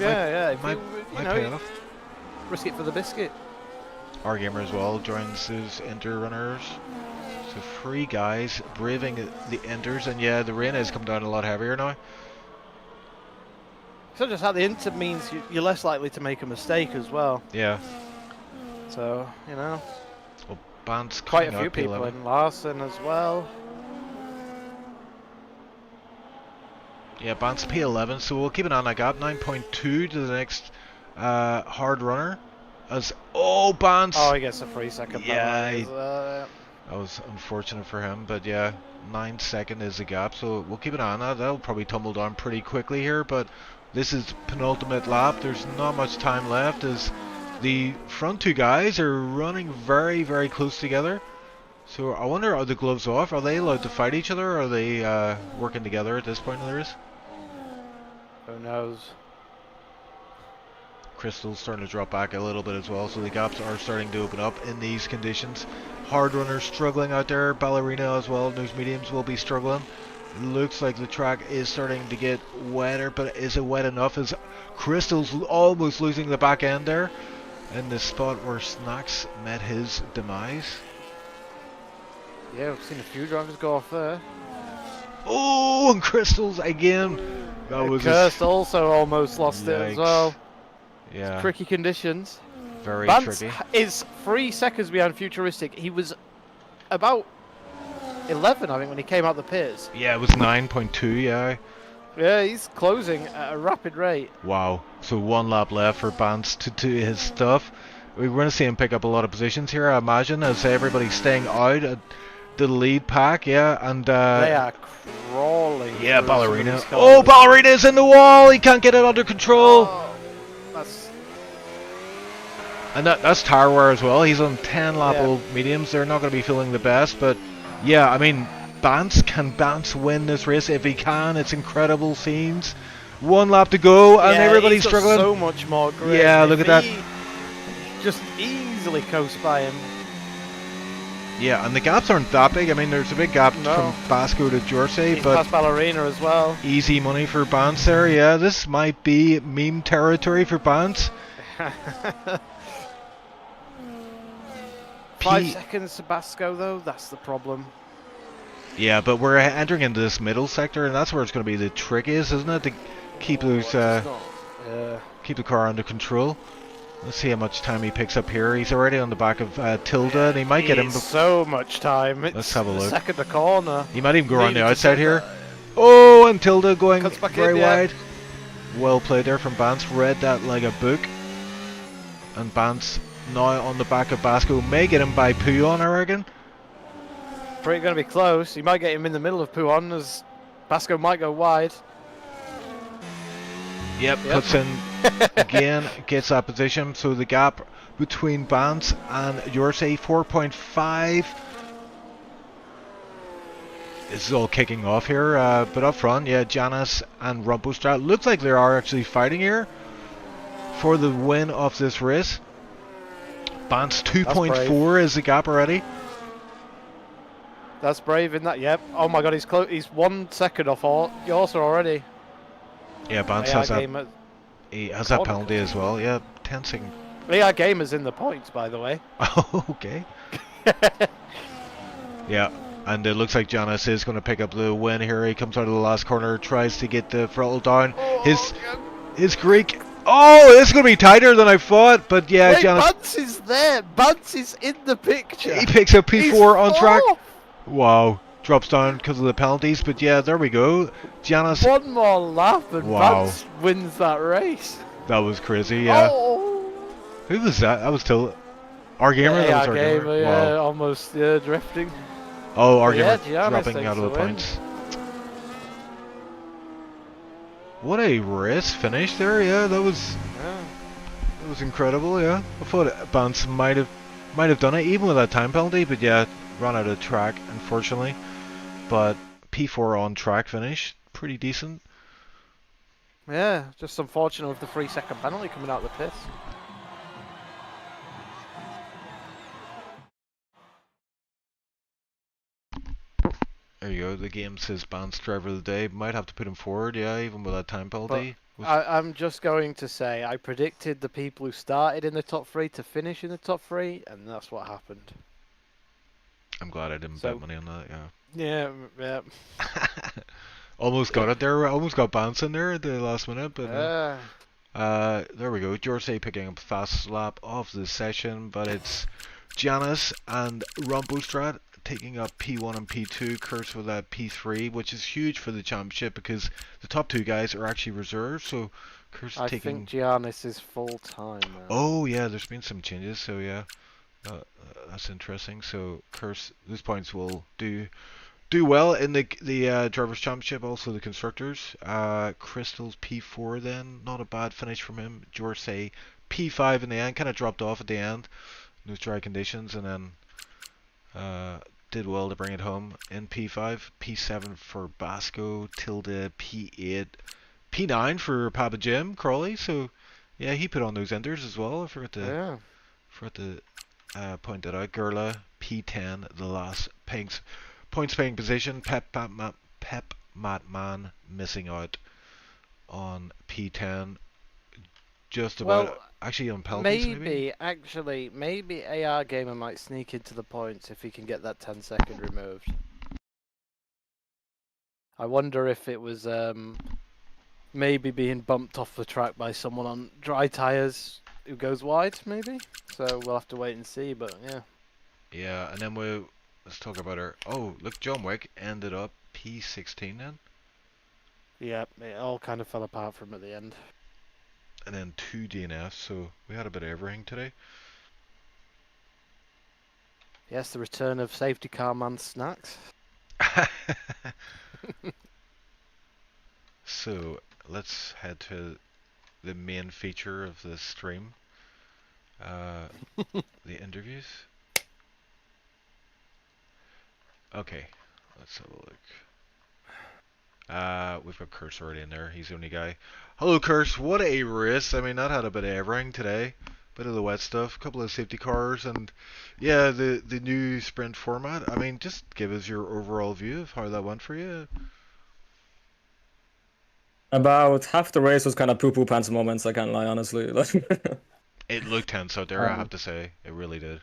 S2: Yeah, if
S1: might pay off.
S2: Risk it for the biscuit.
S1: Our gamer as well joins those ender runners. So 3 guys braving the enders, and yeah, the rain has come down a lot heavier now.
S2: So just how the inter means you're less likely to make a mistake as well.
S1: Yeah.
S2: So, you know,
S1: Well, Bant's
S2: quite a
S1: coming
S2: few
S1: out
S2: people
S1: P11.
S2: in Larson as well.
S1: Yeah, Bant's P11, so we'll keep an eye on that gap. 9.2 to the next hard runner. As Bant's.
S2: Oh, he gets a 3-second
S1: Yeah,
S2: penalty as well.
S1: that was unfortunate for him, but yeah, 9 second is the gap, so we'll keep an eye on that. That'll probably tumble down pretty quickly here, but this is penultimate lap. There's not much time left as the front two guys are running very, very close together. So I wonder, are the gloves off? Are they allowed to fight each other, or are they working together at this point in the race?
S2: Who knows?
S1: Crystal's starting to drop back a little bit as well, so the gaps are starting to open up in these conditions. Hard runners struggling out there, ballerina as well, those mediums will be struggling. Looks like the track is starting to get wetter, but is it wet enough? As Crystal's almost losing the back end there in the spot where Snacks met his demise.
S2: Yeah, we've seen a few drivers go off there.
S1: Oh, and Crystal's again. That was
S2: Kirst also almost lost it as well.
S1: Yeah,
S2: Tricky conditions.
S1: very
S2: Vance
S1: tricky.
S2: is 3 seconds behind Futuristic. He was about 11, I think, when he came out the pits.
S1: Yeah, it was 9.2, yeah.
S2: Yeah, he's closing at a rapid rate.
S1: Wow. So 1 lap left for Vance to do his stuff. We're going to see him pick up a lot of positions here, I imagine, as everybody's staying out at the lead pack, yeah, and
S2: They are crawling.
S1: yeah,
S2: through
S1: ballerina.
S2: some of these
S1: Oh,
S2: corners.
S1: ballerina's in the wall. He can't get it under control.
S2: Oh, that's
S1: And that's tire wear as well. He's on 10 lap
S2: Yeah.
S1: old mediums. They're not going to be feeling the best, but yeah, I mean, can Bance win this race? If he can, it's incredible scenes. 1 lap to go, and
S2: yeah,
S1: everybody's
S2: he's got
S1: struggling.
S2: so much more grip.
S1: Yeah,
S2: If
S1: look at that.
S2: he just easily coast by him.
S1: Yeah, and the gaps aren't that big. I mean, there's a big gap
S2: No.
S1: from Basco to Jersey,
S2: He's
S1: but
S2: past ballerina as well.
S1: easy money for Bance there. Yeah, this might be meme territory for Bance.
S2: 5 seconds to Basco though, that's the problem.
S1: Yeah, but we're entering into this middle sector, and that's where it's going to be the trickiest, isn't it? To keep those,
S2: It's not- yeah.
S1: keep the car under control. Let's see how much time he picks up here. He's already on the back of Tilda, and he might get him.
S2: Needs so much time. It's
S1: Let's have a look.
S2: Second to corner.
S1: He might even go around the
S2: Needed to
S1: outside
S2: set
S1: here.
S2: that.
S1: Oh, and Tilda going
S2: Cuts back
S1: very
S2: in, yeah.
S1: wide. Well played there from Bance. Read that like a book. And Bance now on the back of Basco. May get him by Puyon, I reckon.
S2: Pretty going to be close. He might get him in the middle of Puon as Basco might go wide.
S1: Yep,
S2: Yep.
S1: cuts in again, gets that position. So the gap between Bance and Yorsey, 4.5. This is all kicking off here, but up front, yeah, Janice and Rumpostrat. Looks like they are actually fighting here for the win of this race. Bance 2.4 is the gap already.
S2: That's brave in that. Yep. Oh my god, he's close. He's 1 second off Yorsa already.
S1: Yeah, Bance
S2: AI
S1: has that.
S2: Gamer.
S1: He has that
S2: Corner
S1: penalty as well. Yeah, 10 second.
S2: AI Gamer's in the points, by the way.
S1: Oh, okay. Yeah, and it looks like Janice is going to pick up the win here. He comes out of the last corner, tries to get the throttle down. His Greek. Oh, it's going to be tighter than I thought, but yeah,
S2: Wait,
S1: Janice.
S2: Bunce is there. Bunce is in the picture.
S1: He picks up P4
S2: He's
S1: on track.
S2: fourth.
S1: Wow, drops down because of the penalties, but yeah, there we go. Janice,
S2: One more lap and
S1: Wow.
S2: Bunce wins that race.
S1: that was crazy. Yeah,
S2: Oh.
S1: who was that? That was still our gamer. That was
S2: AI
S1: our
S2: Gamer,
S1: gamer.
S2: yeah,
S1: Wow.
S2: almost drifting.
S1: Oh, our
S2: Yeah,
S1: gamer
S2: Giannis
S1: dropping
S2: takes
S1: out of
S2: the
S1: the
S2: win.
S1: points. What a race finish there. Yeah, that was incredible. Yeah, I thought Bance might have done it even with that time penalty, but yeah, ran out of track unfortunately. But P4 on track finish, pretty decent.
S2: Yeah, just unfortunate with the 3 second penalty coming out of the pits.
S1: There you go. The game says Bance driver of the day. Might have to put him forward. Yeah, even with that time penalty.
S2: I'm just going to say I predicted the people who started in the top 3 to finish in the top 3, and that's what happened.
S1: I'm glad I didn't
S2: So-
S1: bet money on that. Yeah.
S2: Yeah, yeah.
S1: Almost got it there. Almost got Bance in there at the last minute, but no. There we go. Dorsey picking up fast lap of the session, but it's Janice and Rombostrat taking up P1 and P2. Kurtz with that P3, which is huge for the championship because the top two guys are actually reserved. So Kurtz
S2: I
S1: taking.
S2: think Giannis is full time now.
S1: Oh yeah, there's been some changes. So yeah, that's interesting. So Kurtz, those points will do well in the drivers' championship. Also the constructors. Crystal's P4 then, not a bad finish from him. Jorsay P5 in the end, kind of dropped off at the end, those dry conditions, and then did well to bring it home in P5. P7 for Basco, Tilde P8, P9 for Papa Jim Crawley. So yeah, he put on those enders as well. I forgot to point that out. Gerla P10, the last points paying position. Pep Matman missing out on P10. Just about actually on penalties
S2: maybe AR Gamer might sneak into the points if he can get that 10-second removed. I wonder if it was maybe being bumped off the track by someone on dry tyres who goes wide, maybe. So we'll have to wait and see. But yeah.
S1: Yeah, and then let's talk about our. Oh, look, John Wick ended up P16 then.
S2: Yeah, it all kind of fell apart from at the end.
S1: And then 2 DNFs, so we had a bit of everything today.
S2: Yes, the return of safety car man Snacks.
S1: So let's head to the main feature of the stream. The interviews. Okay, let's have a look. We've got Curse already in there. He's the only guy. Hello, Curse. What a race! I mean, that had a bit of everything today. Bit of the wet stuff, a couple of safety cars, and yeah, the new sprint format. I mean, just give us your overall view of how that went for you.
S5: About half the race was kind of poo-poo pants moments. I can't lie, honestly.
S1: It looked tense out there, I have to say. It really did.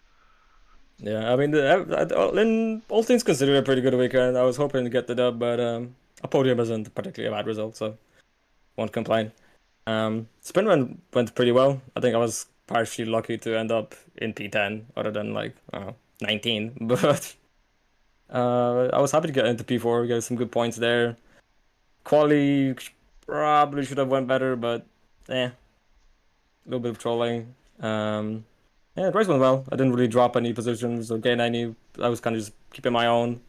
S5: Yeah, I mean, in all things considered, a pretty good weekend. I was hoping to get the dub, but a podium isn't particularly a bad result, so won't complain. Sprint went pretty well. I think I was partially lucky to end up in P10, other than like 19. But I was happy to get into P4, get some good points there. Quali probably should have went better, but a little bit of trolling. Yeah, the race went well. I didn't really drop any positions or gain any. I was kind of just keeping my own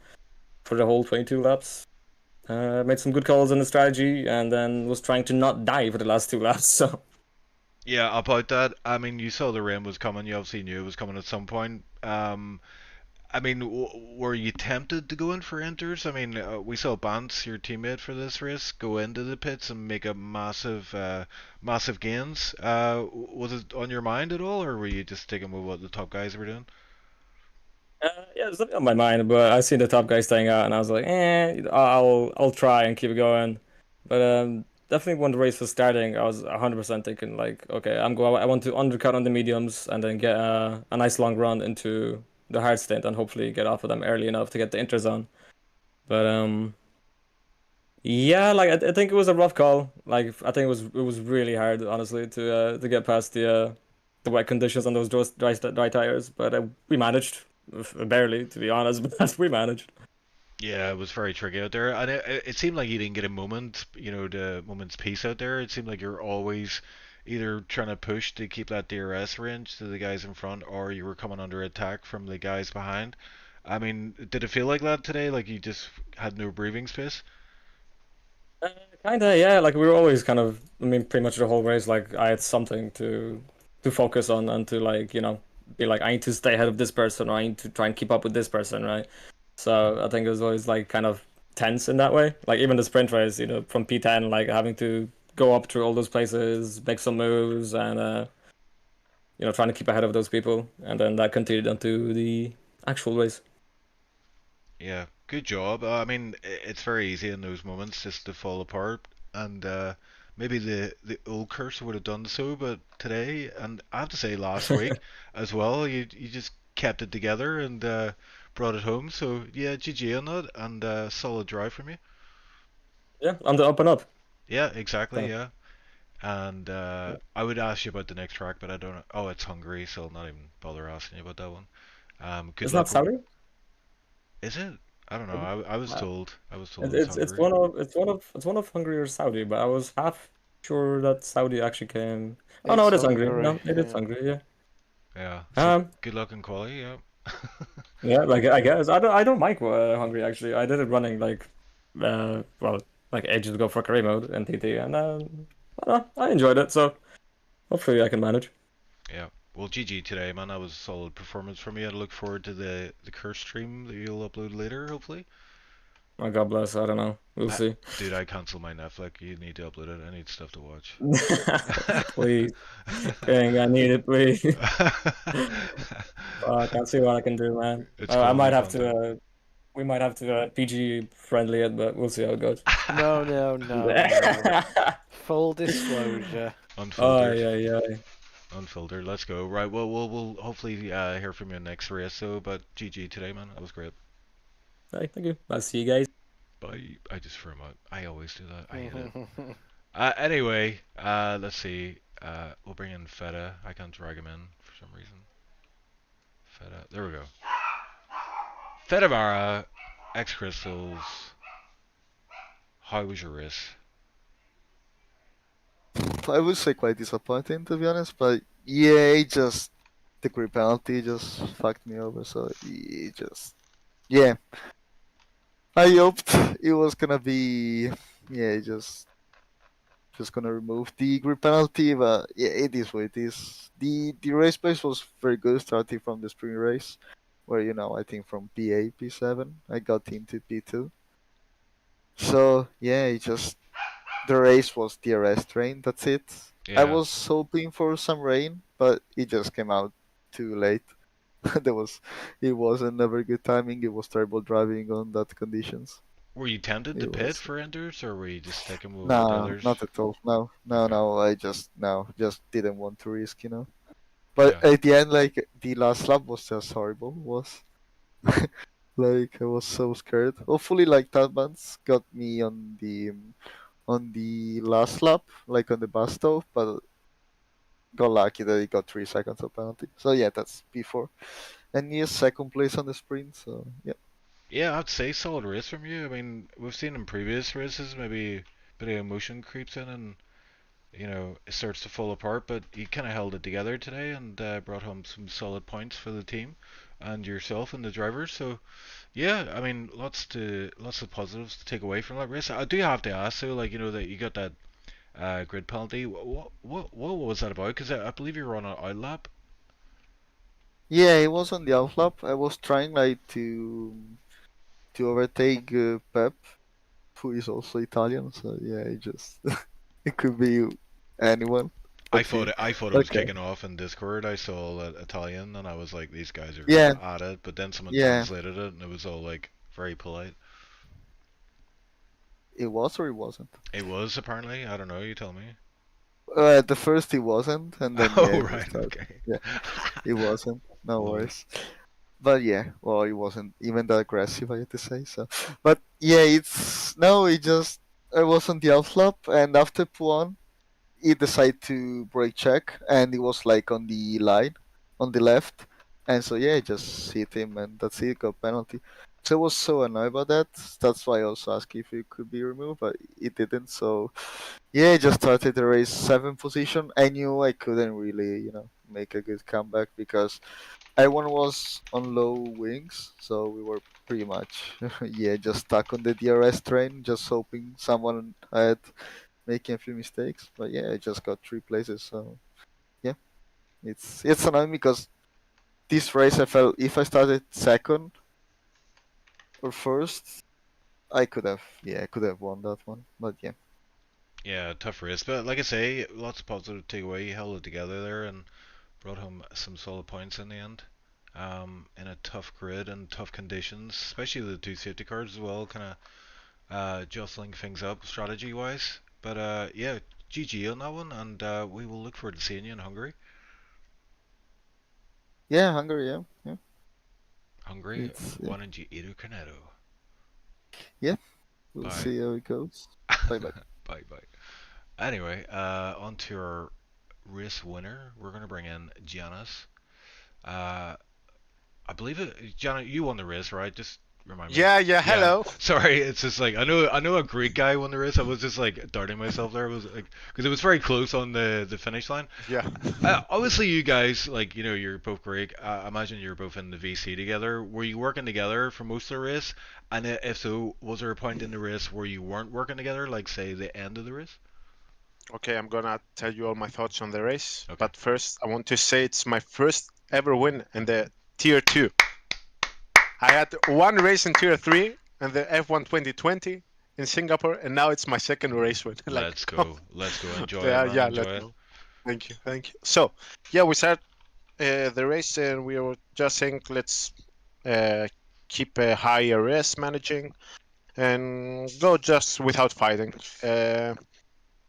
S5: for the whole 22 laps. Made some good calls in the strategy, and then was trying to not die for the last 2 laps. So
S1: yeah, about that. I mean, you saw the rain was coming. You obviously knew it was coming at some point. I mean, were you tempted to go in for enters? I mean, we saw Bance, your teammate for this race, go into the pits and make a massive gains. Was it on your mind at all, or were you just sticking with what the top guys were doing?
S5: yeah, there's something on my mind, but I seen the top guy staying out, and I was like, I'll try and keep it going. But definitely when the race was starting, I was 100% thinking like, okay, I want to undercut on the mediums and then get a nice long run into the hard stint and hopefully get off of them early enough to get the interzone. But yeah, like I think it was a rough call. Like I think it was really hard, honestly, to get past the wet conditions on those dry tires. But we managed, barely, to be honest, but we managed.
S1: Yeah, it was very tricky out there, and it seemed like you didn't get a moment, the moment's peace out there. It seemed like you're always either trying to push to keep that DRS range to the guys in front, or you were coming under attack from the guys behind. I mean, did it feel like that today? Like you just had no breathing space?
S5: Kinda, yeah. Like we were always kind of, I mean, pretty much the whole race. Like I had something to focus on and to like, be like, I need to stay ahead of this person, or I need to try and keep up with this person, right? So I think it was always like kind of tense in that way. Like even the sprint race, from P10, like having to go up through all those places, make some moves, and trying to keep ahead of those people, and then that continued onto the actual race.
S1: Yeah, good job. I mean, it's very easy in those moments just to fall apart, and maybe the old cursor would have done so, but today, and I have to say last week as well, you just kept it together and brought it home. So yeah, GG on that, and solid drive from you.
S5: Yeah, on the up and up.
S1: Yeah, exactly.
S5: So,
S1: Yeah. And I would ask you about the next track, but I don't know. Oh, it's Hungary, so I'll not even bother asking you about that one. Good
S5: it's not
S1: luck.
S5: Saudi.
S1: Is it? I don't know. I was
S5: Uh,
S1: told. I was told it was
S5: it's
S1: Hungary.
S5: one of Hungary or Saudi, but I was half sure that Saudi actually came. Oh no,
S2: It's
S5: it is Hungary.
S2: Hungary.
S5: No, it is
S2: Yeah.
S5: Hungary. Yeah.
S1: Yeah. So
S5: Um.
S1: good luck in quali. Yeah.
S5: Yeah. Like I guess I don't mind Hungary actually. I did it running well like ages ago for career mode and TT, and I don't know, I enjoyed it. So hopefully I can manage.
S1: Yeah. Well, GG today, man. That was a solid performance from you. I look forward to the curse stream that you'll upload later, hopefully.
S5: My God bless. I don't know. We'll
S1: I,
S5: see.
S1: dude, I cancelled my Netflix. You need to upload it. I need stuff to watch.
S5: Please, King, I need it, please. I can't see what I can do, man.
S1: It's
S5: I
S1: quality
S5: might have
S1: content.
S5: to. We might have to PG friendly it, but we'll see how it goes.
S2: No, no, no, no. Full disclosure.
S5: Oh
S1: Unfiltered.
S5: yeah, yeah.
S1: Unfiltered. Let's go. Right. Well, we'll hopefully hear from you next race. So, but GG today, man. That was great.
S5: Hey, thank you. I'll see you guys.
S1: Bye. I just threw him out. I always do that. I hate it. Anyway, let's see. We'll bring in Feta. I can't drag him in for some reason. Feta. There we go. Feta Mara, X Crystals. How was your race?
S6: I would say quite disappointing to be honest, but yeah, it just the grid penalty just fucked me over. So it just yeah, I hoped it was gonna be yeah, just gonna remove the grid penalty, but yeah, it is what it is. The race pace was very good starting from the spring race, where I think from P8 P7 I got into P2. So yeah, it just the race was DRS train. That's it. I
S1: Yeah.
S6: was hoping for some rain, but it just came out too late. It wasn't a very good timing. It was terrible driving on that conditions.
S1: Were you tempted to
S6: It
S1: pit
S6: was
S1: for Enders, or were you just sticking with what the
S6: nah,
S1: others?
S6: not at all. No, no,
S1: Okay.
S6: no. I just no, just didn't want to risk. But
S1: Yeah.
S6: at the end, like the last lap was just horrible. Was like I was so scared. Hopefully, like Tadmans got me on the last lap, like on the bus stop, but got lucky that he got 3 seconds of penalty. So yeah, that's P4. And he is second place on the sprint. So yeah,
S1: Yeah, I'd say solid race from you. I mean, we've seen in previous races maybe a bit of emotion creeps in and it starts to fall apart, but you kind of held it together today and brought home some solid points for the team and yourself and the drivers. So yeah, I mean, lots of positives to take away from that race. I do have to ask though, like that you got that grid penalty. What was that about? Because I believe you were on an out lap.
S6: yeah, it was on the out lap. I was trying like to overtake Pep, who is also Italian. So yeah, it just it could be anyone. But
S1: I thought it was
S6: okay,
S1: kicking off in Discord. I saw Italian and I was like, these guys are going
S6: yeah,
S1: at it. But then someone
S6: yeah,
S1: translated it and it was all like very polite.
S6: it was or it wasn't.
S1: It was apparently. I don't know. You tell me.
S6: At the first it wasn't, and then yeah,
S1: Oh
S6: it
S1: right,
S6: started.
S1: okay.
S6: Yeah, it wasn't. No
S1: Love it.
S6: worries. But yeah, well, it wasn't even that aggressive, I have to say. So, but yeah, it's no, it just I was on the outlap, and after P1, he decided to brake check, and it was like on the line, on the left, and so yeah, just hit him, and that's it, got penalty. So I was so annoyed about that. That's why I also asked if it could be removed, but it didn't. So yeah, I just started the race 7th position. I knew I couldn't really, make a good comeback because everyone was on low wings, so we were pretty much, yeah, just stuck on the DRS train, just hoping someone had making a few mistakes. But yeah, I just got 3 places, so yeah, it's annoying because this race I felt if I started second or first, I could have won that one. But yeah,
S1: Yeah, tough race, but like I say, lots of positive takeaway. You held it together there and brought home some solid points in the end. In a tough grid and tough conditions, especially the two safety cars as well, kind of jostling things up strategy wise. But yeah, GG on that one, and we will look forward to seeing you in Hungary.
S6: yeah, Hungary, yeah,
S1: Hungary,
S6: it's
S1: one in G Cornetto.
S6: yeah. We'll
S1: Bye.
S6: see how it goes. Bye bye.
S1: Bye bye. Anyway, on to our race winner. We're gonna bring in Giannis. I believe it. Giannis, you won the race, right? Just remind me.
S7: Yeah, hello.
S1: Sorry, it's just like I know a Greek guy won the race. I was just like doubting myself there. I was like, because it was very close on the finish line.
S7: Yeah.
S1: Obviously, you guys, like, you're both Greek. I imagine you're both in the VC together. Were you working together for most of the race? And if so, was there a point in the race where you weren't working together, like say the end of the race?
S7: Okay, I'm gonna tell you all my thoughts on the race.
S1: Okay.
S7: But first, I want to say it's my first ever win in the Tier 2. I had one race in Tier 3 and the F1 2020 in Singapore, and now it's my second race win.
S1: Let's go. Let's go. Enjoy
S7: Yeah,
S1: it, man.
S7: yeah,
S1: Enjoy
S7: let's
S1: it.
S7: go. Thank you. So, yeah, we start the race, and we were just saying let's keep a high RS managing and go just without fighting.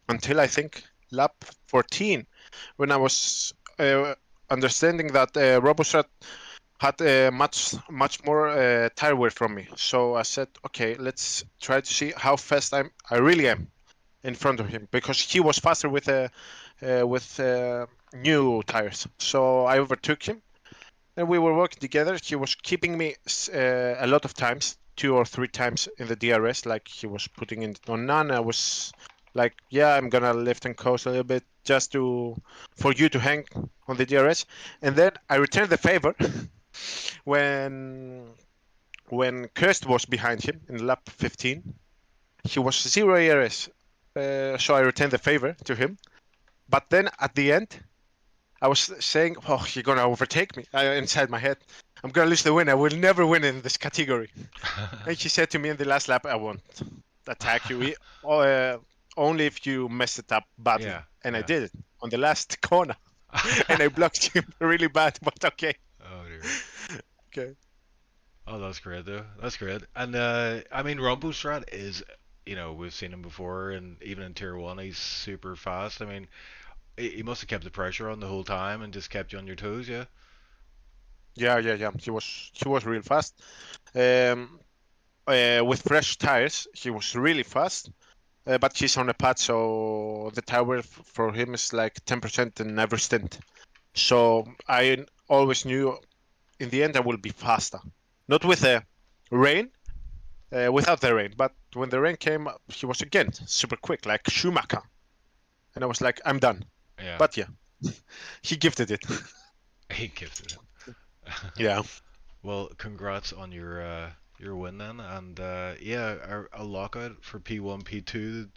S7: Until I think lap 14, when I was understanding that Robostrat had much more tire wear from me. So I said, okay, let's try to see how fast I really am in front of him, because he was faster with new tires. So I overtook him, and we were working together. He was keeping me a lot of times, 2 or 3 times in the DRS, like he was putting it on none. I was like, yeah, I'm gonna lift and coast a little bit just for you to hang on the DRS. And then I returned the favor when Kirst was behind him in lap 15. He was 0 ARS, so I returned the favor to him. But then at the end, I was saying, oh, you're gonna overtake me. Inside my head, I'm gonna lose the win. I will never win in this category. And he said to me in the last lap, I won't attack you. Only if you mess it up badly.
S1: Yeah,
S7: And I
S1: yeah.
S7: did it on the last corner. And I blocked him really bad, but okay.
S1: Oh dear.
S7: Okay.
S1: Oh, that's great though. That's great. And I mean, Rumbostrat is, we've seen him before, and even in Tier 1, he's super fast. I mean, he must have kept the pressure on the whole time and just kept you on your toes, yeah?
S7: Yeah. He was real fast. With fresh tires, he was really fast. But he's on a pad, so the tire for him is like 10% in every stint. So I always knew in the end I will be faster. Not with the rain, without the rain, but when the rain came, he was again super quick, like Schumacher. And I was like, I'm done.
S1: Yeah.
S7: But yeah, he gifted it.
S1: He gifted it.
S7: Yeah.
S1: Well, congrats on your win then, and yeah, a lockout for P1, P2,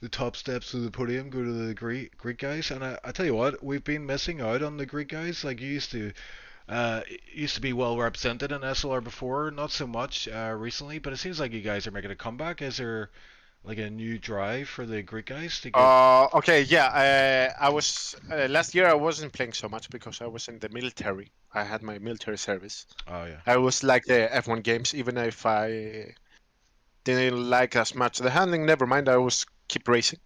S1: the top steps of the podium go to the Greek guys, and I tell you what, we've been missing out on the Greek guys. Like, you used to be well represented in SLR before, not so much recently, but it seems like you guys are making a comeback. Is there like a new drive for the Greek guys to get?
S7: Okay, yeah. I was last year. I wasn't playing so much because I was in the military. I had my military service.
S1: Oh yeah.
S7: I was like the F1 games, even if I didn't like as much the handling. Never mind, I was keep racing.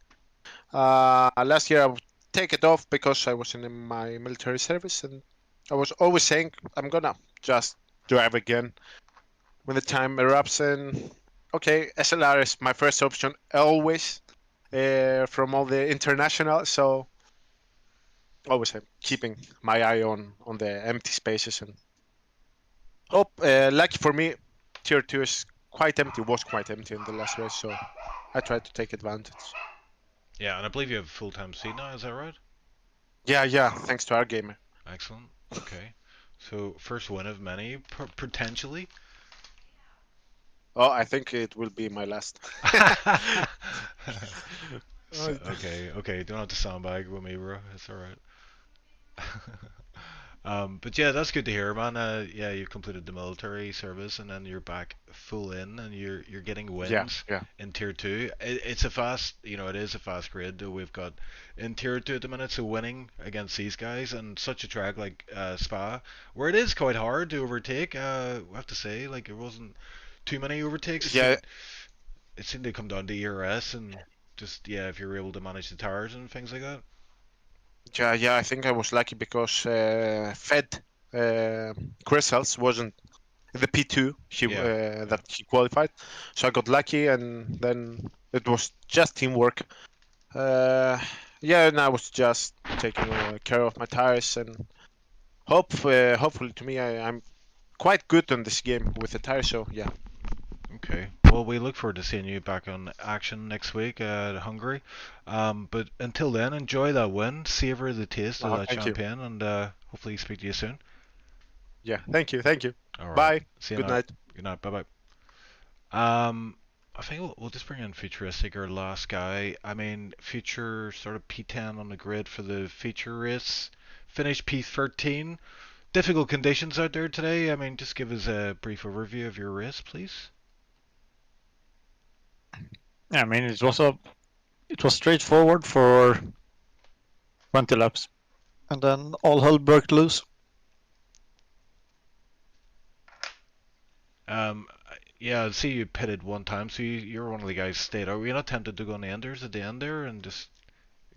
S7: Last year I would take it off because I was in my military service, and I was always saying I'm gonna just drive again when the time erupts. And okay, SLR is my first option always, from all the international. So always I'm keeping my eye on the empty spaces, and hope. Lucky for me, Tier 2 is was quite empty in the last race, so I tried to take advantage.
S1: Yeah, and I believe you have full-time seat now. Is that right?
S7: Yeah. Thanks to our gamer.
S1: Excellent. Okay. So first win of many, potentially.
S7: Oh, I think it will be my last.
S1: Okay. Don't have to sandbag with me, bro. It's all right. But yeah, that's good to hear, man. Yeah, you completed the military service, and then you're back full in, and you're getting wins
S7: Yeah.
S1: in Tier 2. It's a fast, it is a fast grid that we've got in Tier 2 at the minute. So winning against these guys and such a track like Spa, where it is quite hard to overtake. We have to say, like, it wasn't too many overtakes.
S7: Yeah.
S1: It seemed to come down to ERS and just, yeah, if you're able to manage the tires and things like that.
S7: Yeah. I think I was lucky because Fed crystals wasn't the P2
S1: Yeah.
S7: that he qualified. So I got lucky, and then it was just teamwork. Yeah, and I was just taking care of my tires, and hopefully to me, I'm quite good on this game with the tires. So yeah.
S1: Okay. Well, we look forward to seeing you back on action next week at Hungary. But until then, enjoy that win, savor the taste of that
S7: Thank you.
S1: champagne, and hopefully speak to you soon.
S7: Yeah, thank you.
S1: All right.
S7: Bye.
S1: See you
S7: Good
S1: now.
S7: night.
S1: Good night. Bye bye. I think we'll just bring in Futuristic, our last guy. I mean, Future sort of P10 on the grid for the feature race. Finished P13. Difficult conditions out there today. I mean, just give us a brief overview of your race, please.
S8: Yeah, I mean, it was straightforward for 20 laps, and then all hell broke loose.
S1: Yeah, I see you pitted one time, so you're one of the guys stayed. Are we not tempted to go on the enders at the end there and just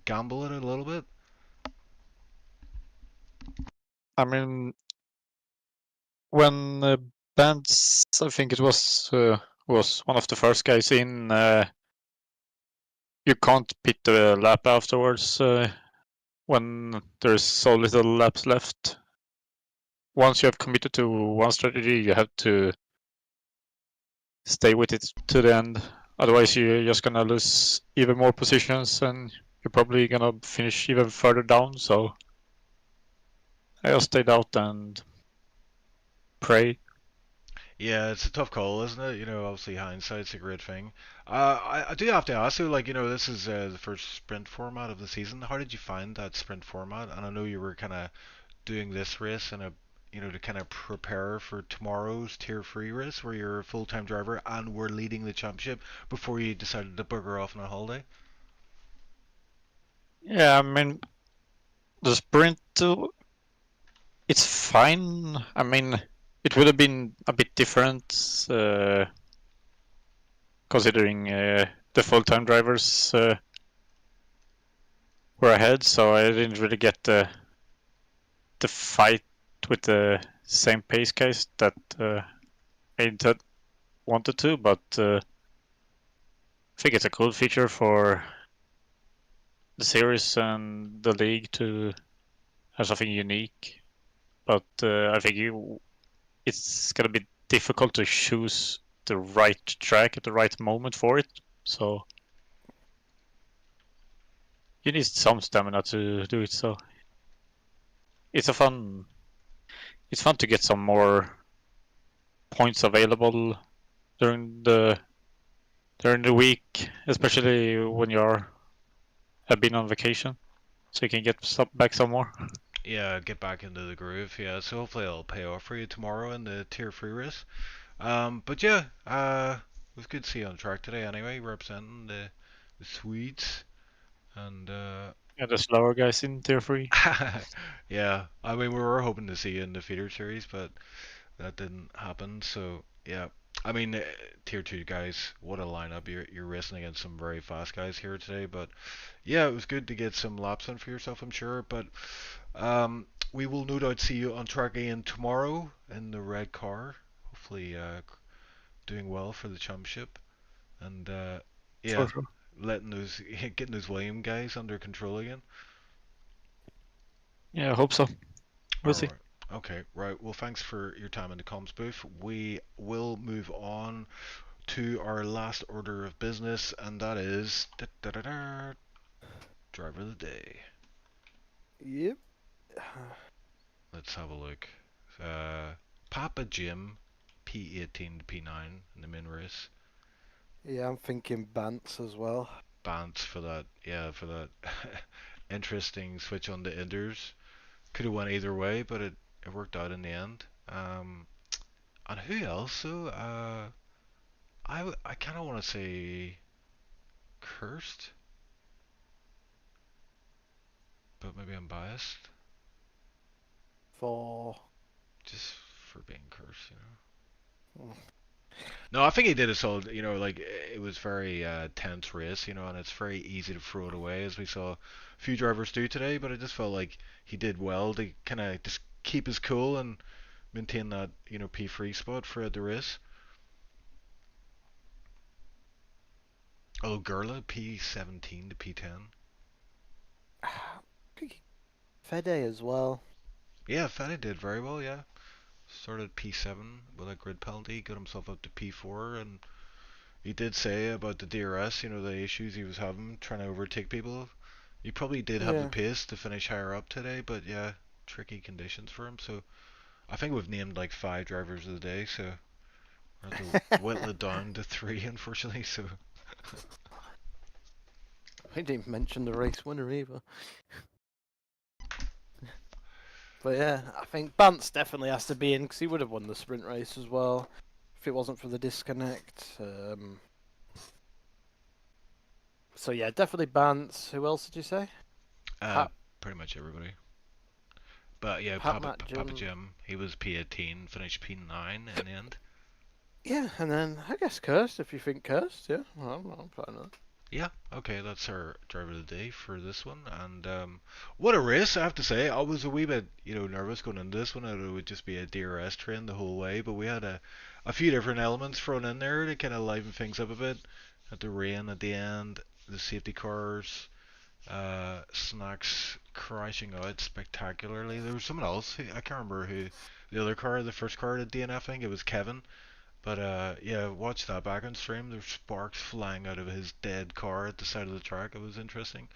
S1: gamble it a little bit?
S8: I mean, when Bance, I think it was one of the first guys in. You can't pit the lap afterwards when there's so little laps left. Once you have committed to one strategy, you have to stay with it to the end. Otherwise, you're just gonna lose even more positions, and you're probably gonna finish even further down. So I just stayed out and prayed.
S1: Yeah, it's a tough call, isn't it? You know, obviously hindsight's a great thing. I do have to ask you, like, you know, this is the first sprint format of the season. How did you find that sprint format? And I know you were kind of doing this race and you know, to kind of prepare for tomorrow's Tier 3 race where you're a full-time driver and were leading the championship before you decided to bugger off on a holiday?
S8: Yeah, I mean, the sprint, it's fine. I mean, it would have been a bit different considering the full-time drivers were ahead, so I didn't really get the fight with the same pace case that I wanted to, but I think it's a cool feature for the series and the league to have something unique. But I think it's gonna be difficult to choose the right track at the right moment for it. So you need some stamina to do it. So it's fun to get some more points available during the week, especially when have been on vacation, so you can get back some more.
S1: Yeah, get back into the groove. Yeah, so hopefully it'll pay off for you tomorrow in the Tier 3 race. But yeah, it was good to see you on track today anyway, representing the Swedes. And
S8: Yeah, the slower guys in tier 3.
S1: yeah, I mean, we were hoping to see you in the feeder series, but that didn't happen. So yeah, I mean, Tier 2 guys, what a lineup. You're racing against some very fast guys here today. But yeah, it was good to get some laps in for yourself, I'm sure. But we will no doubt see you on track again tomorrow in the red car. Hopefully, doing well for the championship. And yeah,
S8: Sure.
S1: getting those William guys under control again.
S8: Yeah, I hope so. We'll see.
S1: Alright. Okay, right. Well, thanks for your time in the comms booth. We will move on to our last order of business, and that is driver of the day.
S2: Yep.
S1: Let's have a look. Papa Jim, P18 to P9 in the main race.
S2: Yeah, I'm thinking Bance as well.
S1: Bance for that, yeah, for that interesting switch on the enders. Could have went either way, but it worked out in the end. And who else? So, I kind of want to say Cursed, but maybe I'm biased.
S2: For
S1: Just for being cursed, you know.
S2: Mm.
S1: No, I think he did a solid. You know, like it was very tense race, you know, and it's very easy to throw it away, as we saw a few drivers do today. But I just felt like he did well to kind of just keep his cool and maintain that, you know, P3 spot throughout the race. Oh, Gurla P17 to P10.
S2: Fede as well.
S1: Yeah, Fede did very well. Yeah, started P7 with a grid penalty, got himself up to P4, and he did say about the DRS, you know, the issues he was having trying to overtake people. He probably did have the
S2: Yeah.
S1: pace to finish higher up today, but yeah, tricky conditions for him. So I think we've named like 5 drivers of the day, so we're going to whittle it down to 3, unfortunately. So
S2: I didn't even mention the race winner either. But yeah, I think Bance definitely has to be in because he would have won the sprint race as well if it wasn't for the disconnect. So yeah, definitely Bance. Who else did you say? Pat,
S1: pretty much everybody. But yeah,
S2: Pat
S1: Papa Jim, he was P18, finished P9 in the end.
S2: Yeah, and then I guess Cursed, if you think Cursed, yeah. Well, I'm fine with that.
S1: Yeah, okay, that's our driver of the day for this one. And what a race, I have to say. I was a wee bit, you know, nervous going into this one. I thought it would just be a DRS train the whole way, but we had a few different elements thrown in there to kind of liven things up a bit. Had the rain at the end, the safety cars, Snacks crashing out spectacularly. There was someone else, I can't remember who, the other car, the first car at DNF, I think it was Kevin. But yeah, watch that back on stream. There's sparks flying out of his dead car at the side of the track. It was interesting.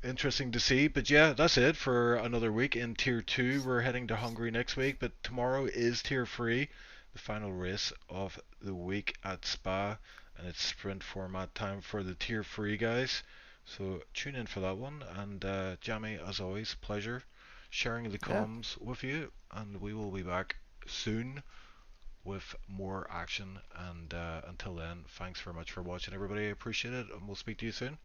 S1: Interesting to see. But yeah, that's it for another week in Tier 2. We're heading to Hungary next week, but tomorrow is Tier 3, the final race of the week at Spa, and it's sprint format time for the Tier 3 guys. So tune in for that one. And Jamie, as always, pleasure sharing the comms with you, and we will be back soon with more action. And until then, thanks very much for watching, everybody. I appreciate it, and we'll speak to you soon.